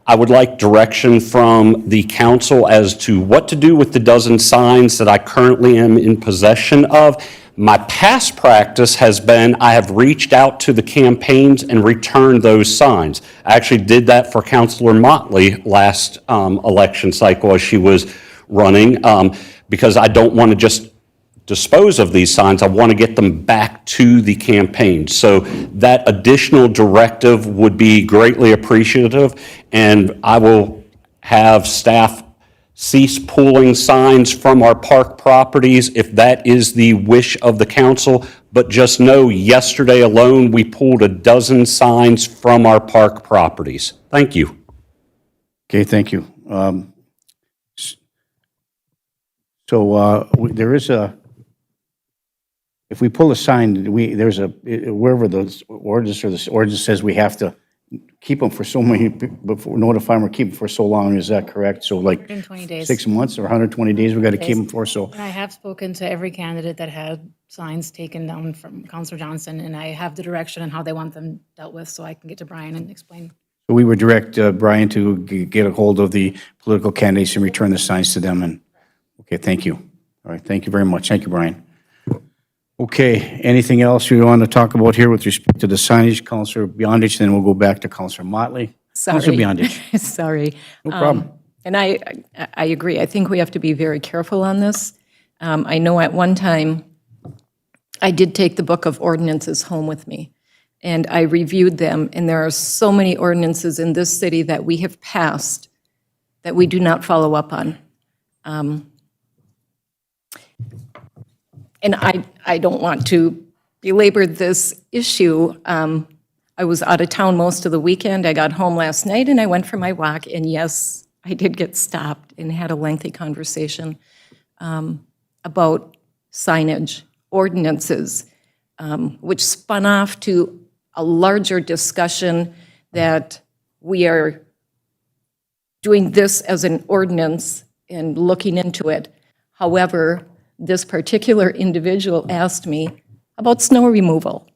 I would like direction from the council as to what to do with the dozen signs that I currently am in possession of. My past practice has been I have reached out to the campaigns and returned those signs. I actually did that for Councilor Motley last election cycle as she was running, because I don't want to just dispose of these signs. I want to get them back to the campaign. So that additional directive would be greatly appreciative, and I will have staff cease pulling signs from our park properties if that is the wish of the council. But just know, yesterday alone, we pulled a dozen signs from our park properties. Thank you. Okay, thank you. There is a, if we pull a sign, there's a, wherever the ordinance says we have to keep them for so many, before notify them or keep them for so long, is that correct? So like 120 days. 6 months or 120 days, we got to keep them for, so. And I have spoken to every candidate that had signs taken down from Councilor Johnson, and I have the direction on how they want them dealt with, so I can get to Brian and explain. So we would direct Brian to get a hold of the political candidates and return the signs to them, and, okay, thank you. All right, thank you very much. Thank you, Brian. Okay, anything else you want to talk about here with respect to the signage, Councilor Beyondich, then we'll go back to Councilor Motley. Sorry. Councilor Beyondich. Sorry. No problem. And I agree. I think we have to be very careful on this. I know at one time, I did take the book of ordinances home with me, and I reviewed them, and there are so many ordinances in this city that we have passed that we do not follow up on. And I don't want to belabor this issue. I was out of town most of the weekend. I got home last night and I went for my walk, and yes, I did get stopped and had a lengthy conversation about signage, ordinances, which spun off to a larger discussion that we are doing this as an ordinance and looking into it. However, this particular individual asked me about snow removal.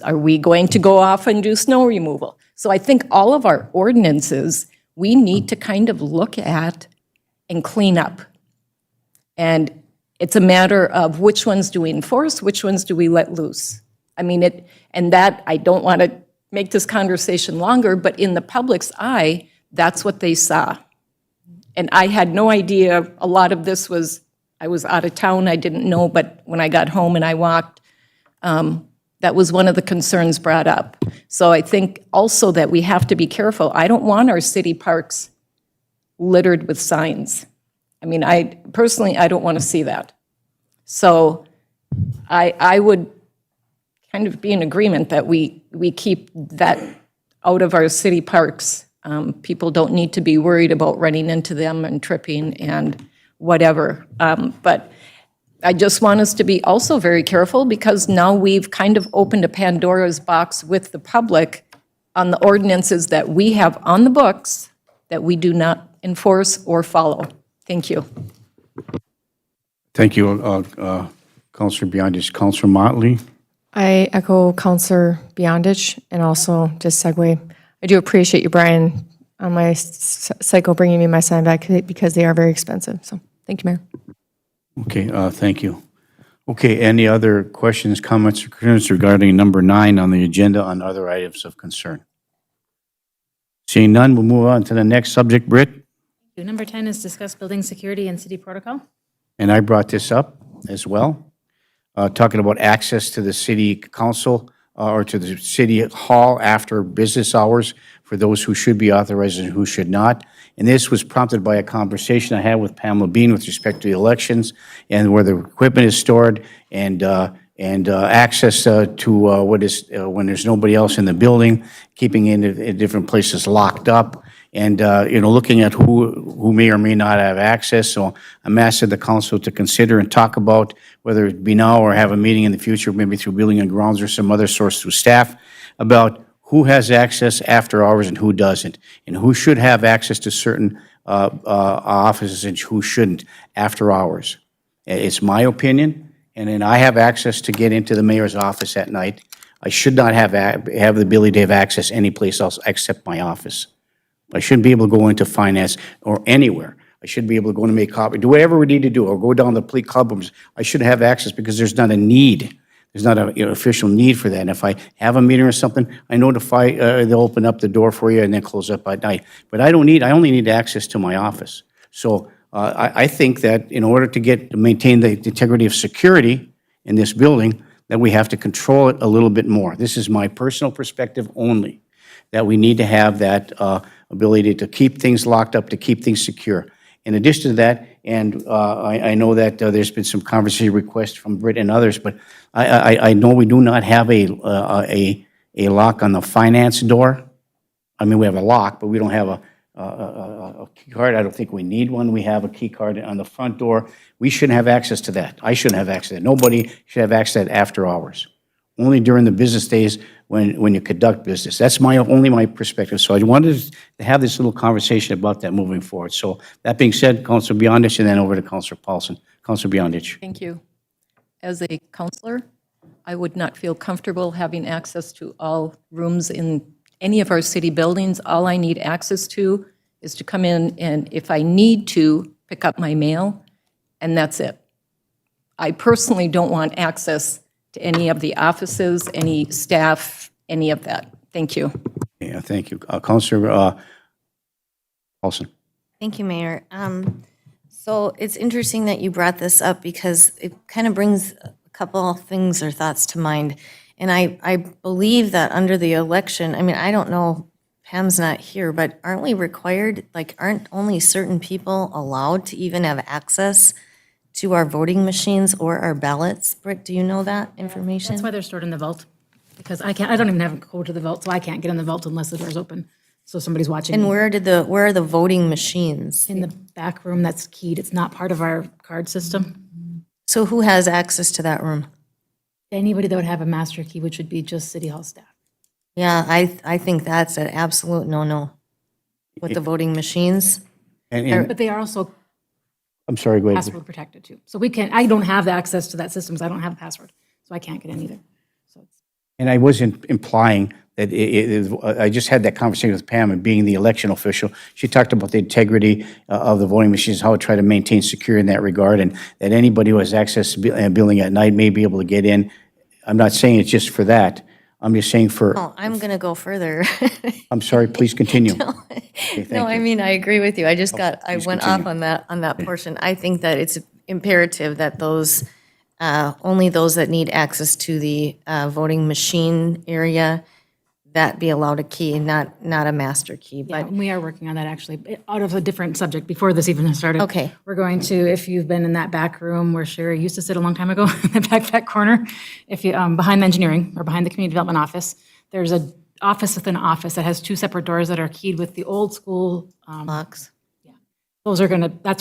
Are we going to go off and do snow removal? So I think all of our ordinances, we need to kind of look at and clean up. And it's a matter of which ones do we enforce, which ones do we let loose. I mean, and that, I don't want to make this conversation longer, but in the public's eye, that's what they saw. And I had no idea, a lot of this was, I was out of town, I didn't know, but when I got home and I walked, that was one of the concerns brought up. So I think also that we have to be careful. I don't want our city parks littered with signs. I mean, personally, I don't want to see that. So I would kind of be in agreement that we keep that out of our city parks. People don't need to be worried about running into them and tripping and whatever. But I just want us to be also very careful, because now we've kind of opened a Pandora's box with the public on the ordinances that we have on the books that we do not enforce or follow. Thank you. Thank you, Councilor Beyondich. Councilor Motley? I echo Councilor Beyondich, and also just segue. I do appreciate you, Brian, on my cycle bringing me my sign back, because they are very expensive. So thank you, Mayor. Okay, thank you. Okay, any other questions, comments, or concerns regarding number 9 on the agenda on other items of concern? Seeing none, we'll move on to the next subject, Britt. Number 10 is discuss building security and city protocol. And I brought this up as well, talking about access to the city council or to the city hall after business hours for those who should be authorized and who should not. And this was prompted by a conversation I had with Pamela Bean with respect to the elections and where the equipment is stored and access to what is, when there's nobody else in the building, keeping it in different places locked up, and looking at who may or may not have access. So I'm asking the council to consider and talk about, whether it be now or have a meeting in the future, maybe through Building and Grounds or some other source through staff, about who has access after hours and who doesn't, and who should have access to certain offices and who shouldn't after hours. It's my opinion, and then I have access to get into the mayor's office at night. I should not have the ability to have access anyplace else except my office. I shouldn't be able to go into finance or anywhere. I should be able to go and make copy, do whatever we need to do, or go down to the club rooms. I should have access because there's not a need. There's not a official need for that. And if I have a meeting or something, I notify, they'll open up the door for you and then close up at night. But I only need access to my office. So I think that in order to maintain the integrity of security in this building, that we have to control it a little bit more. This is my personal perspective only, that we need to have that ability to keep things locked up, to keep things secure. In addition to that, and I know that there's been some conversation requests from Britt and others, but I know we do not have a lock on the finance door. I mean, we have a lock, but we don't have a key card. I don't think we need one. We have a key card on the front door. We shouldn't have access to that. I shouldn't have access to that. Nobody should have access to that after hours. Only during the business days when you conduct business. That's only my perspective. So I wanted to have this little conversation about that moving forward. So that being said, Councilor Beyondich, and then over to Councilor Paulson. Councilor Beyondich. Thank you. As a counselor, I would not feel comfortable having access to all rooms in any of our city buildings. All I need access to is to come in and, if I need to, pick up my mail, and that's it. I personally don't want access to any of the offices, any staff, any of that. Thank you. Yeah, thank you. Councilor Paulson. Thank you, Mayor. So it's interesting that you brought this up because it kind of brings a couple of things or thoughts to mind. And I believe that under the election, I mean, I don't know, Pam's not here, but aren't we required, aren't only certain people allowed to even have access to our voting machines or our ballots? Britt, do you know that information? That's why they're stored in the vault, because I don't even have a code to the vault, so I can't get in the vault unless the door's open. So somebody's watching. And me. where are the voting machines? In the back room that's keyed. It's not part of our card system. So who has access to that room? Anybody that would have a master key, which would be just City Hall staff. Yeah, I think that's an absolute no-no with the voting machines. But they are also I'm sorry, go ahead. password protected too. So I don't have the access to that system because I don't have a password. So I can't get in either. And I wasn't implying that I just had that conversation with Pam, and being the election official, she talked about the integrity of the voting machines, how to try to maintain security in that regard, and that anybody who has access to a building at night may be able to get in. I'm not saying it's just for that. I'm just saying for. Oh, I'm going to go further. I'm sorry, please continue. No, I mean, I agree with you. I went off on that portion. I think that it's imperative that only those that need access to the voting machine area, that be allowed a key, not a master key. Yeah, But we are working on that actually, out of a different subject before this even started. Okay. We're going to, if you've been in that back room where Sherry used to sit a long time ago, in the back corner, if you, behind the engineering or behind the community development office, there's a office within an office that has two separate doors that are keyed with the old school. locks. That's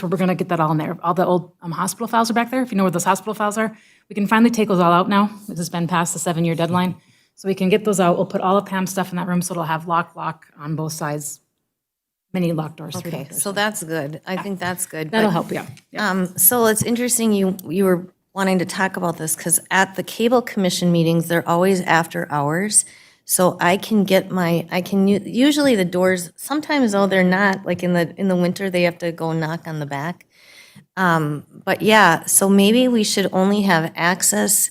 where we're gonna get that all in there. All the old hospital files are back there. If you know where those hospital files are, we can finally take those all out now. This has been past the 7-year deadline. So we can get those out. We'll put all of Pam's stuff in that room so it'll have lock on both sides, many lock doors. 3 Okay, lock doors. so that's good. I think that's good. That'll But, help, yeah. So it's interesting you were wanting to talk about this because at the cable commission meetings, they're always after hours. So I can usually the doors, sometimes though, they're not, like in the winter, they have to go knock on the back. But yeah, so maybe we should only have access,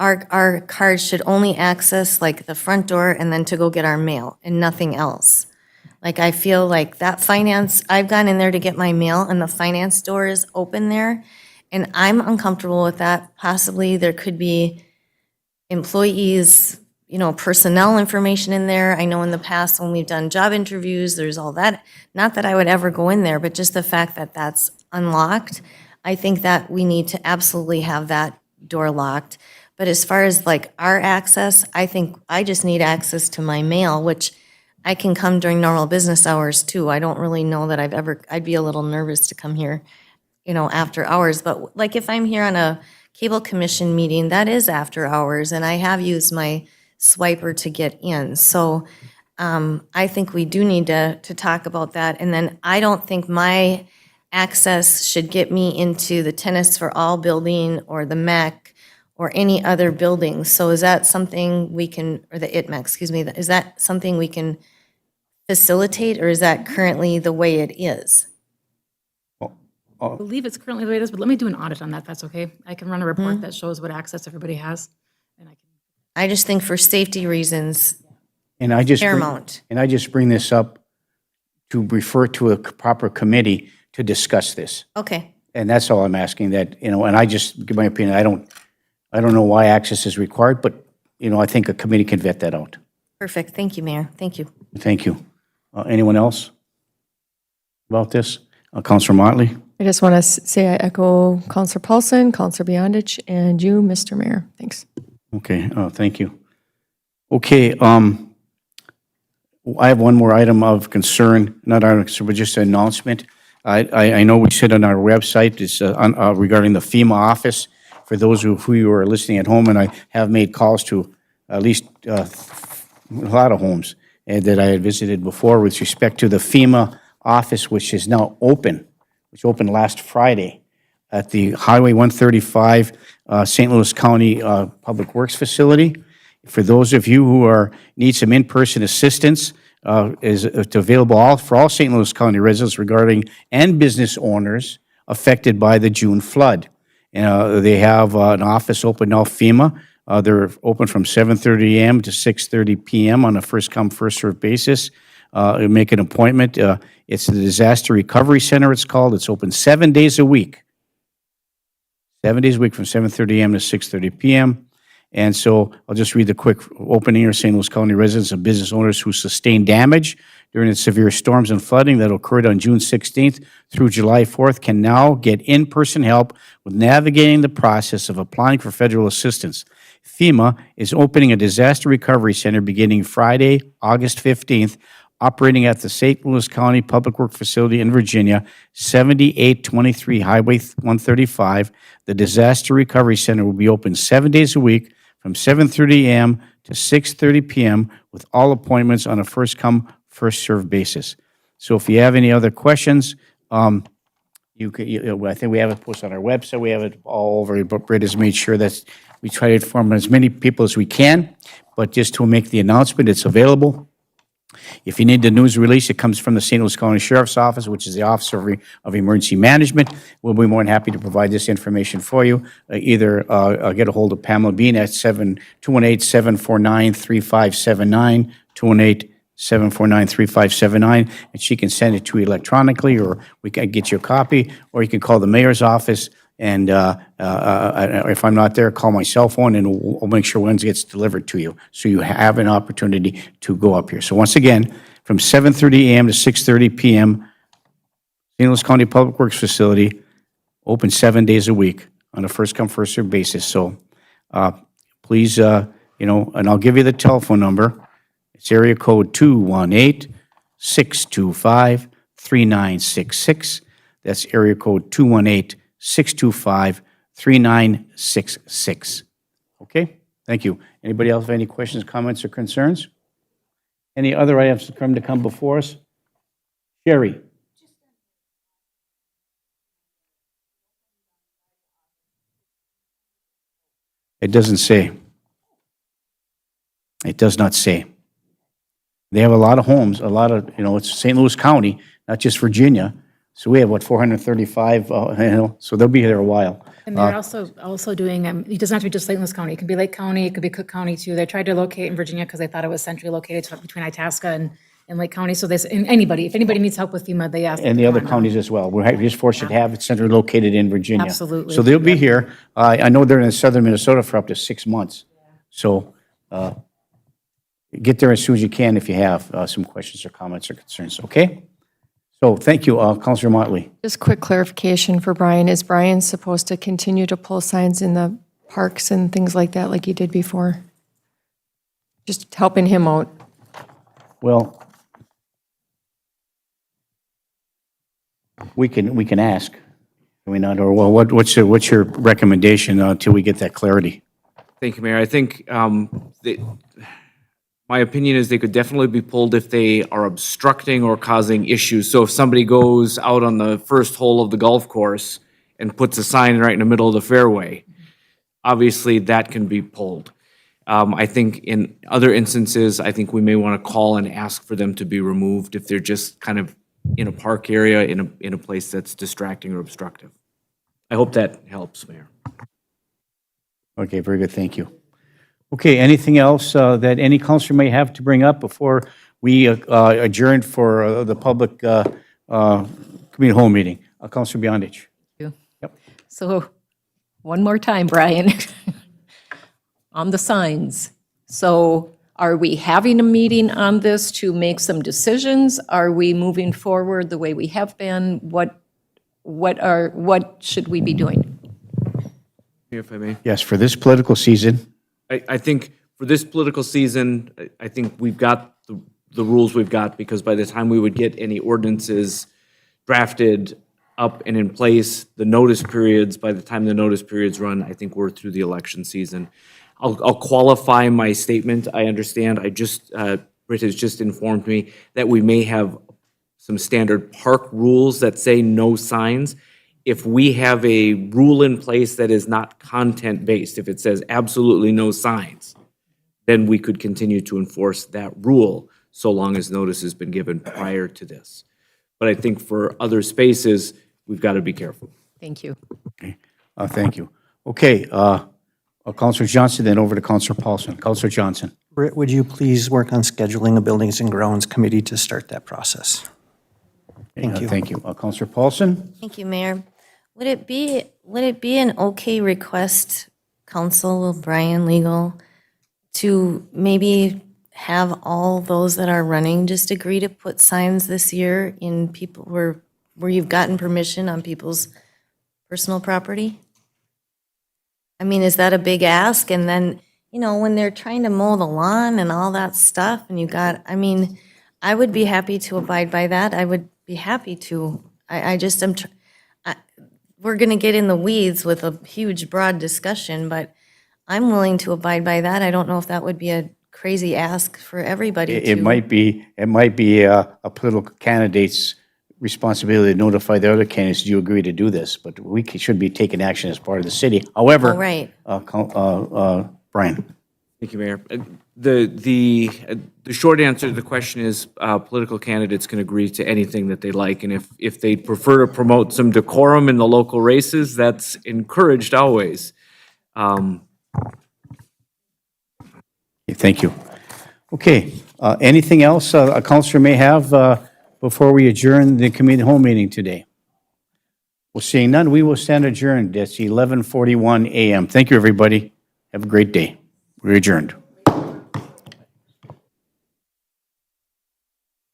our cards should only access like the front door and then to go get our mail and nothing else. Like I feel like that finance, I've gone in there to get my mail and the finance door is open there. And I'm uncomfortable with that. Possibly there could be employees, personnel information in there. I know in the past when we've done job interviews, there's all that. Not that I would ever go in there, but just the fact that that's unlocked. I think that we need to absolutely have that door locked. But as far as like our access, I think I just need access to my mail, which I can come during normal business hours too. I don't really know that I'd be a little nervous to come here, after hours. But like if I'm here on a cable commission meeting, that is after hours, and I have used my swiper to get in. So I think we do need to talk about that. And then I don't think my access should get me into the Tennis for All building or the MEC or any other buildings. So is that something we can, or the ITMA, excuse me, is that something we can facilitate, or is that currently the way it is? I believe it's currently the way it is, but let me do an audit on that, if that's okay. I can run a report that shows what access everybody has. I just think for safety reasons, And I just paramount. And I just bring this up to refer to a proper committee to discuss this. Okay, And that's all I'm asking, that, and I just give my opinion. I don't know why access is required, but, I think a committee can vet that out. perfect. Thank you, Mayor. Thank you. Thank you. Anyone else about this? Councilor Motley? I just want to say I echo Counselor Paulson, Counselor Beyondich, and you, Mr. Mayor. Thanks. Okay, thank you. Okay, I have one more item of concern, not item of concern, but just an announcement. I know we said on our website, it's regarding the FEMA office, for those of who are listening at home, and I have made calls to at least a lot of homes that I had visited before with respect to the FEMA office, which is now open, which opened last Friday at the Highway 135 St. Louis County Public Works Facility. For those of you who need some in-person assistance, is available for all St. Louis County residents regarding and business owners affected by the June flood. They have an office open now, FEMA. They're open from 7:30 a.m. to 6:30 p.m. on a first-come, first-served basis. Make an appointment. It's the Disaster Recovery Center, it's called. It's open 7 days a week. 7 days a week from 7:30 a.m. to 6:30 p.m. And so I'll just read the quick opening here. St. Louis County residents and business owners who sustained damage during the severe storms and flooding that occurred on June 16th through July 4th can now get in-person help with navigating the process of applying for federal assistance. FEMA is opening a disaster recovery center beginning Friday, August 15th, operating at the St. Louis County Public Works Facility in Virginia, 7823 Highway 135. The Disaster Recovery Center will be open 7 days a week from 7:30 a.m. to 6:30 p.m. with all appointments on a first-come, first-served basis. So if you have any other questions, I think we have it posted on our website. We have it all over. But Britt has made sure that we try to inform as many people as we can. But just to make the announcement, it's available. If you need the news release, it comes from the St. Louis County Sheriff's Office, which is the Office of Emergency Management. We'll be more than happy to provide this information for you. Either get a hold of Pamela Bean at 218-749-3579, 218-749-3579, and she can send it to you electronically, or we can get you a copy, or you can call the mayor's office. And if I'm not there, call my cell phone, and we'll make sure one gets delivered to you, so you have an opportunity to go up here. So once again, from 7:30 a.m. to 6:30 p.m., St. Louis County Public Works Facility, open 7 days a week on a first-come, first-served basis. So please, and I'll give you the telephone number. It's area code 218-625-3966. That's area code 218-625-3966. Okay, thank you. Anybody else have any questions, comments, or concerns? Any other items to come before us? Sherry? It doesn't say. It does not say. They have a lot of homes, it's St. Louis County, not just Virginia. So we have, 435, so they'll be here a while. And they're also doing, it doesn't have to be just St. Louis County. It could be Lake County, it could be Cook County too. They tried to locate in Virginia because they thought it was centrally located between Itasca and Lake County. So if anybody needs help with FEMA, they ask. And the other counntries as well. We're just fortunate to have it centrally located in Virginia. Absolutely. So they'll be here. I know they're in southern Minnesota for up to 6 months. So get there as soon as you can if you have some questions or comments or concerns, okay? So thank you, Councilor Motley. Just quick clarification for Brian. Is Brian supposed to continue to pull signs in the parks and things like that like he did before? Just helping him out. Well, we can ask. Can we not? Or what's your recommendation until we get that clarity? Thank you, Mayor. I think my opinion is they could definitely be pulled if they are obstructing or causing issues. So if somebody goes out on the first hole of the golf course and puts a sign right in the middle of the fairway, obviously that can be pulled. I think in other instances, I think we may want to call and ask for them to be removed if they're just kind of in a park area, in a place that's distracting or obstructive. I hope that helps, Mayor. Okay, very good, thank you. Okay, anything else that any counselor may have to bring up before we adjourn for the public community hall meeting? Counselor Beyondich. So, one more time, Brian, on the signs. So, are we having a meeting on this to make some decisions? Are we moving forward the way we have been? What should we be doing? If I may. Yes, for this political season. I think for this political season, I think we've got the rules we've got, because by the time we would get any ordinances drafted up and in place, the notice periods, by the time the notice periods run, I think we're through the election season. I'll qualify my statement. I understand, Britt has just informed me that we may have some standard park rules that say no signs. If we have a rule in place that is not content-based, if it says absolutely no signs, then we could continue to enforce that rule so long as notice has been given prior to this. But I think for other spaces, we've got to be careful. Thank you. Okay, thank you. Okay, Counselor Johnson, then over to Counselor Paulson. Counselor Johnson. Britt, would you please work on scheduling a Buildings and Grounds Committee to start that process? Thank you. Thank you. Counselor Paulson? Thank you, Mayor. Would it be an okay request, Council, Brian, Legal, to maybe have all those that are running just agree to put signs this year in people where you've gotten permission on people's personal property? I mean, is that a big ask? And then, when they're trying to mow the lawn and all that stuff, and I would be happy to abide by that. I would be happy to. We're going to get in the weeds with a huge, broad discussion, but I'm willing to abide by that. I don't know if that would be a crazy ask for everybody to. It might be a political candidate's responsibility to notify the other candidates, do you agree to do this? But we should be taking action as part of the city. However, Oh, right. Brian. Thank you, Mayor. The short answer to the question is political candidates can agree to anything that they like, and if they prefer to promote some decorum in the local races, that's encouraged always. Thank you. Okay, anything else a counselor may have before we adjourn the community hall meeting today? Well, seeing none, we will stand adjourned. It's 11:41 a.m. Thank you, everybody. Have a great day. We're adjourned.